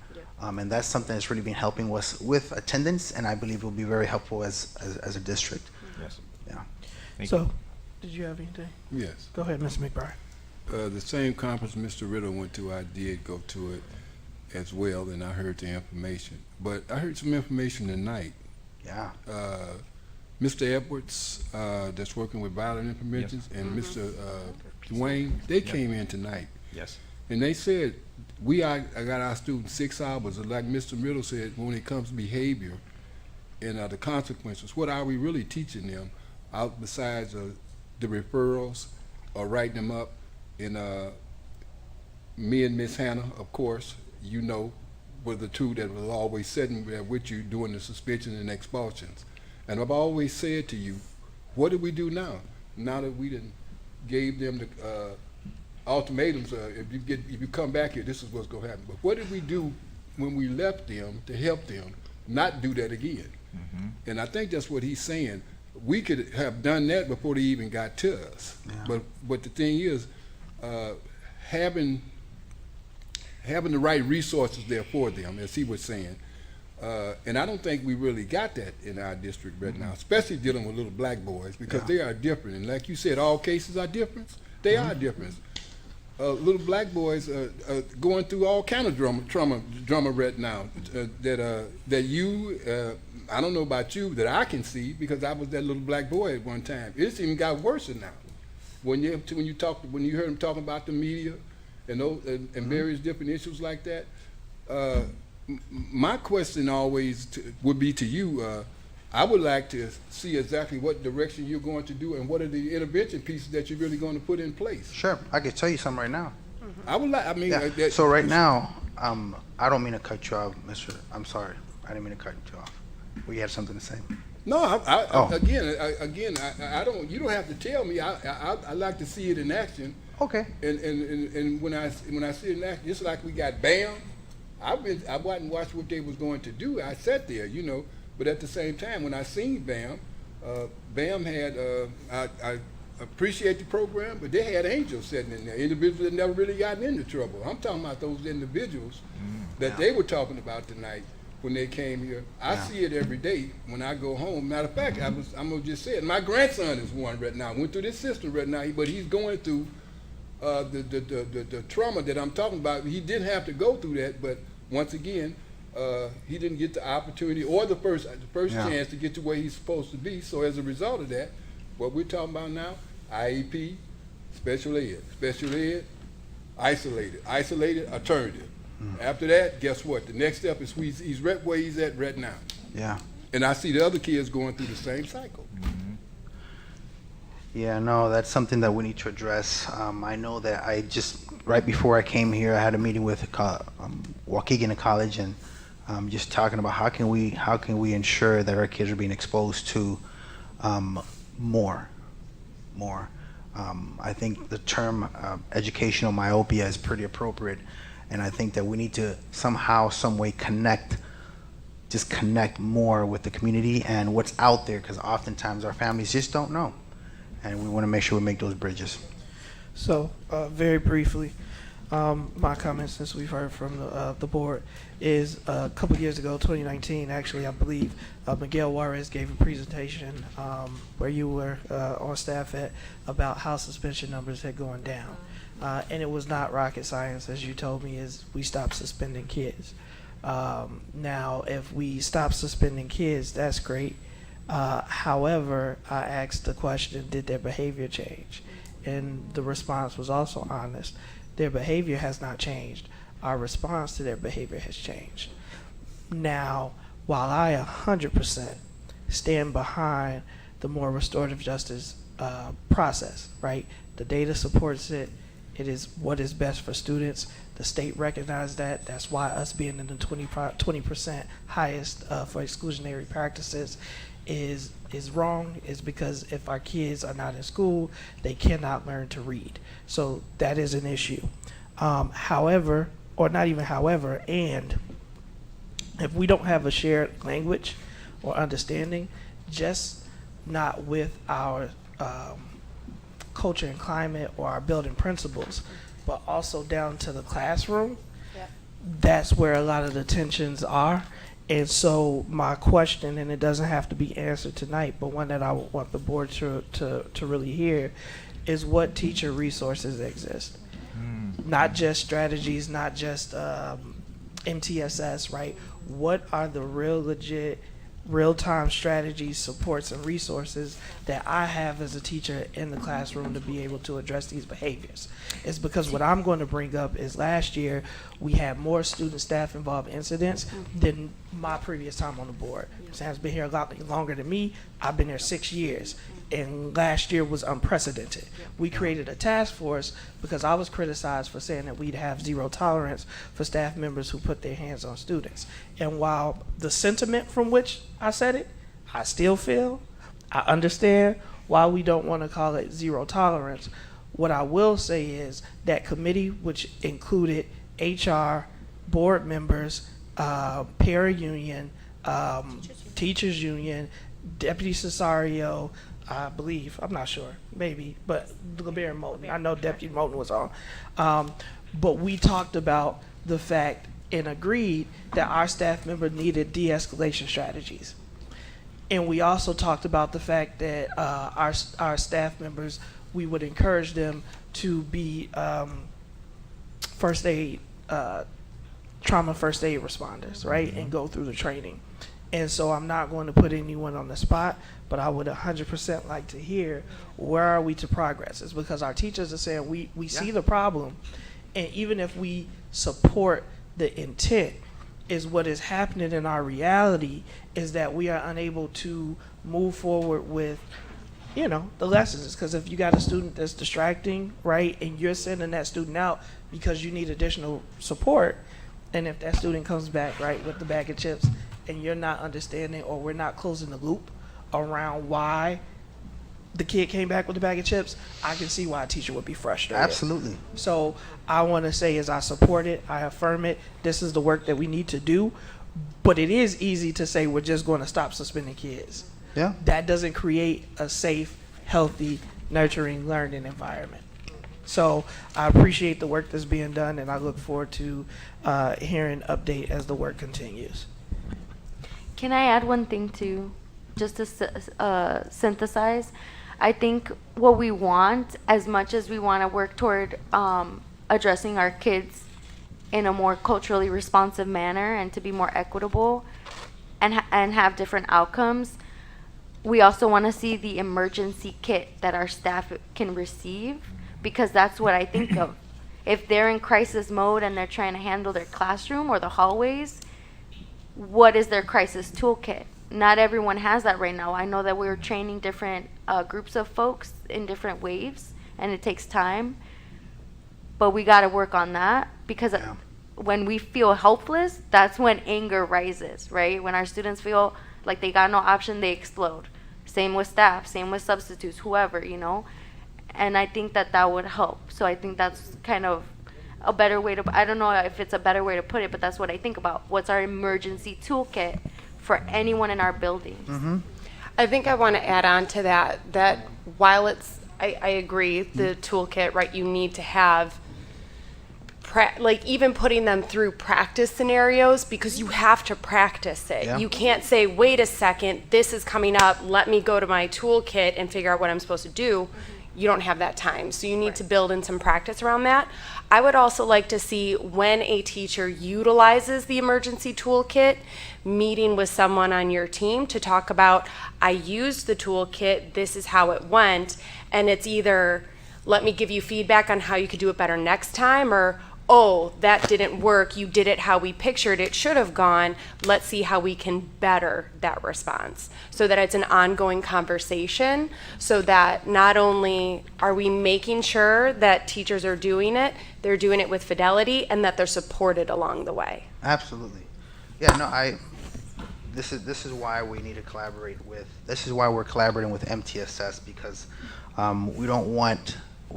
And that's something that's really been helping us with attendance, and I believe will be very helpful as a district. Yes. Yeah. So, did you have anything? Yes. Go ahead, Mr. McBride. The same conference Mr. Riddle went to, I did go to it as well, and I heard the information. But I heard some information tonight. Yeah. Mr. Edwards, that's working with violent interventions, and Mr. Dwayne, they came in tonight. Yes. And they said, I got our students 6 hours, and like Mr. Riddle said, when it comes to behavior and the consequences, what are we really teaching them out besides the referrals or writing them up? And me and Miss Hannah, of course, you know, were the two that was always sitting there with you doing the suspension and expulsions. And I've always said to you, what do we do now? Now that we done gave them ultimatums. If you come back here, this is what's going to happen. But what did we do when we left them to help them not do that again? And I think that's what he's saying. We could have done that before they even got to us. But the thing is, having the right resources there for them, as he was saying. And I don't think we really got that in our district right now, especially dealing with little black boys, because they are different. And like you said, all cases are different. They are different. Little black boys going through all kind of drama right now. That you, I don't know about you, that I can see, because I was that little black boy at one time. It's even got worse now. When you heard them talking about the media and various different issues like that. My question always would be to you, I would like to see exactly what direction you're going to do and what are the intervention pieces that you're really going to put in place. Sure, I could tell you something right now. I would like, So right now, I don't mean to cut you off, Mr. I'm sorry, I didn't mean to cut you off. Well, you had something to say? No, again, I don't. You don't have to tell me. I like to see it in action. Okay. And when I see it in action, it's like we got BAM. I went and watched what they was going to do. I sat there, but at the same time, when I seen BAM, BAM had, I appreciate the program, but they had angels sitting in there, individuals that never really gotten into trouble. I'm talking about those individuals that they were talking about tonight when they came here. I see it every day when I go home. Matter of fact, I'm gonna just say it. My grandson is one right now. Went through this system right now, but he's going through the trauma that I'm talking about. He didn't have to go through that, but once again, he didn't get the opportunity or the first chance to get to where he's supposed to be. So as a result of that, what we're talking about now, IEP, special ed, isolated, alternative. After that, guess what? The next step is he's right where he's at right now. Yeah. And I see the other kids going through the same cycle. Yeah, no, that's something that we need to address. I know that right before I came here, I had a meeting with Waukegan College, and just talking about how can we ensure that our kids are being exposed to more. I think the term educational myopia is pretty appropriate, and I think that we need to somehow, some way connect more with the community and what's out there, because oftentimes our families just don't know. And we want to make sure we make those bridges. So, very briefly, my comments, since we've heard from the board, is a couple years ago, 2019, actually, I believe, Miguel Juarez gave a presentation where you were on staff at about how suspension numbers had gone down. And it was not rocket science, as you told me, is we stopped suspending kids. Now, if we stop suspending kids, that's great. However, I asked the question, did their behavior change? And the response was also honest. Their behavior has not changed. Our response to their behavior has changed. Now, while I 100% stand behind the more restorative justice process, right? The data supports it. It is what is best for students. The state recognized that. That's why us being in the 20% highest for exclusionary practices is wrong, is because if our kids are not in school, they cannot learn to read. So that is an issue. However, or not even however, and if we don't have a shared language or understanding, just not with our culture and climate or our building principles, but also down to the classroom, that's where a lot of the tensions are. And so my question, and it doesn't have to be answered tonight, but one that I would want the board to really hear, is what teacher resources exist. Not just strategies, not just MTSS, right? What are the real legit, real-time strategies, supports, and resources that I have as a teacher in the classroom to be able to address these behaviors? It's because what I'm going to bring up is last year we had more student staff involved incidents than my previous time on the board. Sam's been here a lot longer than me. I've been there 6 years, and last year was unprecedented. We created a task force because I was criticized for saying that we'd have zero tolerance for staff members who put their hands on students. And while the sentiment from which I said it, I still feel, I understand why we don't want to call it zero tolerance. What I will say is that committee, which included HR, board members, para union, teachers union, Deputy Cesario, I believe, I'm not sure, maybe, but LeBaron Moulton, I know Deputy Moulton was on. But we talked about the fact and agreed that our staff member needed de-escalation strategies. And we also talked about the fact that our staff members, we would encourage them to be first aid, trauma first aid responders, right? And go through the training. And so I'm not going to put anyone on the spot, but I would 100% like to hear where are we to progress. It's because our teachers are saying we see the problem, and even if we support the intent, is what is happening in our reality is that we are unable to move forward with, you know, the lessons. Because if you got a student that's distracting, right, and you're sending that student out because you need additional support, and if that student comes back, right, with the bag of chips, and you're not understanding, or we're not closing the loop around why the kid came back with the bag of chips, I can see why a teacher would be frustrated. Absolutely. So I want to say is I support it, I affirm it. This is the work that we need to do, but it is easy to say we're just going to stop suspending kids. Yeah. That doesn't create a safe, healthy, nurturing learning environment. So I appreciate the work that's being done, and I look forward to hearing update as the work continues. Can I add one thing too, just to synthesize? I think what we want, as much as we want to work toward addressing our kids in a more culturally responsive manner and to be more equitable and have different outcomes, we also want to see the emergency kit that our staff can receive, because that's what I think of. If they're in crisis mode and they're trying to handle their classroom or the hallways, what is their crisis toolkit? Not everyone has that right now. I know that we're training different groups of folks in different waves, and it takes time. But we got to work on that, because when we feel helpless, that's when anger rises, right? When our students feel like they got no option, they explode. Same with staff, same with substitutes, whoever, you know? And I think that would help. So I think that's kind of a better way to, I don't know if it's a better way to put it, but that's what I think about. What's our emergency toolkit for anyone in our buildings? Mm-hmm. I think I want to add on to that while it's, I agree, the toolkit, right, you need to have, like even putting them through practice scenarios, because you have to practice it. Yeah. You can't say, wait a second, this is coming up, let me go to my toolkit and figure out what I'm supposed to do. You don't have that time. So you need to build in some practice around that. I would also like to see, when a teacher utilizes the emergency toolkit, meeting with someone on your team to talk about, I used the toolkit, this is how it went, and it's either, let me give you feedback on how you could do it better next time, or, oh, that didn't work, you did it how we pictured it should have gone, let's see how we can better that response. So that it's an ongoing conversation, so that not only are we making sure that teachers are doing it, they're doing it with fidelity, and that they're supported along the way. Absolutely. Yeah, no, this is why we need to collaborate with, this is why we're collaborating with MTSS, because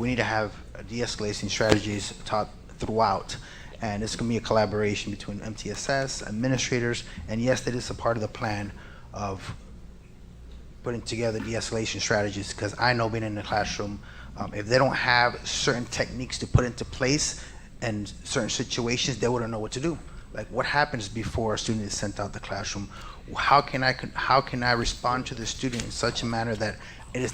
we need to have de-escalation strategies taught throughout, and it's going to be a collaboration between MTSS, administrators, and yes, that is a part of the plan of putting together de-escalation strategies, because I know, being in the classroom, if they don't have certain techniques to put into place in certain situations, they wouldn't know what to do. Like, what happens before a student is sent out the classroom? How can I respond to the student in such a manner that it is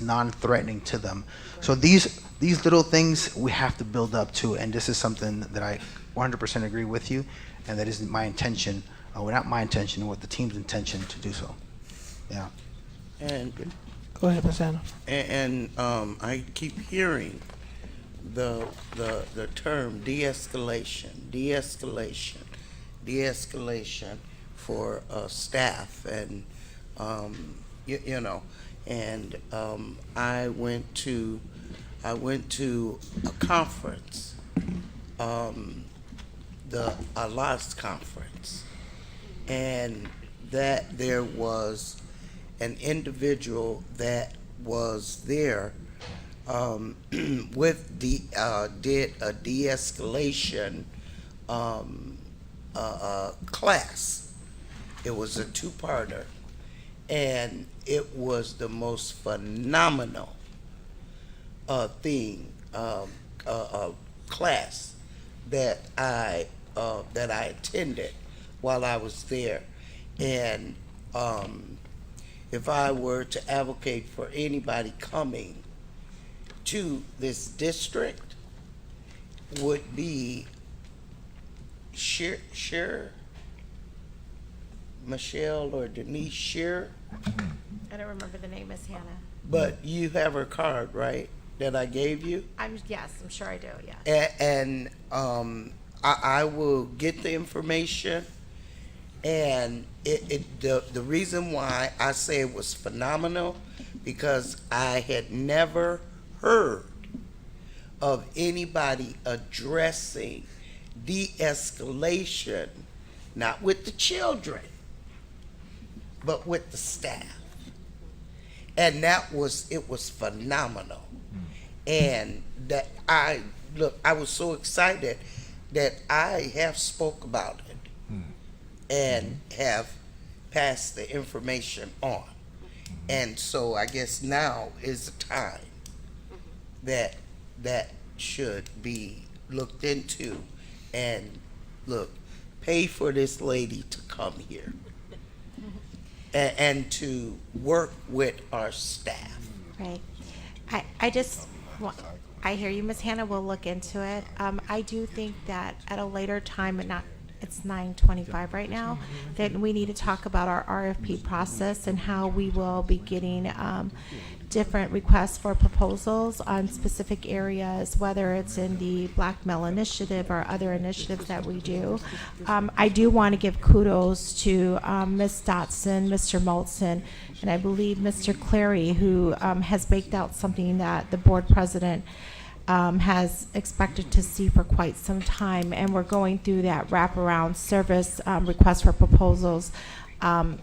non-threatening to them? So these little things we have to build up to, and this is something that I 100% agree with you, and that is my intention, well, not my intention, but the team's intention to do so. Yeah. And go ahead, Ms. Anna. And I keep hearing the term de-escalation for staff, and you know, and I went to a conference, the ALAS conference, and that there was an individual that was there with the did a de-escalation class. It was a two-parter, and it was the most phenomenal class that I attended while I was there. And if I were to advocate for anybody coming to this district, would be Michelle or Denise Shearer. I don't remember the name, Miss Hannah. But you have her card, right, that I gave you? Yes, I'm sure I do, yes. And I will get the information, and the reason why I say it was phenomenal, because I had never heard of anybody addressing de-escalation, not with the children, but with the staff. And it was phenomenal. And that I was so excited that I have spoke about it and have passed the information on. And so I guess now is the time that should be looked into, and pay for this lady to come here and to work with our staff. Right. I hear you, Ms. Hannah. We'll look into it. I do think that at a later time, it's 9:25 right now, that we need to talk about our RFP process and how we will be getting different requests for proposals on specific areas, whether it's in the Black Male Initiative or other initiatives that we do. I do want to give kudos to Ms. Dotson, Mr. Molson, and I believe Mr. Clary, who has baked out something that the board president has expected to see for quite some time, and we're going through that wraparound service request for proposals. I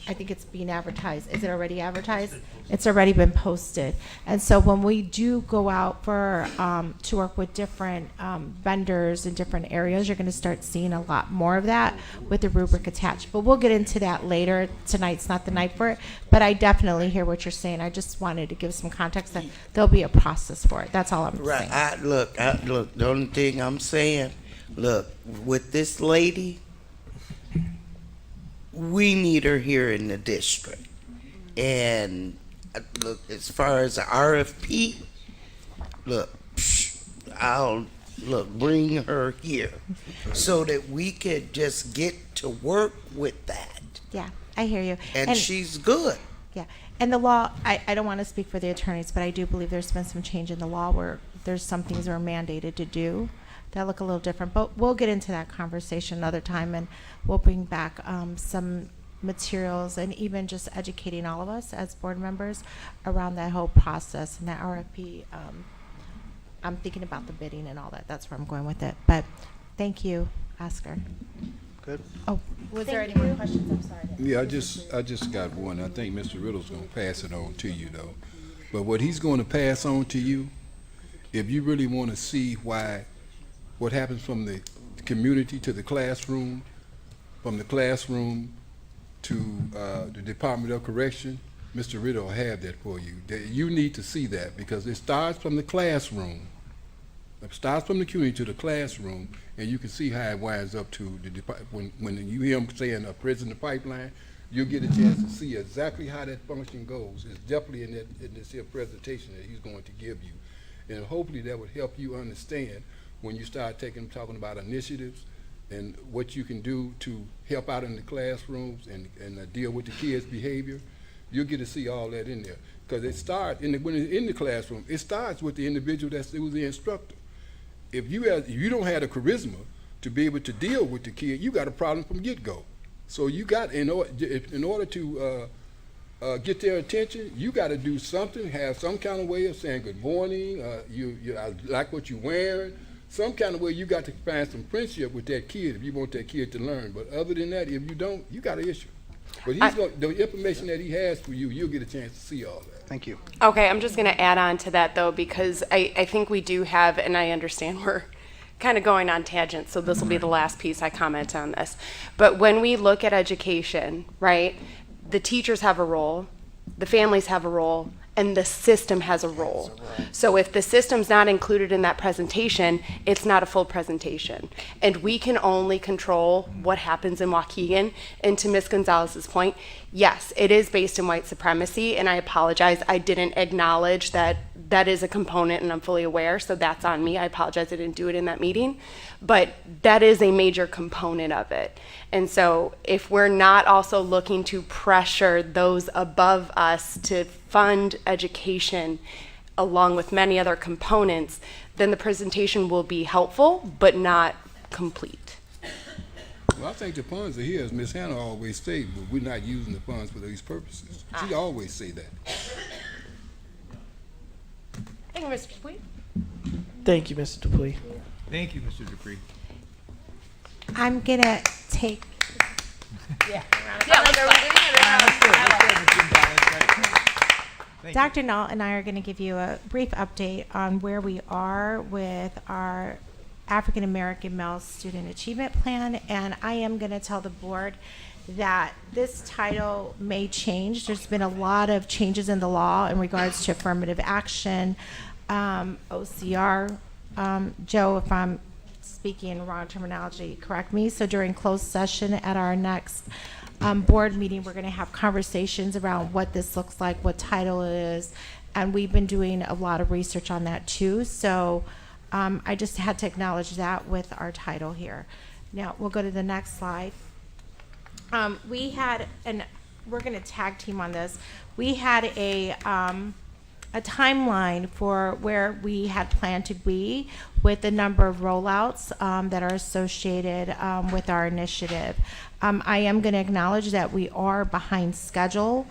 think it's being advertised. Is it already advertised? It's already been posted. And so when we do go out for to work with different vendors in different areas, you're going to start seeing a lot more of that with the rubric attached. But we'll get into that later. Tonight's not the night for it. But I definitely hear what you're saying. I just wanted to give some context that there'll be a process for it. That's all I'm saying. Right. Look, the only thing I'm saying, with this lady, we need her here in the district. And as far as the RFP, I'll bring her here so that we could just get to work with that. Yeah, I hear you. And she's good. Yeah. And the law, I don't want to speak for the attorneys, but I do believe there's been some change in the law where there's some things that are mandated to do that look a little different. But we'll get into that conversation another time, and we'll bring back some materials and even just educating all of us as board members around that whole process and that RFP. I'm thinking about the bidding and all that. That's where I'm going with it. But thank you, Oscar. Good. Oh, was there any more questions? I'm sorry. Yeah, I just got one. I think Mr. Riddle's going to pass it on to you, though. But what he's going to pass on to you, if you really want to see what happens from the community to the classroom, from the classroom to the Department of Correction, Mr. Riddle will have that for you. You need to see that, because it starts from the classroom. It starts from the community to the classroom, and you can see how it winds up to the department. When you hear him saying a prison pipeline, you'll get a chance to see exactly how that function goes. It's definitely in this here presentation that he's going to give you. And hopefully that would help you understand when you start talking about initiatives and what you can do to help out in the classrooms and deal with the kids' behavior. You'll get to see all that in there. Because it starts, when it's in the classroom, it starts with the individual who's the instructor. If you don't have the charisma to be able to deal with the kid, you got a problem from get-go. So you got, in order to get their attention, you got to do something, have some kind of way of saying good morning, I like what you're wearing, some kind of way. You got to find some friendship with that kid if you want that kid to learn. But other than that, if you don't, you got an issue. But he's the information that he has for you, you'll get a chance to see all that. Thank you. Okay, I'm just going to add on to that, though, because I think we do have, and I understand we're kind of going on tangents, so this will be the last piece I comment on this. But when we look at education, right, the teachers have a role, the families have a role, and the system has a role. So if the system's not included in that presentation, it's not a full presentation. And we can only control what happens in Waukegan. And to Ms. Gonzalez's point, yes, it is based in white supremacy, and I apologize, I didn't acknowledge that that is a component, and I'm fully aware, so that's on me. I apologize, I didn't do it in that meeting. But that is a major component of it. And so if we're not also looking to pressure those above us to fund education along with many other components, then the presentation will be helpful but not complete. Well, I think the funds are here, as Ms. Hannah always say, but we're not using the funds for these purposes. She always say that. Thank you, Mr. Dupuy. Thank you, Mr. Dupuy. Thank you, Mr. Dupree. I'm gonna take. Dr. Nault and I are going to give you a brief update on where we are with our African American Male Student Achievement Plan, and I am going to tell the board that this title may change. There's been a lot of changes in the law in regards to affirmative action, OCR. Joe, if I'm speaking in wrong terminology, correct me. So during closed session at our next board meeting, we're going to have conversations around what this looks like, what title it is, and we've been doing a lot of research on that too. So I just had to acknowledge that with our title here. Now we'll go to the next slide. We had, and we're going to tag team on this. We had a timeline for where we had planned to be with the number of rollouts that are associated with our initiative. I am going to acknowledge that we are behind schedule.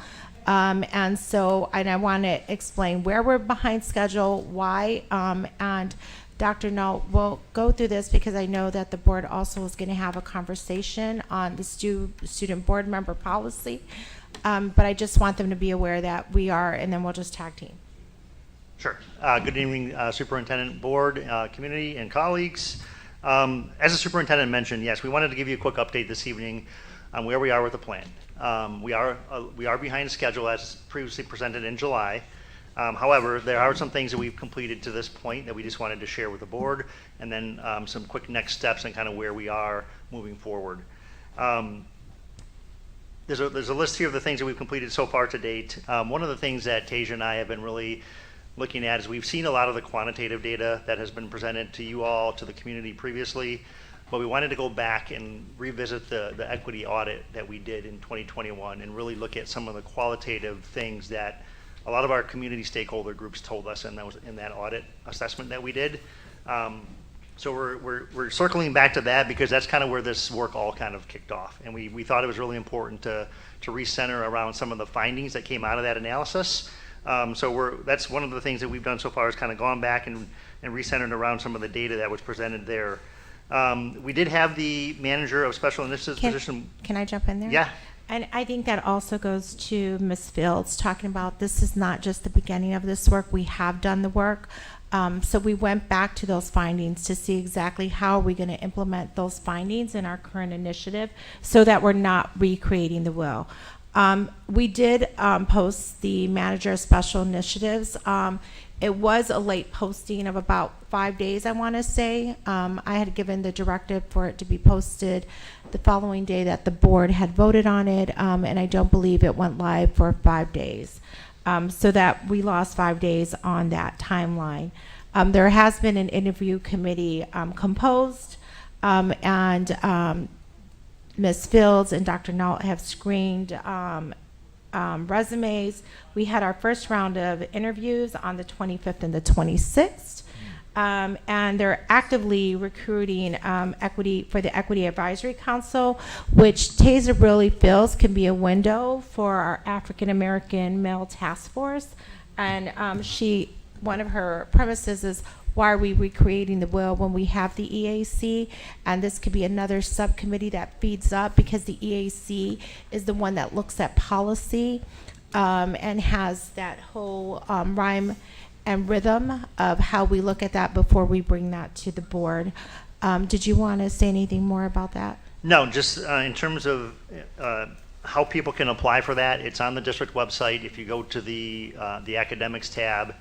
And I want to explain where we're behind schedule, why, and Dr. Nault will go through this because I know that the board also is going to have a conversation on the student board member policy. But I just want them to be aware that we are, and then we'll just tag team. Sure. Good evening, Superintendent, Board, community, and colleagues. As the Superintendent mentioned, yes, we wanted to give you a quick update this evening on where we are with the plan. We are behind schedule as previously presented in July. However, there are some things that we've completed to this point that we just wanted to share with the board, and then some quick next steps and kind of where we are moving forward. There's a list here of the things that we've completed so far to date. One of the things that Tasia and I have been really looking at is we've seen a lot of the quantitative data that has been presented to you all, to the community previously, but we wanted to go back and revisit the equity audit that we did in 2021 and really look at some of the qualitative things that a lot of our community stakeholder groups told us in that audit assessment that we did. So we're circling back to that because that's kind of where this work all kind of kicked off. And we thought it was really important to recenter around some of the findings that came out of that analysis. So that's one of the things that we've done so far is kind of gone back and recentered around some of the data that was presented there. We did have the manager of special initiatives position. Can I jump in there? Yeah. And I think that also goes to Ms. Fields talking about this is not just the beginning of this work. We have done the work. So we went back to those findings to see exactly how are we going to implement those findings in our current initiative so that we're not recreating the wheel. We did post the manager of special initiatives. It was a late posting of about 5 days, I want to say. I had given the directive for it to be posted the following day that the board had voted on it, and I don't believe it went live for 5 days. So that we lost 5 days on that timeline. There has been an interview committee composed, and Ms. Fields and Dr. Nault have screened resumes. We had our first round of interviews on the 25th and the 26th, and they're actively recruiting equity for the Equity Advisory Council, which Taser really feels can be a window for our African American Male Task Force. And one of her premises is, why are we recreating the wheel when we have the EAC? And this could be another subcommittee that feeds up, because the EAC is the one that looks at policy and has that whole rhyme and rhythm of how we look at that before we bring that to the board. Did you want to say anything more about that? No, just in terms of how people can apply for that, it's on the district website. If you go to the academics tab,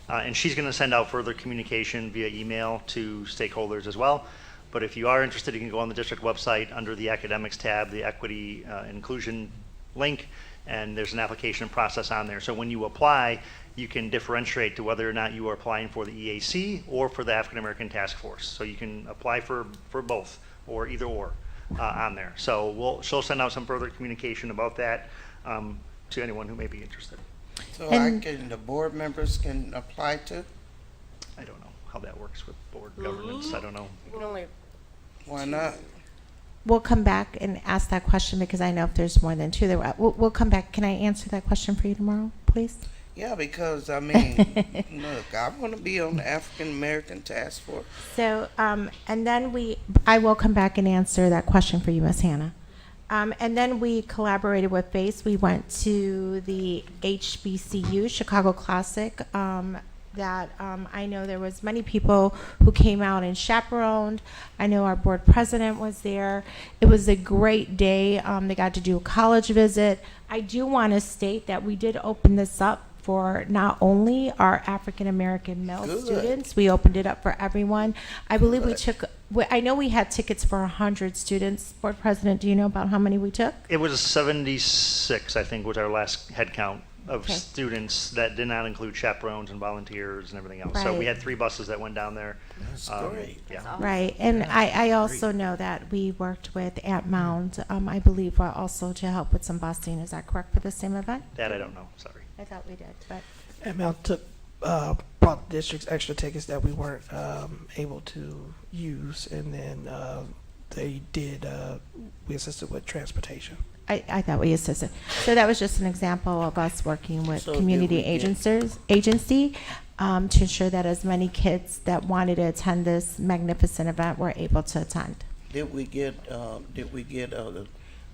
and she's going to send out further communication via email to stakeholders as well. But if you are interested, you can go on the district website under the academics tab, the equity inclusion link, and there's an application process on there. So when you apply, you can differentiate to whether or not you are applying for the EAC or for the African American Task Force. So you can apply for both, or either or on there. So she'll send out some further communication about that to anyone who may be interested. So the board members can apply to? I don't know how that works with board governance. I don't know. You can only. Why not? We'll come back and ask that question, because I know if there's more than two, we'll come back. Can I answer that question for you tomorrow, please? Yeah, because I mean, look, I want to be on the African American Task Force. So, and then I will come back and answer that question for you, Miss Hannah. And then we collaborated with FACE. We went to the HBCU Chicago Classic. That I know there was many people who came out and chaperoned. I know our board president was there. It was a great day. They got to do a college visit. I do want to state that we did open this up for not only our African American male students, we opened it up for everyone. I believe I know we had tickets for 100 students. Board President, do you know about how many we took? It was 76, I think, was our last head count of students. That did not include chaperones and volunteers and everything else. Right. So we had 3 buses that went down there. That's great. Yeah. Right, and I also know that we worked with Aunt Mound, I believe, also to help with some busing. Is that correct for the same event? That I don't know, sorry. I thought we did, but. ML brought the district's extra tickets that we weren't able to use, and then they did. We assisted with transportation. I thought we assisted. So that was just an example of us working with So community did we get- agency to ensure that as many kids that wanted to attend this magnificent event were able to attend. Did we get a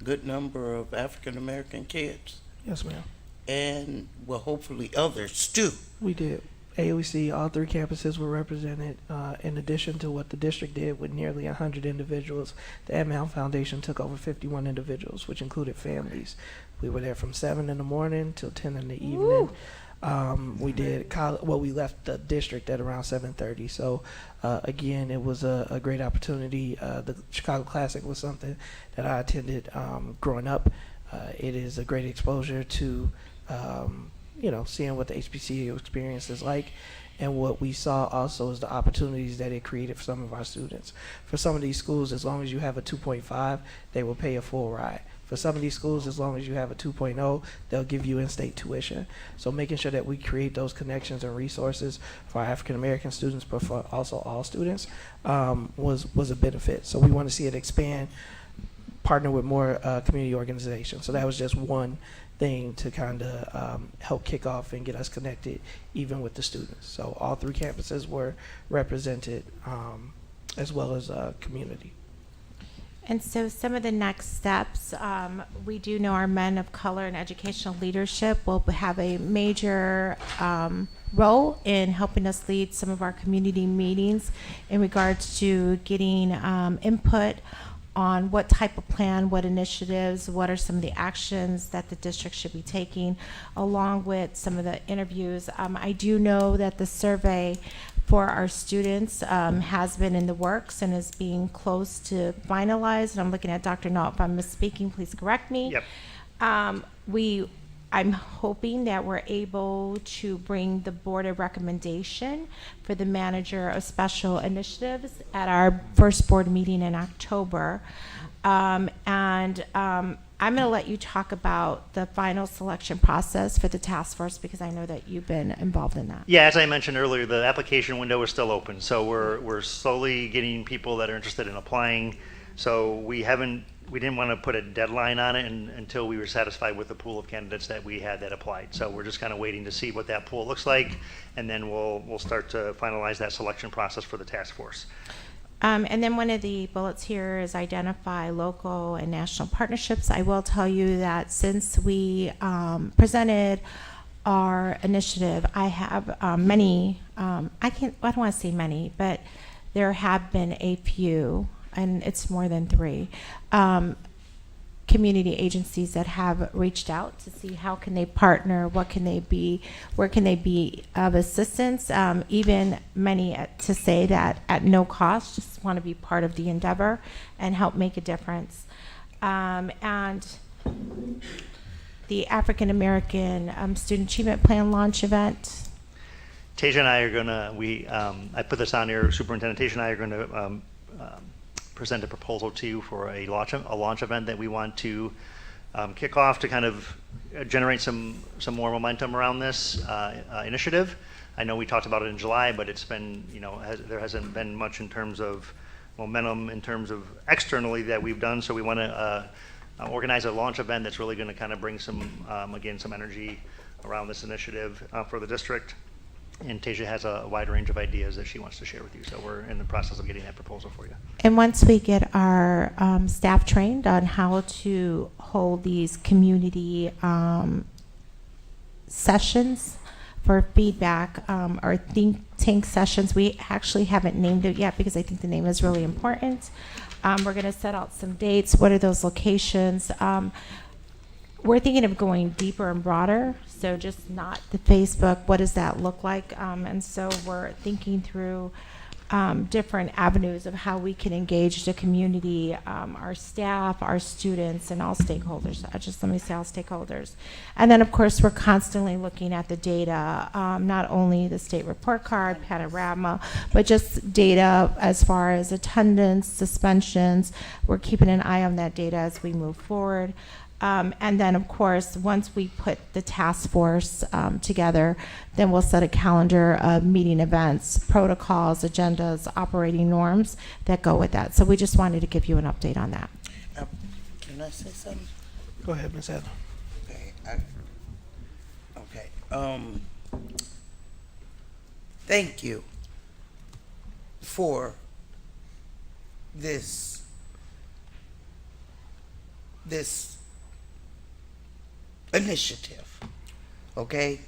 good number of African American kids? Yes, ma'am. And well, hopefully others too. We did. AOC, all 3 campuses were represented. In addition to what the district did with nearly 100 individuals, the ML Foundation took over 51 individuals, which included families. We were there from 7 in the morning till 10 in the evening. We did we left the district at around 7:30. So again, it was a great opportunity. The Chicago Classic was something that I attended growing up. It is a great exposure to seeing what the HBCU experience is like. And what we saw also is the opportunities that it created for some of our students. For some of these schools, as long as you have a 2.5, they will pay a full ride. For some of these schools, as long as you have a 2.0, they'll give you in-state tuition. So making sure that we create those connections and resources for our African American students, but for also all students, was a benefit. So we want to see it expand, partner with more community organizations. So that was just one thing to kind of help kick off and get us connected even with the students. So all 3 campuses were represented, as well as community. And so some of the next steps, we do know our men of color and educational leadership will have a major role in helping us lead some of our community meetings in regards to getting input on what type of plan, what initiatives, what are some of the actions that the district should be taking, along with some of the interviews. I do know that the survey for our students has been in the works and is being close to finalized. And I'm looking at Dr. Null. If I'm misspeaking, please correct me. Yep. I'm hoping that we're able to bring the board a recommendation for the manager of special initiatives at our first board meeting in October. I'm going to let you talk about the final selection process for the task force, because I know that you've been involved in that. Yeah, as I mentioned earlier, the application window is still open. So we're slowly getting people that are interested in applying. So we haven't we didn't want to put a deadline on it until we were satisfied with the pool of candidates that we had that applied. So we're just kind of waiting to see what that pool looks like, and then we'll start to finalize that selection process for the task force. And then one of the bullets here is identify local and national partnerships. I will tell you that since we presented our initiative, I have many, I don't want to say many, but there have been a few, and it's more than 3, community agencies that have reached out to see how can they partner, what can they be, where can they be of assistance, even many to say that at no cost, just want to be part of the endeavor and help make a difference. And the African American Student Achievement Plan launch event. Tasia and I are gonna, I put this on here, Superintendent Tasia and I are gonna present a proposal to you for a launch event that we want to kick off to kind of generate some more momentum around this initiative. I know we talked about it in July, but it's been, there hasn't been much in terms of momentum in terms of externally that we've done. So we want to organize a launch event that's really going to kind of bring some, again, some energy around this initiative for the district. And Tasia has a wide range of ideas that she wants to share with you. So we're in the process of getting that proposal for you. And once we get our staff trained on how to hold these community sessions for feedback, or think tank sessions, we actually haven't named it yet because I think the name is really important. We're going to set out some dates. What are those locations? We're thinking of going deeper and broader, so just not the Facebook. What does that look like? And so we're thinking through different avenues of how we can engage the community, our staff, our students, and all stakeholders. Just let me say all stakeholders. And then, of course, we're constantly looking at the data, not only the state report card, panorama, but just data as far as attendance, suspensions. We're keeping an eye on that data as we move forward. And then, of course, once we put the task force together, then we'll set a calendar of meeting events, protocols, agendas, operating norms that go with that. So we just wanted to give you an update on that. Can I say something? Go ahead, Ms. Adler. Okay. Thank you for this initiative, okay?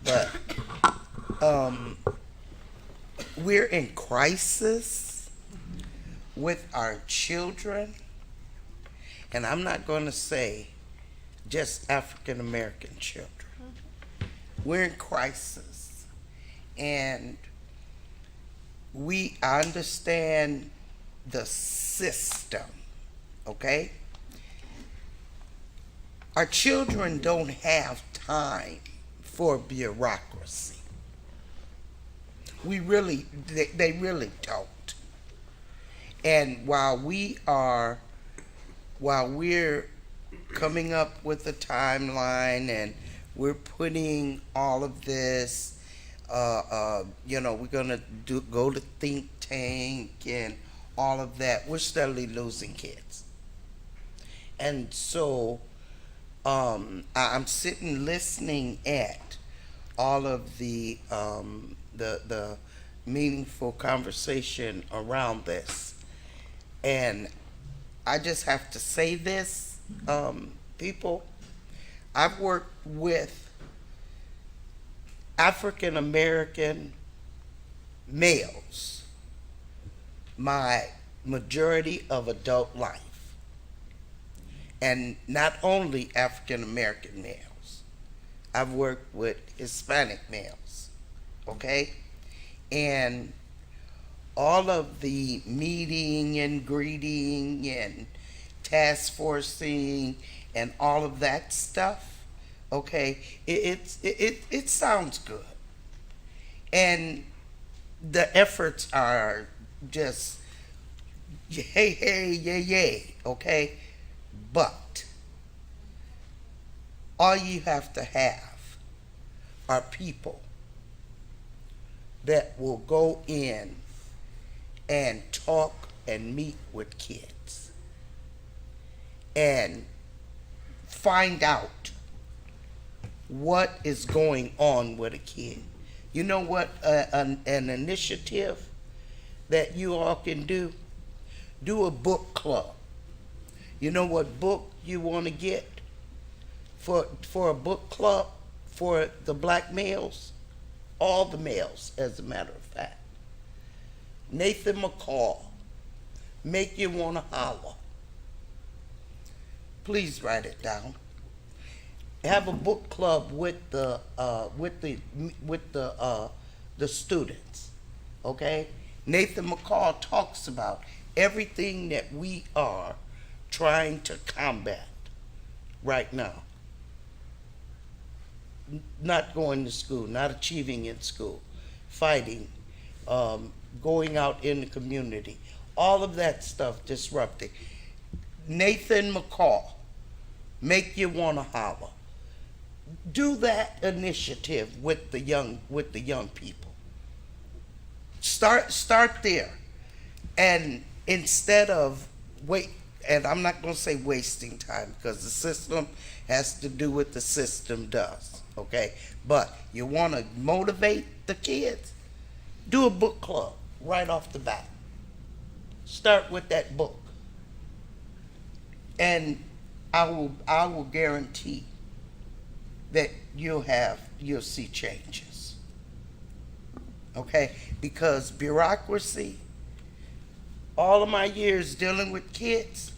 But we're in crisis with our children, and I'm not going to say just African American children. We're in crisis, and I understand the system, okay? Our children don't have time for bureaucracy. They really don't. And while we're coming up with a timeline and we're putting all of this, we're gonna go to think tank and all of that, we're steadily losing kids. And so, I'm sitting listening at all of the meaningful conversation around this, and I just have to say this, people. I've worked with African American males my majority of adult life. And not only African American males, I've worked with Hispanic males, okay? And all of the meeting and greeting and task forcing and all of that stuff, okay, it sounds good. And the efforts are just hey, yay, okay? But all you have to have are people that will go in and talk and meet with kids and find out what is going on with a kid. You know what an initiative that you all can do? Do a book club. You know what book you want to get for a book club for the black males? All the males, as a matter of fact. Nathan McCall, Make You Wanna Holler. Please write it down. Have a book club with the students, okay? Nathan McCall talks about everything that we are trying to combat right now. Not going to school, not achieving in school, fighting, going out in the community, all of that stuff disrupting. Nathan McCall, Make You Wanna Holler. Do that initiative with the young people. Start there, and instead of and I'm not going to say wasting time, because the system has to do what the system does, okay? But you want to motivate the kids, do a book club right off the bat. Start with that book, and I will guarantee that you'll see changes, okay? Because bureaucracy, all of my years dealing with kids,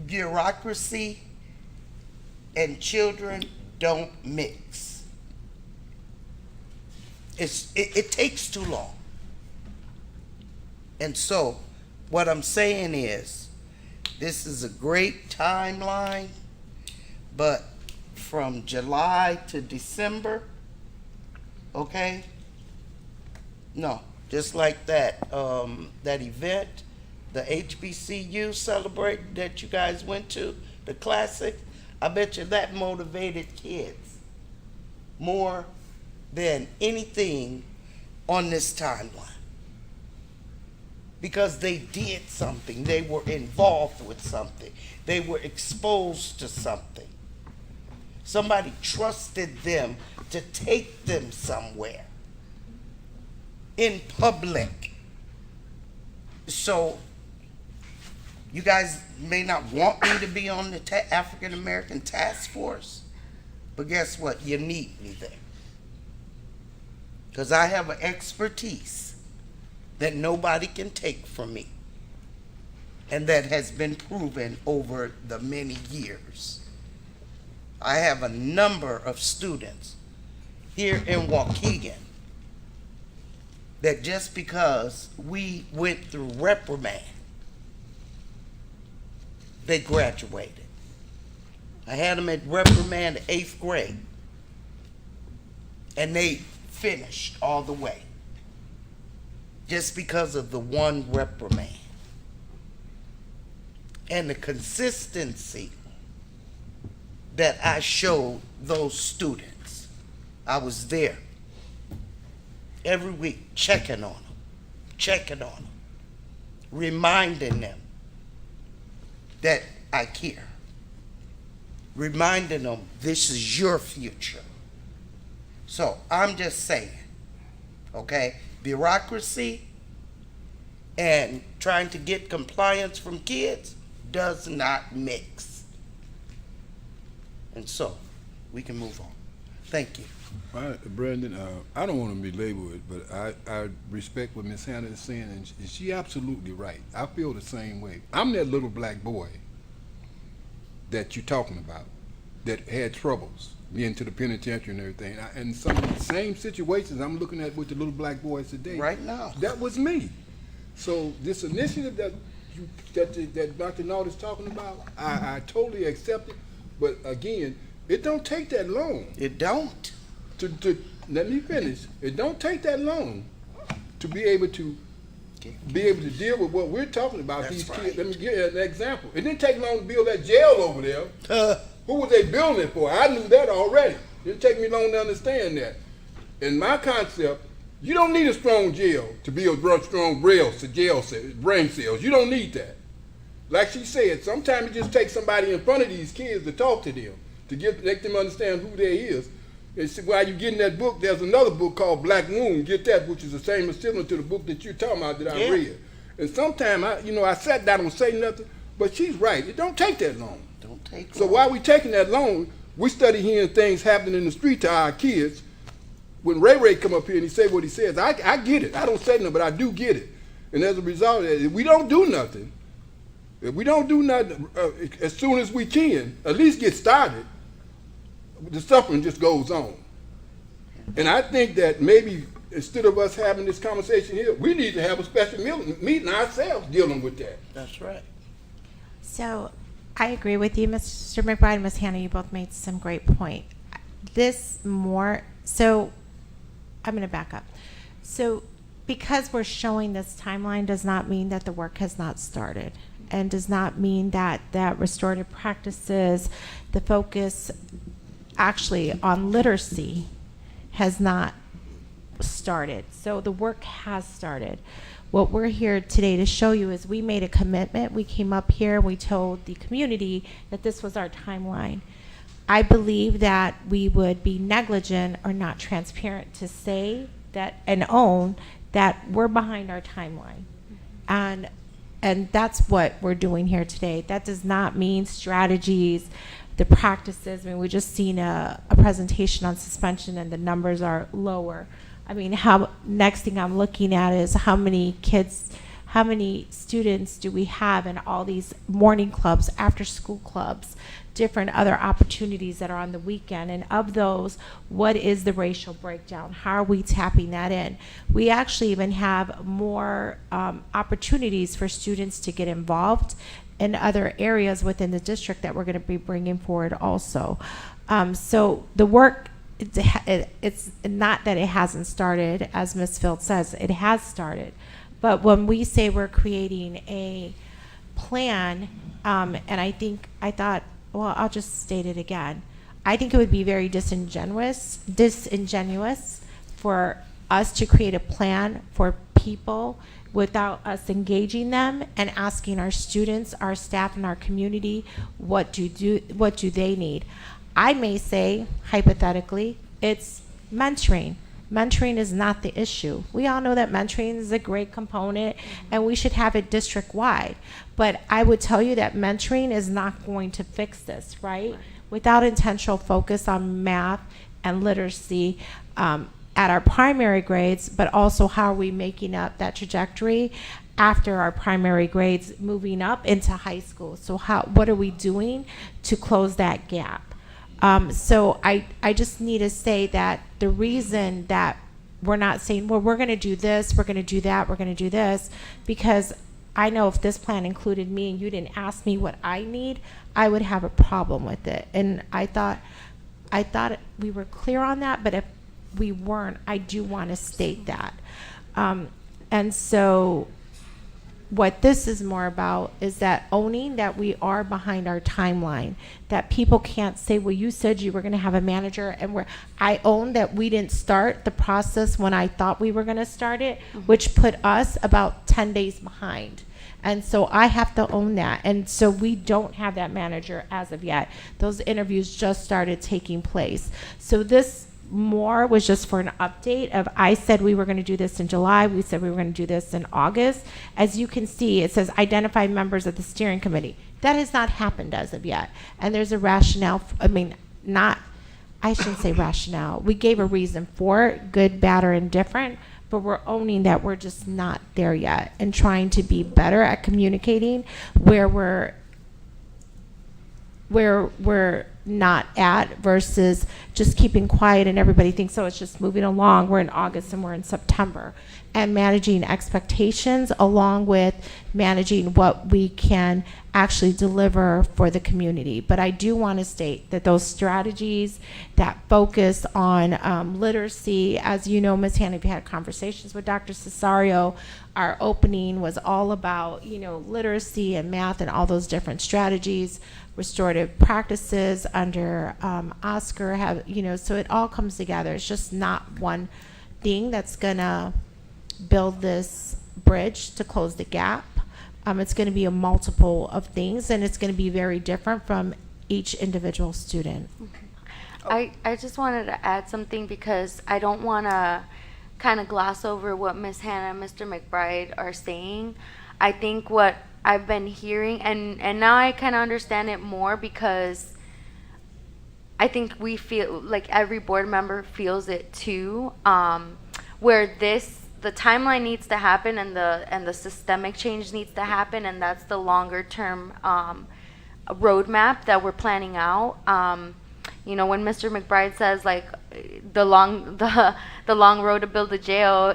bureaucracy and children don't mix. It takes too long. And so what I'm saying is, this is a great timeline, but from July to December, okay? No, just like that event, the HBCU celebrate that you guys went to, the classic, I bet you that motivated kids more than anything on this timeline. Because they did something, they were involved with something, they were exposed to something. Somebody trusted them to take them somewhere in public. So you guys may not want me to be on the African American Task Force, but guess what? You need me there. Because I have an expertise that nobody can take from me, and that has been proven over the many years. I have a number of students here in Waukegan that just because we went through reprimand, they graduated. I had them at reprimand 8th grade, and they finished all the way just because of the one reprimand. And the consistency that I showed those students. I was there every week checking on them, reminding them that I care, reminding them this is your future. So I'm just saying, okay, bureaucracy and trying to get compliance from kids does not mix. And so we can move on. Thank you. All right, Brandon, I don't want to belabor it, but I respect what Ms. Hannah is saying, and she's absolutely right. I feel the same way. I'm that little black boy that you're talking about that had troubles getting to the penitentiary and everything. And some of the same situations I'm looking at with the little black boys today. Right now. That was me. So this initiative that Dr. Naud is talking about, I totally accept it. But again, it don't take that long. It don't. Let me finish. It don't take that long to be able to deal with what we're talking about. That's these right. kids. Let me give you an example. It didn't take long to build that jail over there. Who was they building it for? I knew that already. It didn't take me long to understand that. In my concept, you don't need a strong jail to build strong brain cells. You don't need that. Like she said, sometimes it just takes somebody in front of these kids to talk to them, to make them understand who they is. And so while you're getting that book, there's another book called Black Moon. Get that, which is the same as similar to the book that you're talking about that I read. And sometimes I sat down and don't say nothing, but she's right. It don't take that long. Don't take So while we taking that long, we study hearing things happening in the street to our kids. When Ray come up here and he say what he says, I get it. I don't say nothing, but I do get it. And as a result of that, if we don't do nothing, as soon as we can, at least get started, the suffering just goes on. And I think that maybe instead of us having this conversation here, we need to have a special meeting ourselves dealing with that. That's right. So I agree with you, Mr. McBride and Ms. Hannah. You both made some great point. So I'm going to back up. So because we're showing this timeline does not mean that the work has not started, and does not mean that restorative practices, the focus actually on literacy has not started. So the work has started. What we're here today to show you is we made a commitment. We came up here, we told the community that this was our timeline. I believe that we would be negligent or not transparent to say that and own that we're behind our timeline. And that's what we're doing here today. That does not mean strategies, the practices. I mean, we just seen a presentation on suspension and the numbers are lower. I mean, next thing I'm looking at is how many students do we have in all these morning clubs, after school clubs, different other opportunities that are on the weekend, and of those, what is the racial breakdown? How are we tapping that in? We actually even have more opportunities for students to get involved in other areas within the district that we're going to be bringing forward also. So the work, it's not that it hasn't started, as Ms. Field says, it has started. But when we say we're creating a plan, and I thought, well, I'll just state it again. I think it would be very disingenuous for us to create a plan for people without us engaging them and asking our students, our staff, and our community what do they need. I may say, hypothetically, it's mentoring. Mentoring is not the issue. We all know that mentoring is a great component and we should have it district-wide. But I would tell you that mentoring is not going to fix this, right? Without intentional focus on math and literacy at our primary grades, but also how are we making up that trajectory after our primary grades moving up into high school? So what are we doing to close that gap? So I just need to say that the reason that we're not saying, well, we're going to do this, we're going to do that, we're going to do this, because I know if this plan included me and you didn't ask me what I need, I would have a problem with it. And I thought we were clear on that, but if we weren't, I do want to state that. And so what this is more about is that owning that we are behind our timeline, that people can't say, well, you said you were going to have a manager, and I own that we didn't start the process when I thought we were going to start it, which put us about 10 days behind. And so I have to own that. And so we don't have that manager as of yet. Those interviews just started taking place. So this more was just for an update of, I said we were going to do this in July, we said we were going to do this in August. As you can see, it says identify members of the steering committee. That has not happened as of yet. And there's a rationale, I shouldn't say rationale. We gave a reason for it, good, bad, or indifferent, but we're owning that we're just not there yet and trying to be better at communicating where we're not at versus just keeping quiet and everybody thinks, oh, it's just moving along. We're in August and we're in September. And managing expectations along with managing what we can actually deliver for the community. But I do want to state that those strategies that focus on literacy, as you know, Ms. Hannah, if you had conversations with Dr. Cesario, our opening was all about, literacy and math and all those different strategies. Restorative practices under Oscar have, so it all comes together. It's just not one thing that's gonna build this bridge to close the gap, It's going to be a multiple of things, and it's going to be very different from each individual student. I just wanted to add something because I don't want to kind of gloss over what Ms. Hannah and Mr. McBride are saying. I think what I've been hearing, and now I kind of understand it more because I think we feel like every board member feels it too, where the timeline needs to happen and the systemic change needs to happen, and that's the longer term roadmap that we're planning out. You know, when Mr. McBride says like the long road to build a jail,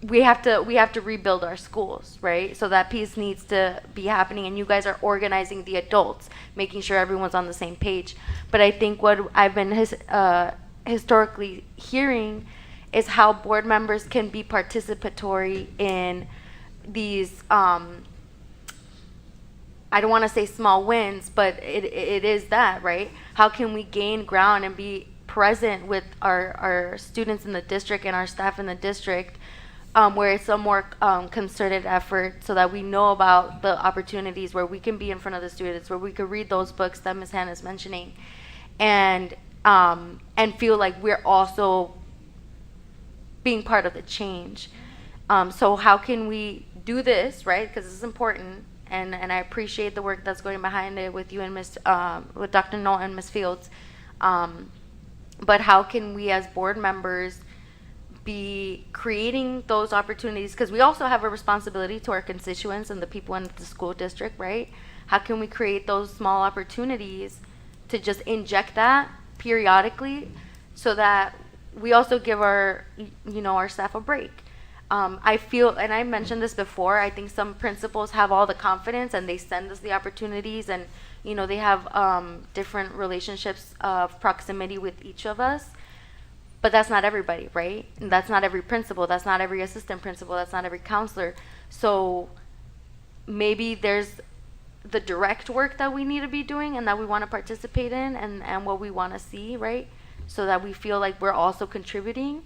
we have to rebuild our schools, right? So that piece needs to be happening, and you guys are organizing the adults, making sure everyone's on the same page. But I think what I've been historically hearing is how board members can be participatory in these I don't want to say small wins, but it is that, right? How can we gain ground and be present with our students in the district and our staff in the district, where it's a more concerted effort, so that we know about the opportunities where we can be in front of the students, where we could read those books that Ms. Hannah is mentioning, and feel like we're also being part of the change. So how can we do this, right? Because this is important. And I appreciate the work that's going behind it with you and with Dr. Knoll and Ms. Fields. But how can we as board members be creating those opportunities? Because we also have a responsibility to our constituents and the people in the school district, right? How can we create those small opportunities to just inject that periodically so that we also give our staff a break? I feel, and I mentioned this before, I think some principals have all the confidence and they send us the opportunities, and they have different relationships of proximity with each of us. But that's not everybody, right? And that's not every principal, that's not every assistant principal, that's not every counselor. So maybe there's the direct work that we need to be doing and that we want to participate in, and what we want to see, right? So that we feel like we're also contributing.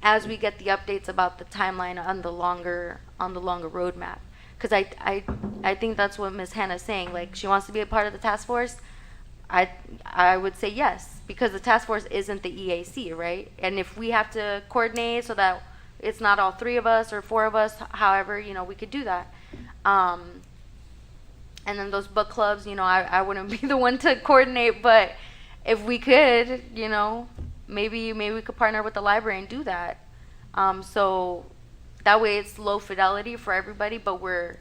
As we get the updates about the timeline on the longer roadmap, because I think that's what Ms. Hannah's saying. Like, she wants to be a part of the task force. I would say yes, because the task force isn't the EAC, right? And if we have to coordinate so that it's not all 3 of us or 4 of us, however, we could do that. And then those book clubs, I wouldn't be the one to coordinate, but if we could, maybe we could partner with the library and do that. So that way it's low fidelity for everybody, but we're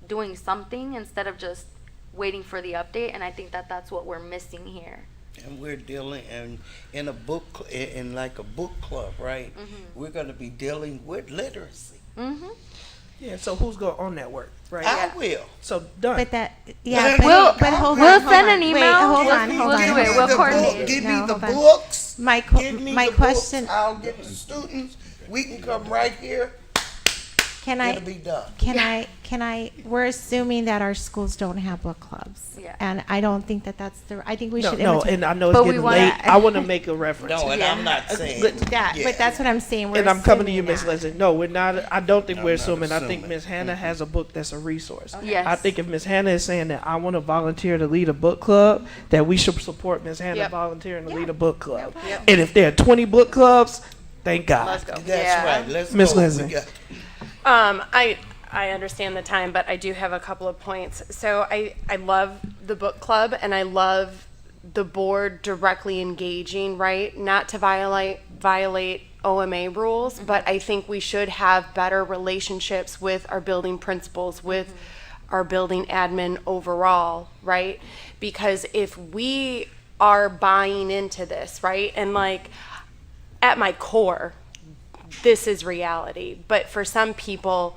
doing something instead of just waiting for the update. And I think that's what we're missing here. And we're dealing in a book, in like a book club, right? Mm-hmm. We're going to be dealing with literacy. Mm-hmm. Yeah. So who's going to own that work, right? I will. So done. But that, we'll send an email. Hold on. We'll coordinate. Give me the books. My question. Books, I'll get the students. We can come right here. It'll be done. Can I, we're assuming that our schools don't have book clubs. Yeah. And I don't think that's I think we should. No, and I know it's getting late. I want to make a reference. No, and I'm not saying. But that's what I'm saying. And I'm coming to you, Ms. Leslie. No, we're not. I don't think we're assuming. I think Ms. Hannah has a book that's a resource. Okay. Yes. I think if Ms. Hannah is saying that I want to volunteer to lead a book club, that we should support Ms. Hannah volunteering to lead a book club. Yep. And if there are 20 book clubs, thank God. Let's go. That's right. Let's Ms. go. Leslie. I understand the time, but I do have a couple of points. So I love the book club, and I love the board directly engaging, right? Not to violate OMA rules, but I think we should have better relationships with our building principals, with our building admin overall, right? Because if we are buying into this, right? And like at my core, this is reality. But for some people,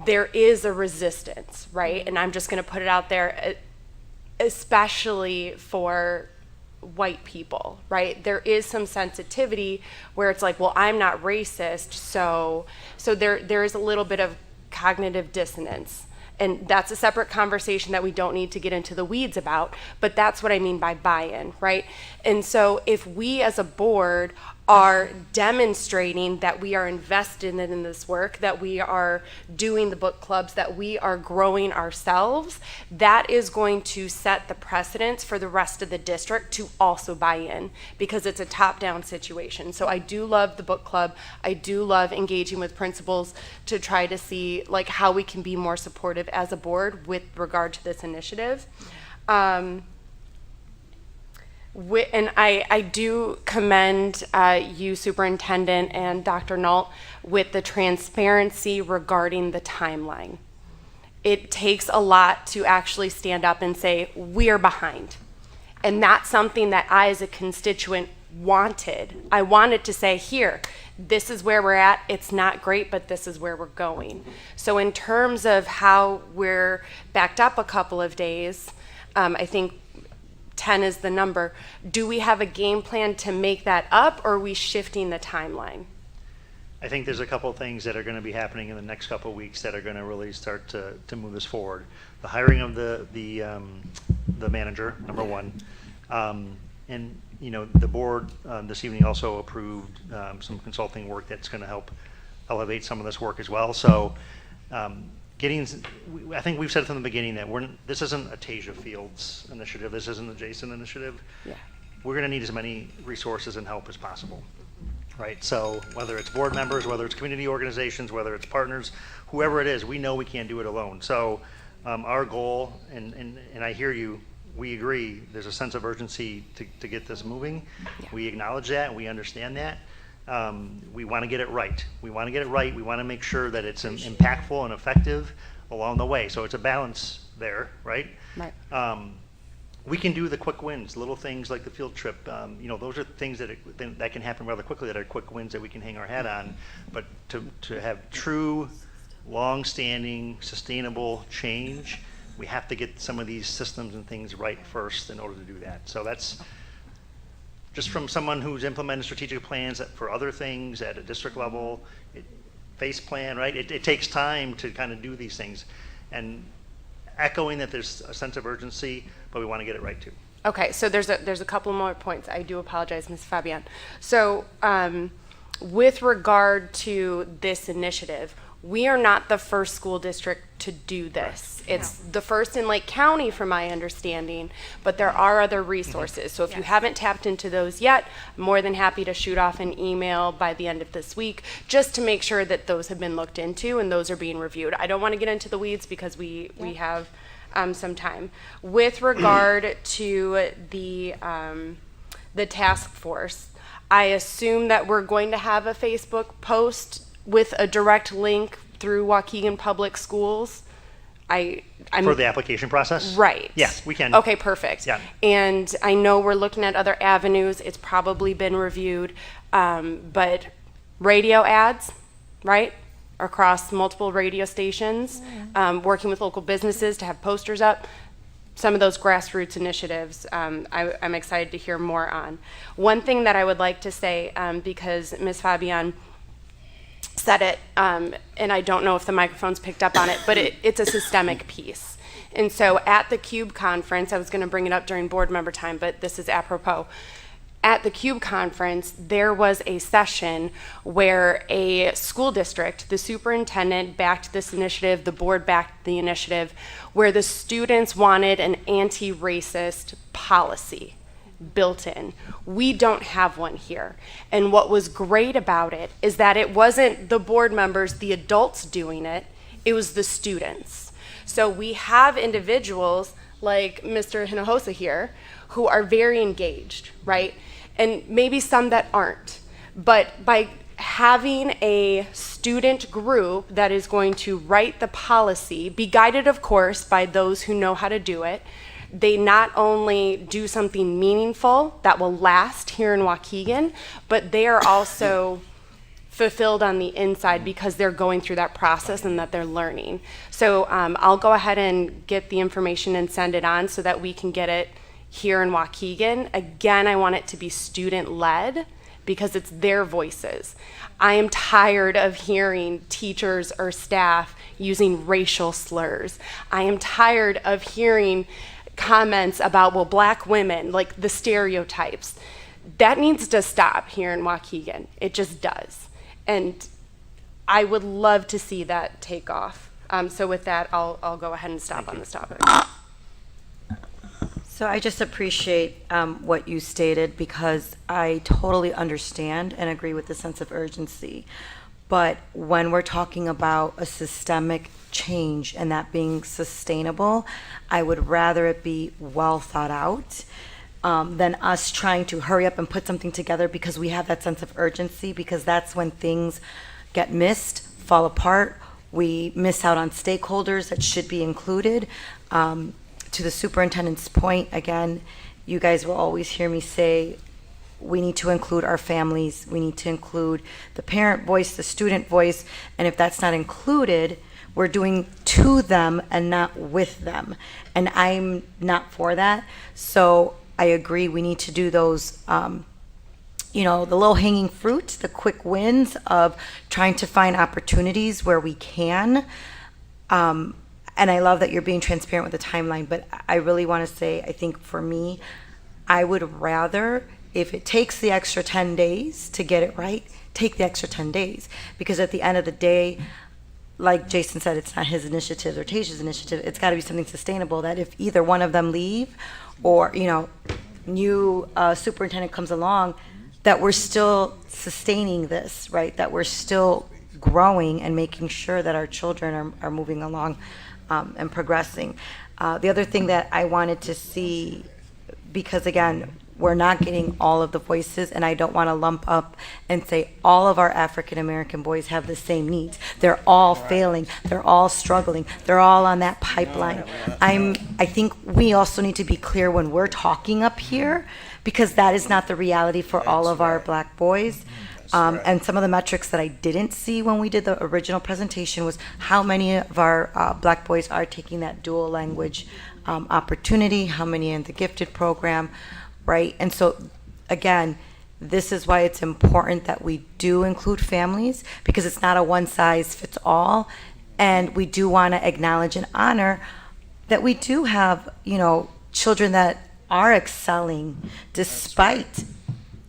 there is a resistance, right? And I'm just going to put it out there, especially for white people, right? There is some sensitivity where it's like, well, I'm not racist, so there is a little bit of cognitive dissonance. And that's a separate conversation that we don't need to get into the weeds about, but that's what I mean by buy-in, right? And so if we as a board are demonstrating that we are invested in this work, that we are doing the book clubs, that we are growing ourselves, that is going to set the precedence for the rest of the district to also buy in, because it's a top-down situation. So I do love the book club. I do love engaging with principals to try to see like how we can be more supportive as a board with regard to this initiative. And I do commend you, Superintendent, and Dr. Nault with the transparency regarding the timeline. It takes a lot to actually stand up and say, we are behind. And that's something that I, as a constituent, wanted. I wanted to say, here, this is where we're at. It's not great, but this is where we're going. So in terms of how we're backed up a couple of days, I think 10 is the number. Do we have a game plan to make that up, or are we shifting the timeline? I think there's a couple of things that are going to be happening in the next couple of weeks that are going to really start to move us forward. The hiring of the manager, number one, and the board this evening also approved some consulting work that's going to help elevate some of this work as well. So. I think we've said from the beginning that this isn't a Tasia Fields initiative. This isn't a Jason initiative. Yeah. We're going to need as many resources and help as possible, right? So whether it's board members, whether it's community organizations, whether it's partners, whoever it is, we know we can't do it alone. So our goal, and I hear you, we agree, there's a sense of urgency to get this moving. Yeah. We acknowledge that, and we understand that. We want to get it right. We want to get it right. We want to make sure that it's impactful and effective along the way. So it's a balance there, right? Right. We can do the quick wins, little things like the field trip. Those are things that can happen rather quickly, that are quick wins that we can hang our hat on. But to have true, long-standing, sustainable change, we have to get some of these systems and things right first in order to do that. So that's just from someone who's implemented strategic plans for other things at a district level, face plan, right? It takes time to kind of do these things. And echoing that there's a sense of urgency, but we want to get it right too. Okay, so there's a couple more points. I do apologize, Ms. Fabian. So with regard to this initiative, we are not the first school district to do this. It's the first in Lake County, from my understanding, but there are other resources. So if you haven't tapped into those yet, I'm more than happy to shoot off an email by the end of this week, just to make sure that those have been looked into and those are being reviewed. I don't want to get into the weeds because we have some time. With regard to the task force, I assume that we're going to have a Facebook post with a direct link through Waukegan Public Schools. I'm for the application process? Right. Yes, we can. Okay, perfect. Yeah. And I know we're looking at other avenues. It's probably been reviewed, but radio ads, right? Across multiple radio stations, working with local businesses to have posters up. Some of those grassroots initiatives, I'm excited to hear more on. One thing that I would like to say, because Ms. Fabian said it, and I don't know if the microphone's picked up on it, but it's a systemic piece. And so at the CUBE conference, I was going to bring it up during board member time, but this is apropos. At the CUBE conference, there was a session where a school district, the superintendent backed this initiative, the board backed the initiative, where the students wanted an anti-racist policy built in. We don't have one here. And what was great about it is that it wasn't the board members, the adults doing it, it was the students. So we have individuals like Mr. Hinojosa here who are very engaged, right? And maybe some that aren't. But by having a student group that is going to write the policy, be guided, of course, by those who know how to do it, they not only do something meaningful that will last here in Waukegan, but they are also fulfilled on the inside because they're going through that process and that they're learning. So I'll go ahead and get the information and send it on so that we can get it here in Waukegan. Again, I want it to be student-led because it's their voices. I am tired of hearing teachers or staff using racial slurs. I am tired of hearing comments about, well, black women, like the stereotypes. that needs to stop here in Waukegan. It just does. And I would love to see that take off. So with that, I'll go ahead and stop on this topic. So I just appreciate what you stated, because I totally understand and agree with the sense of urgency. But when we're talking about a systemic change and that being sustainable, I would rather it be well thought out than us trying to hurry up and put something together because we have that sense of urgency, because that's when things get missed, fall apart. We miss out on stakeholders that should be included. To the superintendent's point, again, you guys will always hear me say, we need to include our families. We need to include the parent voice, the student voice. And if that's not included, we're doing to them and not with them. And I'm not for that. So I agree, we need to do those, the low hanging fruit, the quick wins of trying to find opportunities where we can. And I love that you're being transparent with the timeline, but I really want to say, I think for me, I would rather, if it takes the extra 10 days to get it right, take the extra 10 days. Because at the end of the day, like Jason said, it's not his initiative or Tasha's initiative. It's got to be something sustainable that if either one of them leave or, new superintendent comes along, that we're still sustaining this, right? That we're still growing and making sure that our children are moving along and progressing. The other thing that I wanted to see, because again, we're not getting all of the voices, and I don't want to lump up and say all of our African American boys have the same needs. They're all failing. They're all struggling. They're all on that pipeline. I think we also need to be clear when we're talking up here, because that is not the reality for all of our black boys. And some of the metrics that I didn't see when we did the original presentation was how many of our black boys are taking that dual language opportunity, how many in the gifted program, right? And so, again, this is why it's important that we do include families, because it's not a one-size-fits-all, and we do want to acknowledge and honor that we do have, children that are excelling despite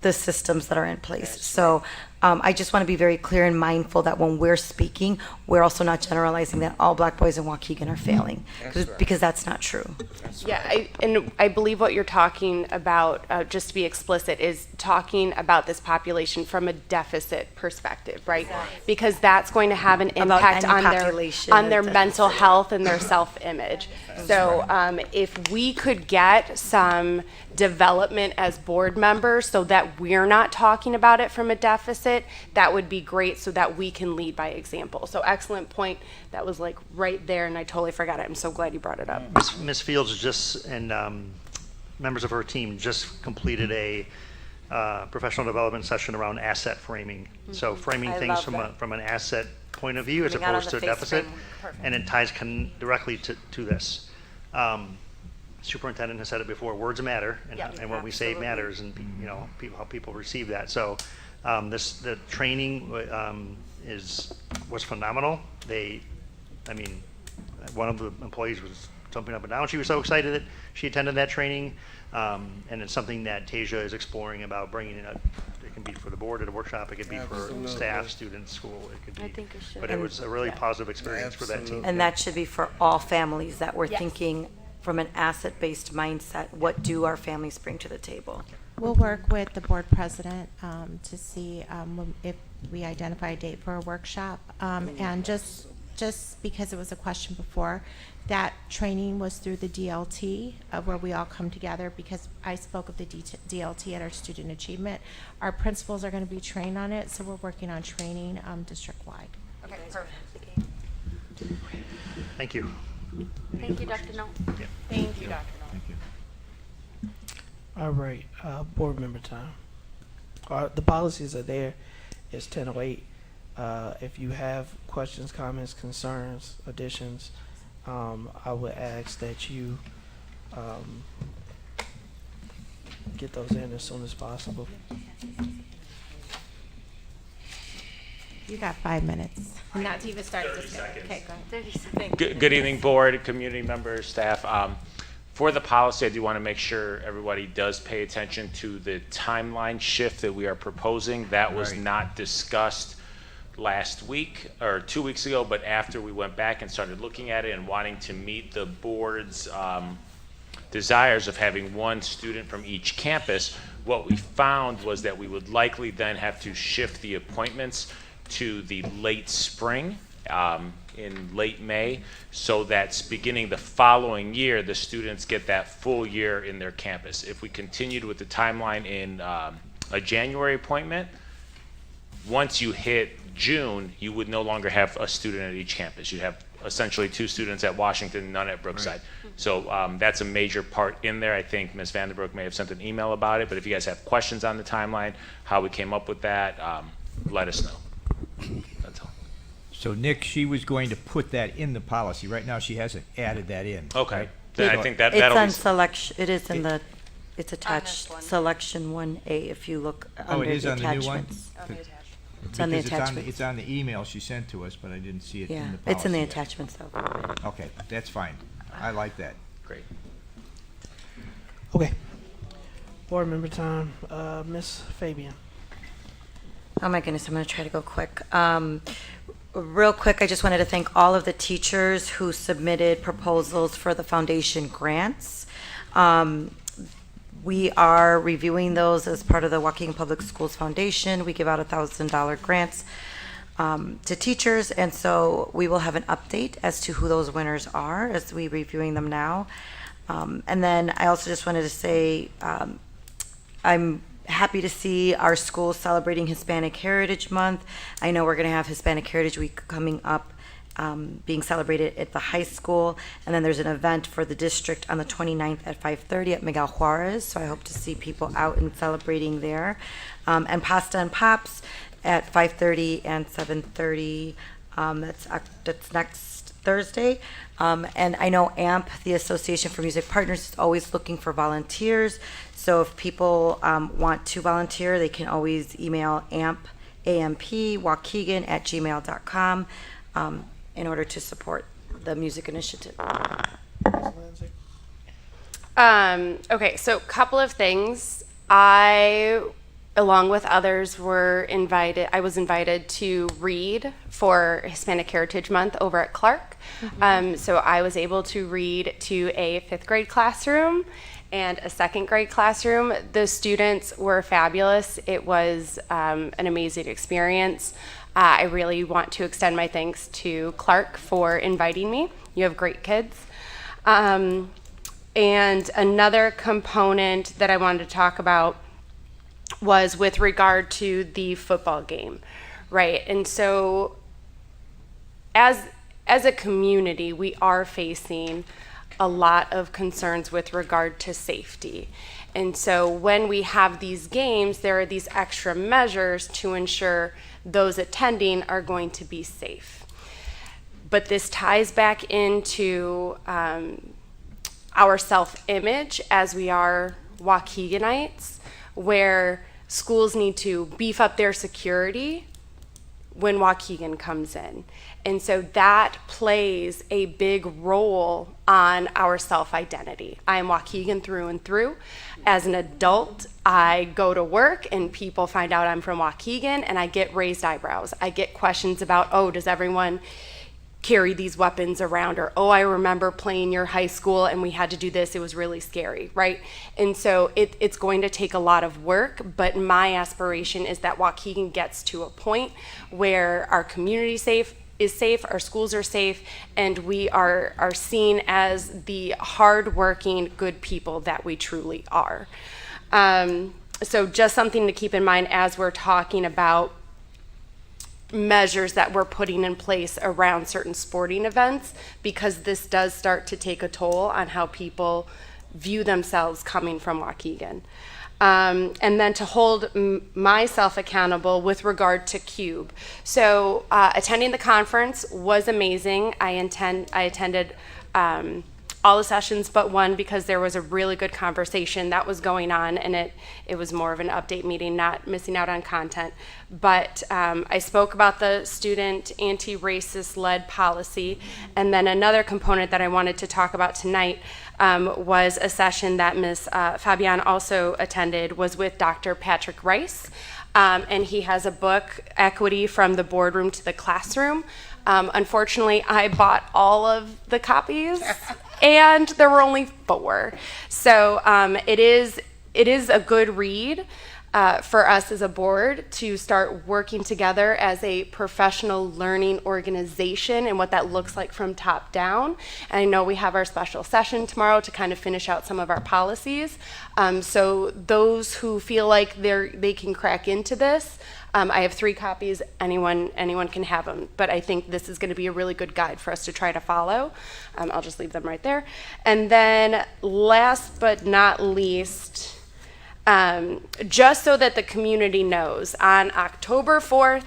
the systems that are in place. So I just want to be very clear and mindful that when we're speaking, we're also not generalizing that all black boys in Waukegan are failing, because that's not true. I believe what you're talking about, just to be explicit, is talking about this population from a deficit perspective, right? Exactly. Because that's going to have an impact on their mental health and their self-image. So if we could get some development as board members so that we're not talking about it from a deficit, that would be great, so that we can lead by example. So excellent point. That was like right there, and I totally forgot it. I'm so glad you brought it up. Ms. Fields just, and members of her team just completed a professional development session around asset framing. So framing things from an asset point of view as opposed to a deficit, and it ties directly to this. Superintendent has said it before, words matter, and what we say matters, and how people receive that. So the training was phenomenal. One of the employees was jumping up and down. She was so excited that she attended that training, and it's something that Tasia is exploring about bringing it up. It can be for the board at a workshop. It could be for staff, students, school. It could be. I think it should. But it was a really positive experience for that team. And that should be for all families that we're thinking from an asset-based mindset. What do our families bring to the table? We'll work with the board president to see if we identify a date for a workshop. And just because it was a question before, that training was through the DLT, where we all come together, because I spoke of the DLT at our student achievement. Our principals are going to be trained on it, so we're working on training district-wide. Okay, perfect. Thank you. Thank you, Dr. No. Yeah. Thank you, Dr. No. All right, board member time. The policies are there. It's 10:08. If you have questions, comments, concerns, additions, I would ask that you get those in as soon as possible. You got 5 minutes. Not to even start discussion. Okay, go ahead. 30 seconds. Good evening, board, community members, staff. For the policy, I do want to make sure everybody does pay attention to the timeline shift that we are proposing. That was Right. not discussed last week or 2 weeks ago, but after we went back and started looking at it and wanting to meet the board's desires of having one student from each campus, what we found was that we would likely then have to shift the appointments to the late spring, in late May, so that's beginning the following year, the students get that full year in their campus. If we continued with the timeline in a January appointment, once you hit June, you would no longer have a student at each campus. You'd have essentially 2 students at Washington, none at Brookside. So that's a major part in there. I think Ms. Vandenbroek may have sent an email about it, but if you guys have questions on the timeline, how we came up with that, let us know. That's all. So Nick, she was going to put that in the policy. Right now, she hasn't added that in. Okay. right? Then I think that It's that'll on be selection, it is in the, it's attached, selection 1A, if you look Oh, under it is the on the new one? attachments. It's on the Because attachments. It's on the email she sent to us, but I didn't see it in Yeah, the policy it's in the yet. attachments though. Okay, that's fine. I like that. Great. Okay. Board member time. Ms. Fabian. Oh my goodness, I'm going to try to go quick. Real quick, I just wanted to thank all of the teachers who submitted proposals for the foundation grants. We are reviewing those as part of the Waukegan Public Schools Foundation. We give out $1,000 grants to teachers, and so we will have an update as to who those winners are as we reviewing them now. And then I also just wanted to say I'm happy to see our school celebrating Hispanic Heritage Month. I know we're going to have Hispanic Heritage Week coming up, being celebrated at the high school. And then there's an event for the district on the 29th at 5:30 at Miguel Juarez. So I hope to see people out and celebrating there. And Pasta and Pops at 5:30 and 7:30. That's next Thursday. And I know AMP, the Association for Music Partners, is always looking for volunteers. So if people want to volunteer, they can always email ampwaukegan@gmail.com in order to support the music initiative. Okay, so a couple of things. I, along with others, I was invited to read for Hispanic Heritage Month over at Clark. So I was able to read to a 5th grade classroom and a 2nd grade classroom. The students were fabulous. It was an amazing experience. I really want to extend my thanks to Clark for inviting me. You have great kids. And another component that I wanted to talk about was with regard to the football game, right? And so as a community, we are facing a lot of concerns with regard to safety. And so when we have these games, there are these extra measures to ensure those attending are going to be safe. But this ties back into our self-image as we are Waukeganites, where schools need to beef up their security when Waukegan comes in. And so that plays a big role on our self-identity. I am Waukegan through and through. As an adult, I go to work and people find out I'm from Waukegan and I get raised eyebrows. I get questions about, oh, does everyone carry these weapons around? Or, oh, I remember playing your high school and we had to do this. It was really scary, right? And so it's going to take a lot of work, but my aspiration is that Waukegan gets to a point where our community is safe, our schools are safe, and we are seen as the hardworking, good people that we truly are. So just something to keep in mind as we're talking about measures that we're putting in place around certain sporting events, because this does start to take a toll on how people view themselves coming from Waukegan. And then to hold myself accountable with regard to CUBE. So attending the conference was amazing. I attended all the sessions but one, because there was a really good conversation that was going on, and it was more of an update meeting, not missing out on content. But I spoke about the student anti-racist led policy, and then another component that I wanted to talk about tonight was a session that Ms. Fabian also attended, was with Dr. Patrick Rice. And he has a book, Equity from the Boardroom to the Classroom. Unfortunately, I bought all of the copies, and there were only 4. So it is a good read for us as a board to start working together as a professional learning organization and what that looks like from top down. And I know we have our special session tomorrow to kind of finish out some of our policies. So those who feel like they can crack into this, I have 3 copies. Anyone can have them. But I think this is going to be a really good guide for us to try to follow. I'll just leave them right there. And then last but not least, just so that the community knows, on October 4th,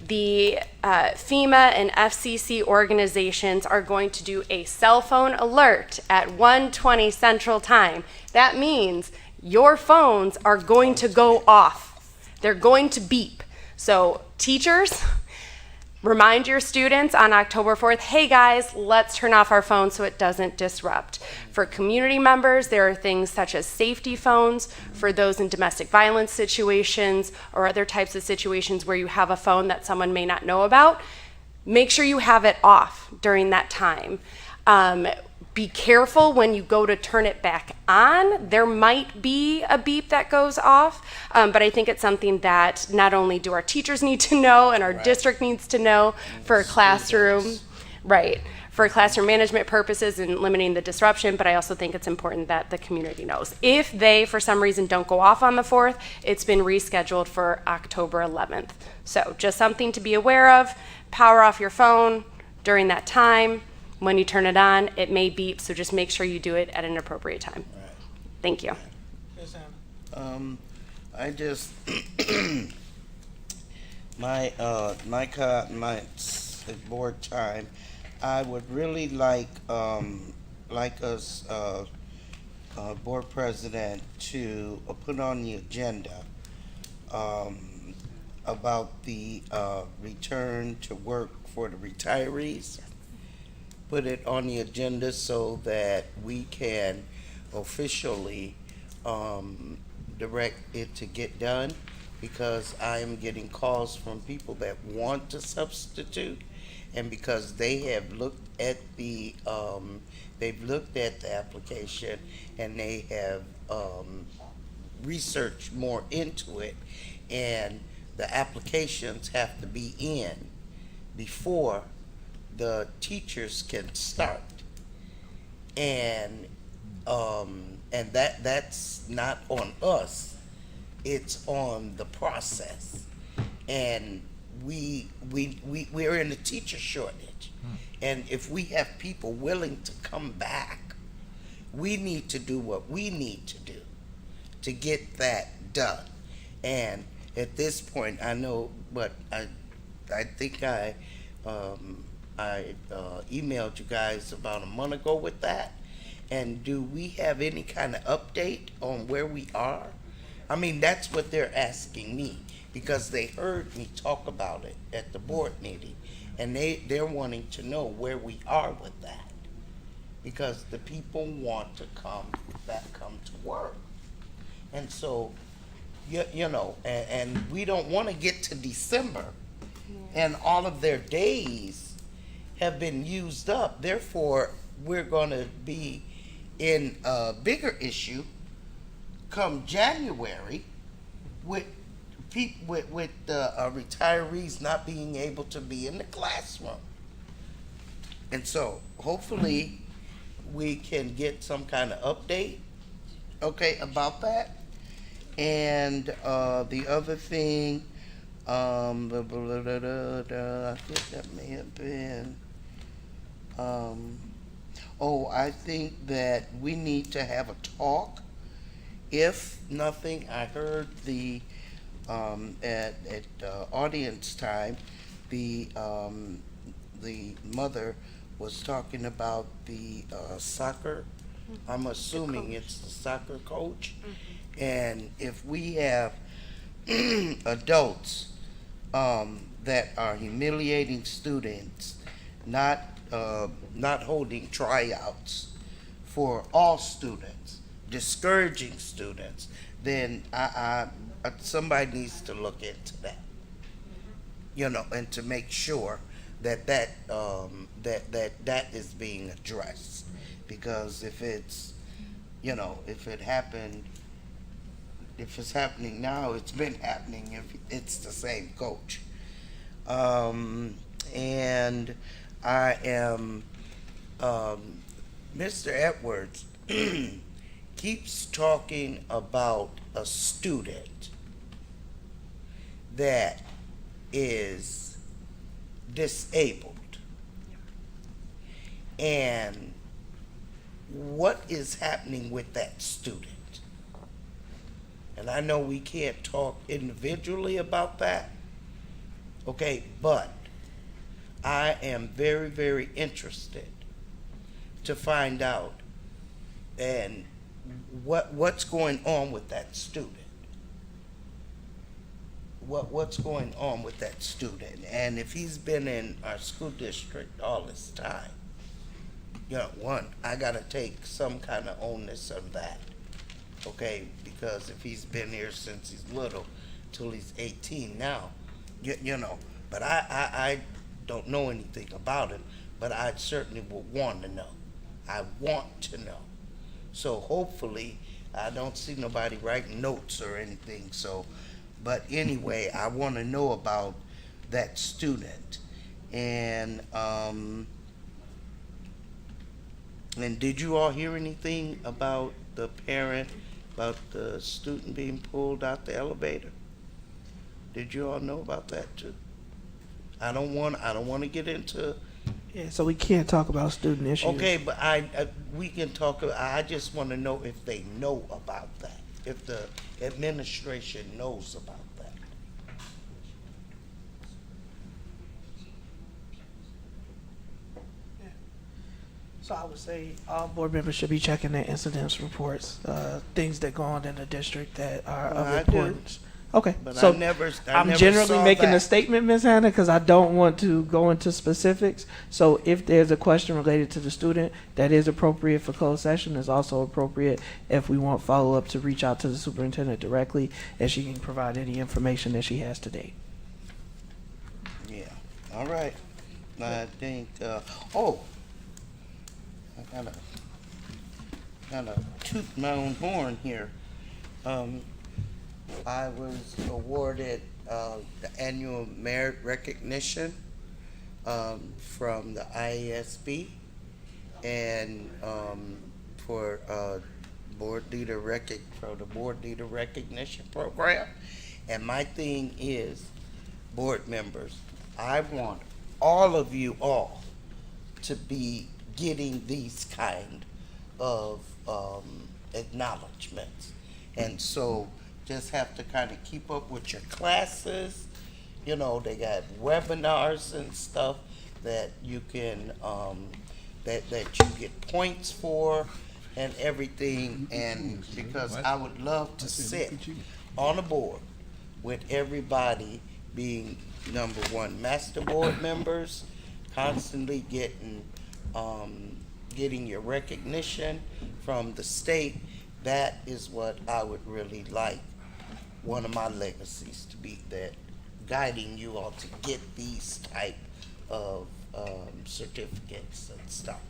the FEMA and FCC organizations are going to do a cell phone alert at 1:20 Central Time. That means your phones are going to go off. They're going to beep. So teachers, remind your students on October 4th, hey guys, let's turn off our phones so it doesn't disrupt. For community members, there are things such as safety phones for those in domestic violence situations or other types of situations where you have a phone that someone may not know about. Make sure you have it off during that time. Be careful when you go to turn it back on. There might be a beep that goes off, but I think it's something that not only do our teachers need to know and our district needs to know for a classroom, for classroom management purposes and limiting the disruption, but I also think it's important that the community knows. If they, for some reason, don't go off on the 4th, it's been rescheduled for October 11th. So just something to be aware of. Power off your phone during that time. When you turn it on, it may beep, so just make sure you do it at an appropriate time. Thank you. I just my board time. I would really like us board president to put on the agenda about the return to work for the retirees. Put it on the agenda so that we can officially direct it to get done, because I am getting calls from people that want to substitute, and because they have looked at the application and they have researched more into it, and the applications have to be in before the teachers can start, and that's not on us, it's on the process, and we're in a teacher shortage, and if we have people willing to come back, we need to do what we need to do to get that done. And at this point, I know, but I think I emailed you guys about a month ago with that. And do we have any kind of update on where we are? I mean, that's what they're asking me, because they heard me talk about it at the board meeting, and they're wanting to know where we are with that, because the people want to come to work. And so, you know, and we don't want to get to December and all of their days have been used up. Therefore, we're going to be in a bigger issue come January with retirees not being able to be in the classroom. And so hopefully we can get some kind of update, about that. And the other thing, I think that may have been, I think that we need to have a talk. If nothing, I heard at audience time, the mother was talking about the soccer. I'm assuming it's the soccer coach. And if we have adults that are humiliating students, not holding tryouts for all students, discouraging students, then somebody needs to look into that. You know, and to make sure that that is being addressed, because if it's, you know, if it's happening now, it's been happening if it's the same coach. And I am, Mr. Edwards keeps talking about a student that is disabled. And what is happening with that student? And I know we can't talk individually about that, okay, but I am very, very interested to find out and what's going on with that student. What's going on with that student, and if he's been in our school district all this time, you know, one, I gotta take some kind of onus of that, okay? Because if he's been here since he's little till he's 18 now, you know, but I don't know anything about him, but I certainly would want to know. I want to know. So hopefully, I don't see nobody writing notes or anything, so, but anyway, I want to know about that student. And did you all hear anything about the parent, about the student being pulled out the elevator? Did you all know about that too? I don't want to get into. Yeah, so we can't talk about student issues. Okay, but we can talk. I just want to know if they know about that, if the administration knows about that. So I would say all board members should be checking their incidents reports, things that go on in the district that are Well, I of do. importance. Okay, But so I never I'm generally saw making that. a statement, Ms. Hannah, because I don't want to go into specifics. So if there's a question related to the student that is appropriate for closed session, is also appropriate if we want follow-up to reach out to the superintendent directly, and she can provide any information that she has to date. Yeah. All right. I think. I gotta toot my own horn here. I was awarded the annual merit recognition from the IASB, and for the board leader recognition program. And my thing is, board members, I want all of you all to be getting these kind of acknowledgments. And so just have to kind of keep up with your classes. You know, they got webinars and stuff that you can, that you get points for and everything. And because I would love to sit on a board with everybody being, number one, master board members, constantly getting your recognition from the state. That is what I would really like, one of my legacies to be, that guiding you all to get these type of certificates and stuff.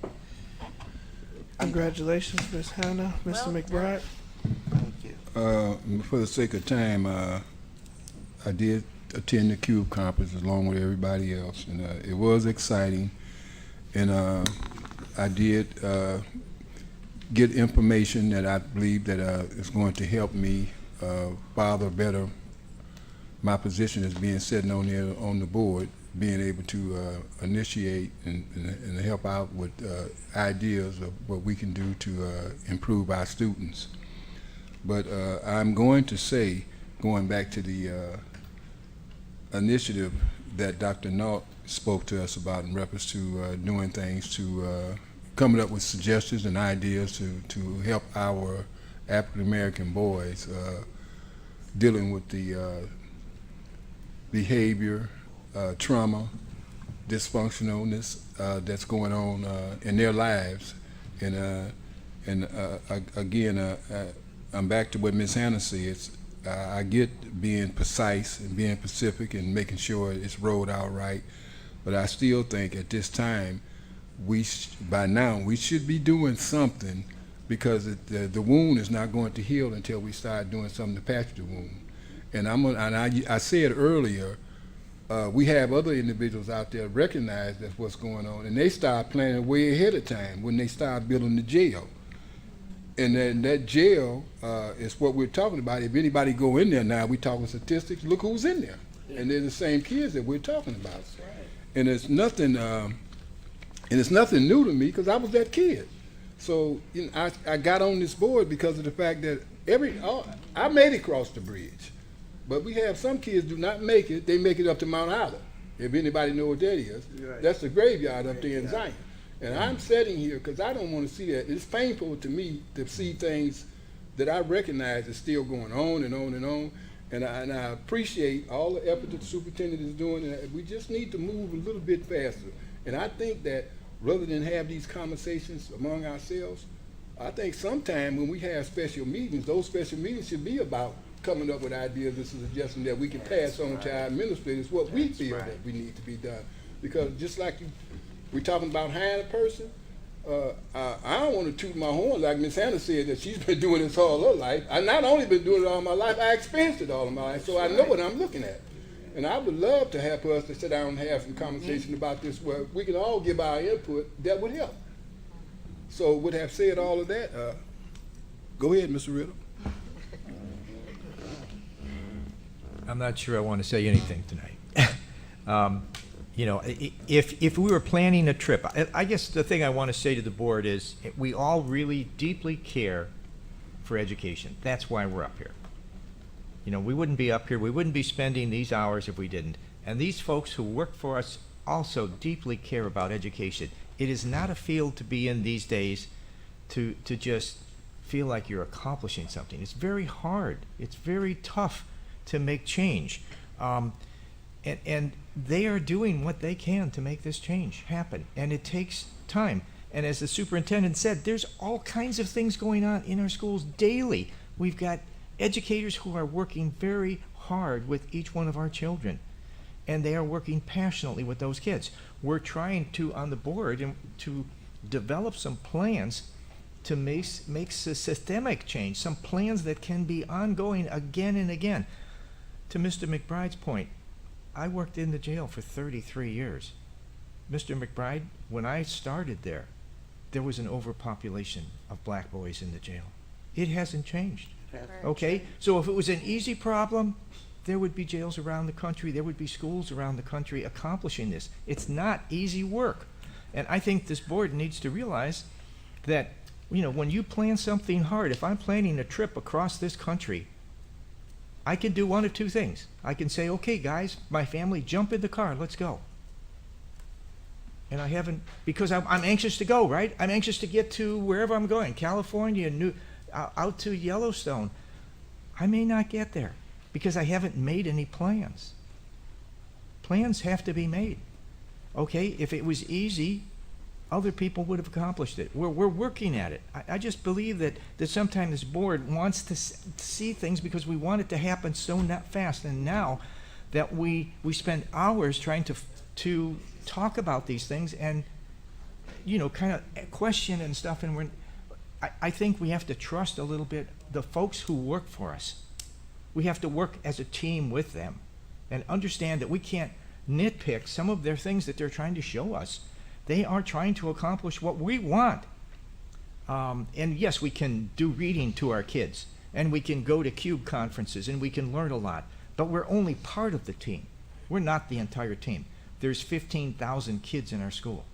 Congratulations, Ms. Hannah. Mr. McBride. Thank you. For the sake of time, I did attend the CUBE conference along with everybody else, and it was exciting. And I did get information that I believe that is going to help me father better my position as being sitting on there on the board, being able to initiate and help out with ideas of what we can do to improve our students. But I'm going to say, going back to the initiative that Dr. Nault spoke to us about in reference to doing things to coming up with suggestions and ideas to help our African American boys dealing with the behavior, trauma, dysfunctionalness that's going on in their lives, and And again, I'm back to what Ms. Hannah says. I get being precise and being specific and making sure it's rolled out right, but I still think at this time, by now, we should be doing something, because the wound is not going to heal until we start doing something to patch the wound. And I said earlier, we have other individuals out there recognize that's what's going on, and they start planning way ahead of time when they start building the jail. And then that jail is what we're talking about. If anybody go in there now, we talking statistics. Look who's in there, and they're the same kids that we're talking about. And it's nothing new to me, because I was that kid. So I got on this board because of the fact that I made it across the bridge, but we have some kids do not make it. They make it up to Mount Island. If anybody know what that is, that's the graveyard up there in Zion. And I'm sitting here because I don't want to see that. It's painful to me to see things that I recognize is still going on and on and on. And I appreciate all the effort that the superintendent is doing. And we just need to move a little bit faster. And I think that rather than have these conversations among ourselves, I think sometime when we have special meetings, those special meetings should be about coming up with ideas and suggestions that we can pass on to our administrators what we feel that we need to be done. Because just like we're talking about hiring a person, I don't want to toot my horn like Ms. Hannah said that she's been doing this all her life. I not only been doing it all my life, I experienced it all of my life, so I know what I'm looking at. And I would love to have us to sit down and have some conversation about this where we can all give our input that would help. So would have said all of that, go ahead, Mr. Riddle. I'm not sure I want to say anything tonight. You know, if we were planning a trip, I guess the thing I want to say to the board is we all really deeply care for education. That's why we're up here. You know, we wouldn't be up here, we wouldn't be spending these hours if we didn't. And these folks who work for us also deeply care about education. It is not a field to be in these days to just feel like you're accomplishing something. It's very hard. It's very tough to make change. And they are doing what they can to make this change happen. And it takes time. And as the superintendent said, there's all kinds of things going on in our schools daily. We've got educators who are working very hard with each one of our children. And they are working passionately with those kids. We're trying to, on the board, to develop some plans to make systemic change, some plans that can be ongoing again and again. To Mr. McBride's point, I worked in the jail for 33 years. Mr. McBride, when I started there was an overpopulation of black boys in the jail. It hasn't changed. Okay? So if it was an easy problem, there would be jails around the country, there would be schools around the country accomplishing this. It's not easy work. And I think this board needs to realize that, you know, when you plan something hard, if I'm planning a trip across this country, I can do one of two things. I can say, okay, guys, my family, jump in the car, let's go. And I haven't, because I'm anxious to go, right? I'm anxious to get to wherever I'm going, California, out to Yellowstone. I may not get there because I haven't made any plans. Plans have to be made. Okay, if it was easy, other people would have accomplished it. We're working at it. I just believe that sometimes this board wants to see things because we want it to happen so fast. And now that we spend hours trying to talk about these things and, you know, kind of question and stuff, and I think we have to trust a little bit the folks who work for us. We have to work as a team with them and understand that we can't nitpick some of their things that they're trying to show us. They are trying to accomplish what we want. And yes, we can do reading to our kids, and we can go to CUBE conferences, and we can learn a lot, but we're only part of the team. We're not the entire team. There's 15,000 kids in our school.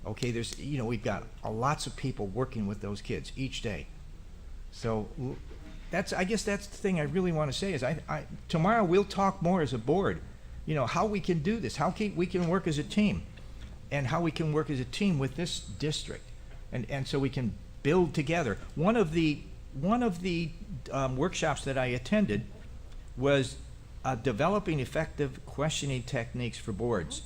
Okay, we've got lots of people working with those kids each day. So I guess that's the thing I really want to say is tomorrow we'll talk more as a board, you know, how we can do this, how we can work as a team, and how we can work as a team with this district, and so we can build together. One of the workshops that I attended was developing effective questioning techniques for boards.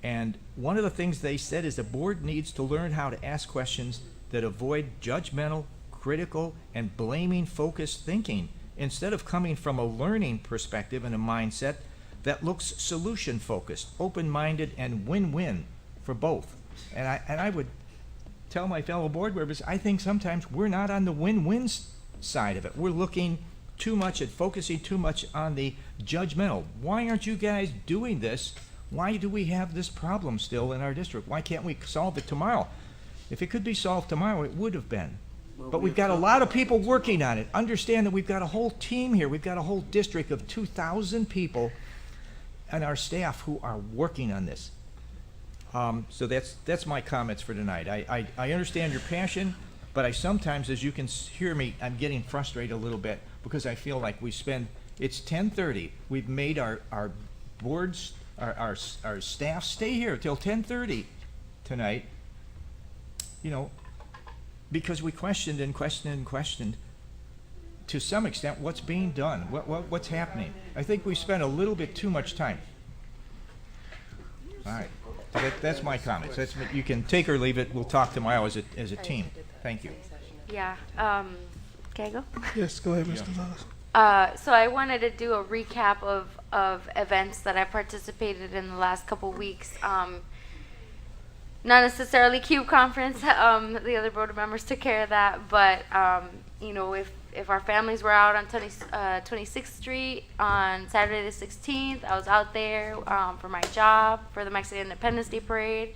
And one of the things they said is the board needs to learn how to ask questions that avoid judgmental, critical, and blaming focused thinking instead of coming from a learning perspective and a mindset that looks solution focused, open-minded, and win-win for both. And I would tell my fellow board members, I think sometimes we're not on the win-win side of it. We're looking too much at focusing too much on the judgmental. Why aren't you guys doing this? Why do we have this problem still in our district? Why can't we solve it tomorrow? If it could be solved tomorrow, it would have been. But we've got a lot of people working on it. Understand that we've got a whole team here. We've got a whole district of 2,000 people and our staff who are working on this. So that's my comments for tonight. I understand your passion, but I sometimes, as you can hear me, I'm getting frustrated a little bit because I feel like it's 10:30. We've made our boards, our staff stay here till 10:30 tonight, because we questioned and questioned and questioned to some extent what's being done, what's happening. I think we spent a little bit too much time. All right. That's my comments. You can take or leave it. We'll talk tomorrow as a team. Thank you. Yeah. Can I go? Yes, go ahead, Mr. Lewis. So I wanted to do a recap of events that I participated in the last couple weeks. Not necessarily CUBE conference. The other board members took care of that. But, if our families were out on 26th Street on Saturday the 16th, I was out there for my job for the Mexican Independence Day Parade.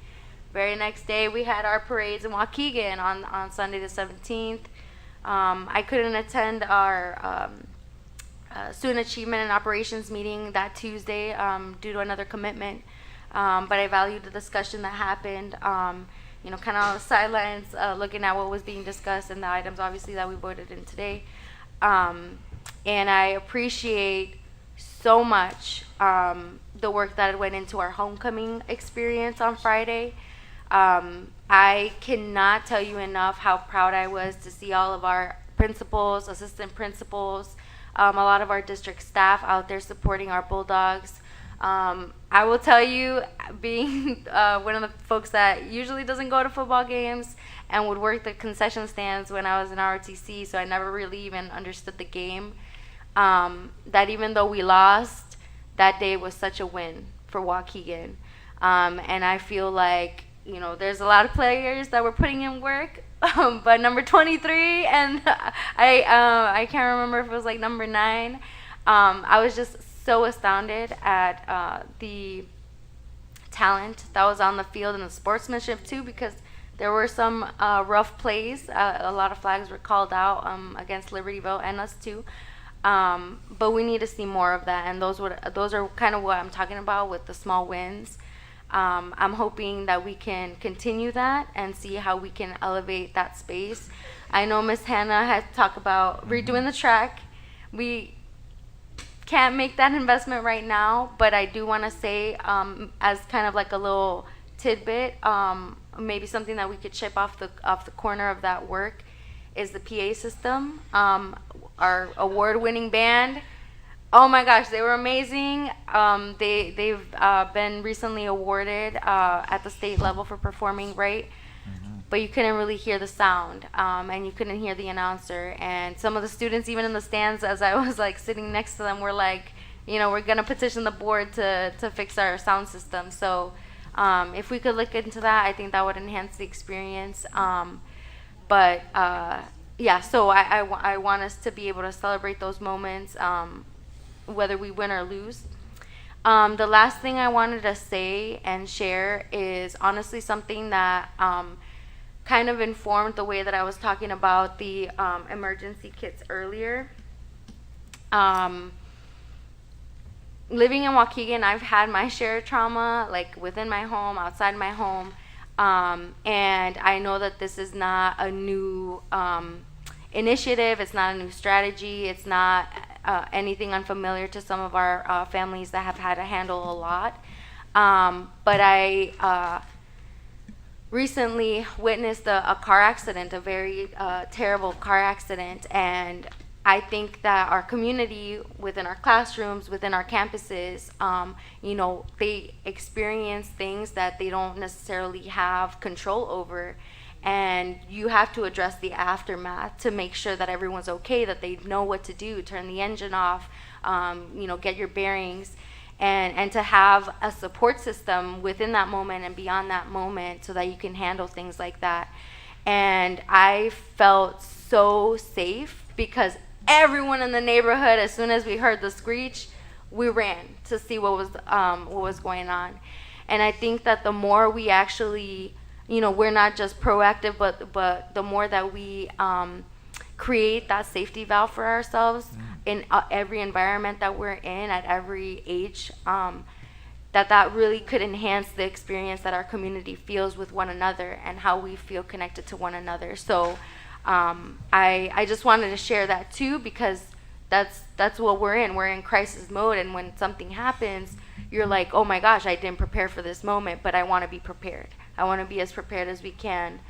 Very next day, we had our parades in Waukegan on Sunday the 17th. I couldn't attend our Student Achievement and Operations meeting that Tuesday due to another commitment. But I valued the discussion that happened, kind of on the sidelines, looking at what was being discussed and the items, obviously, that we voted in today. And I appreciate so much the work that went into our homecoming experience on Friday. I cannot tell you enough how proud I was to see all of our principals, assistant principals, a lot of our district staff out there supporting our Bulldogs. I will tell you, being one of the folks that usually doesn't go to football games and would work the concession stands when I was in ROTC, so I never really even understood the game, that even though we lost, that day was such a win for Waukegan. And I feel like, there's a lot of players that were putting in work, but number 23, and I can't remember if it was like number 9, I was just so astounded at the talent that was on the field and the sportsmanship too, because there were some rough plays. A lot of flags were called out against Libertyville and us too. But we need to see more of that, and those are kind of what I'm talking about with the small wins. I'm hoping that we can continue that and see how we can elevate that space. I know Miss Hannah has talked about redoing the track. We can't make that investment right now, but I do want to say, as kind of like a little tidbit, maybe something that we could chip off the corner of that work is the PA system. Our award-winning band, oh my gosh, they were amazing. They've been recently awarded at the state level for performing right. But you couldn't really hear the sound, and you couldn't hear the announcer. And some of the students, even in the stands, as I was like sitting next to them, were like, we're gonna petition the board to fix our sound system. So if we could look into that, I think that would enhance the experience. So I want us to be able to celebrate those moments, whether we win or lose. The last thing I wanted to say and share is honestly something that kind of informed the way that I was talking about the emergency kits earlier. Living in Waukegan, I've had my share of trauma, like within my home, outside my home, and I know that this is not a new initiative, it's not a new strategy, it's not anything unfamiliar to some of our families that have had to handle a lot. But I recently witnessed a car accident, a very terrible car accident, and I think that our community, within our classrooms, within our campuses, they experience things that they don't necessarily have control over. and you have to address the aftermath to make sure that everyone's okay, that they know what to do, turn the engine off, get your bearings, and to have a support system within that moment and beyond that moment so that you can handle things like that. And I felt so safe because everyone in the neighborhood, as soon as we heard the screech, we ran to see what was going on. And I think that the more we actually, we're not just proactive, but the more that we create that safety valve for ourselves in every environment that we're in at every age, that really could enhance the experience that our community feels with one another and how we feel connected to one another. So I just wanted to share that too, because that's what we're in. We're in crisis mode, and when something happens, you're like, oh my gosh, I didn't prepare for this moment, but I want to be prepared. I want to be as prepared as we can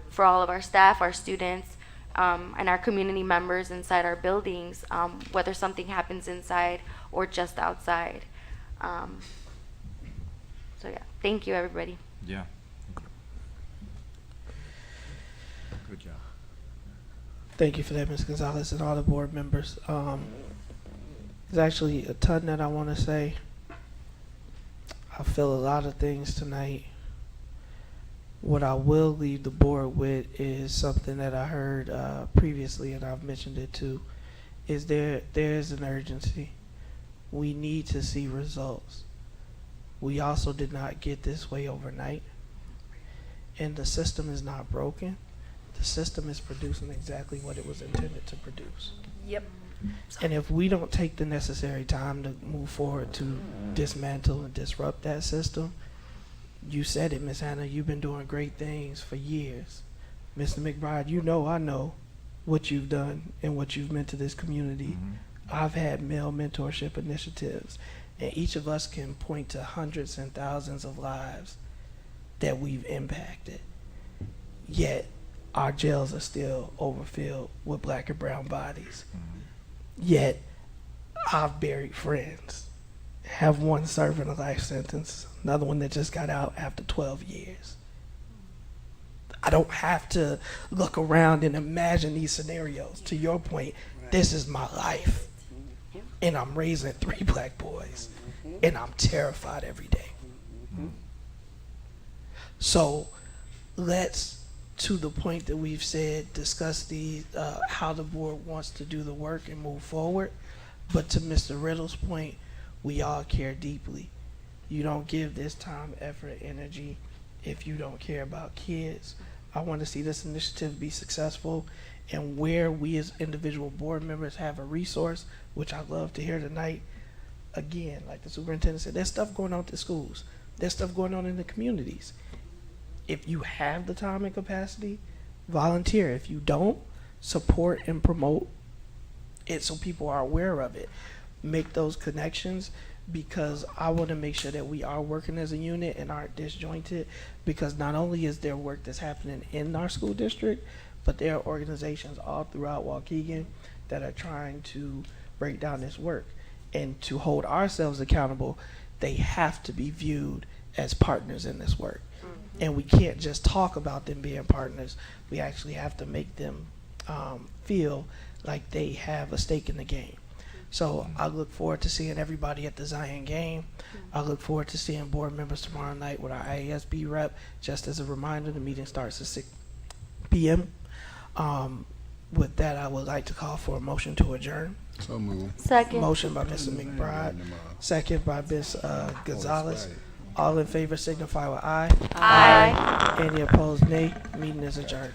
for all of our staff, our students, and our community members inside our buildings, whether something happens inside or just outside. So yeah, thank you, everybody. Yeah. Good job. Thank you for that, Ms. Gonzalez, and all the board members. There's actually a ton that I want to say. I feel a lot of things tonight. What I will leave the board with is something that I heard previously, and I've mentioned it too, is there's an urgency. We need to see results. We also did not get this way overnight, and the system is not broken. The system is producing exactly what it was intended to produce. Yep. And if we don't take the necessary time to move forward to dismantle and disrupt that system, you said it, Miss Hannah, you've been doing great things for years. Mr. McBride, I know what you've done and what you've meant to this community. I've had male mentorship initiatives, and each of us can point to hundreds and thousands of lives that we've impacted. Yet, our jails are still overfilled with black and brown bodies. Yet, I've buried friends, have one serving a life sentence, another one that just got out after 12 years. I don't have to look around and imagine these scenarios. To your point, this is my life. And I'm raising 3 black boys, and I'm terrified every day. So let's, to the point that we've said, discuss how the board wants to do the work and move forward. But to Mr. Riddle's point, we all care deeply. You don't give this time, effort, energy if you don't care about kids. I want to see this initiative be successful, and where we as individual board members have a resource, which I love to hear tonight, again, like the superintendent said, there's stuff going on at the schools. There's stuff going on in the communities. If you have the time and capacity, volunteer. If you don't, support and promote it so people are aware of it. Make those connections, because I want to make sure that we are working as a unit and aren't disjointed, because not only is there work that's happening in our school district, but there are organizations all throughout Waukegan that are trying to break down this work. And to hold ourselves accountable, they have to be viewed as partners in this work. And we can't just talk about them being partners. We actually have to make them feel like they have a stake in the game. So I look forward to seeing everybody at the Zion game. I look forward to seeing board members tomorrow night with our IASB rep. Just as a reminder, the meeting starts at 6 p.m. With that, I would like to call for a motion to adjourn. So moved. Second. Motion by Mr. McBride, second by Ms. Gonzalez. All in favor signify with aye. Aye. Any opposed, nay. Meeting is adjourned.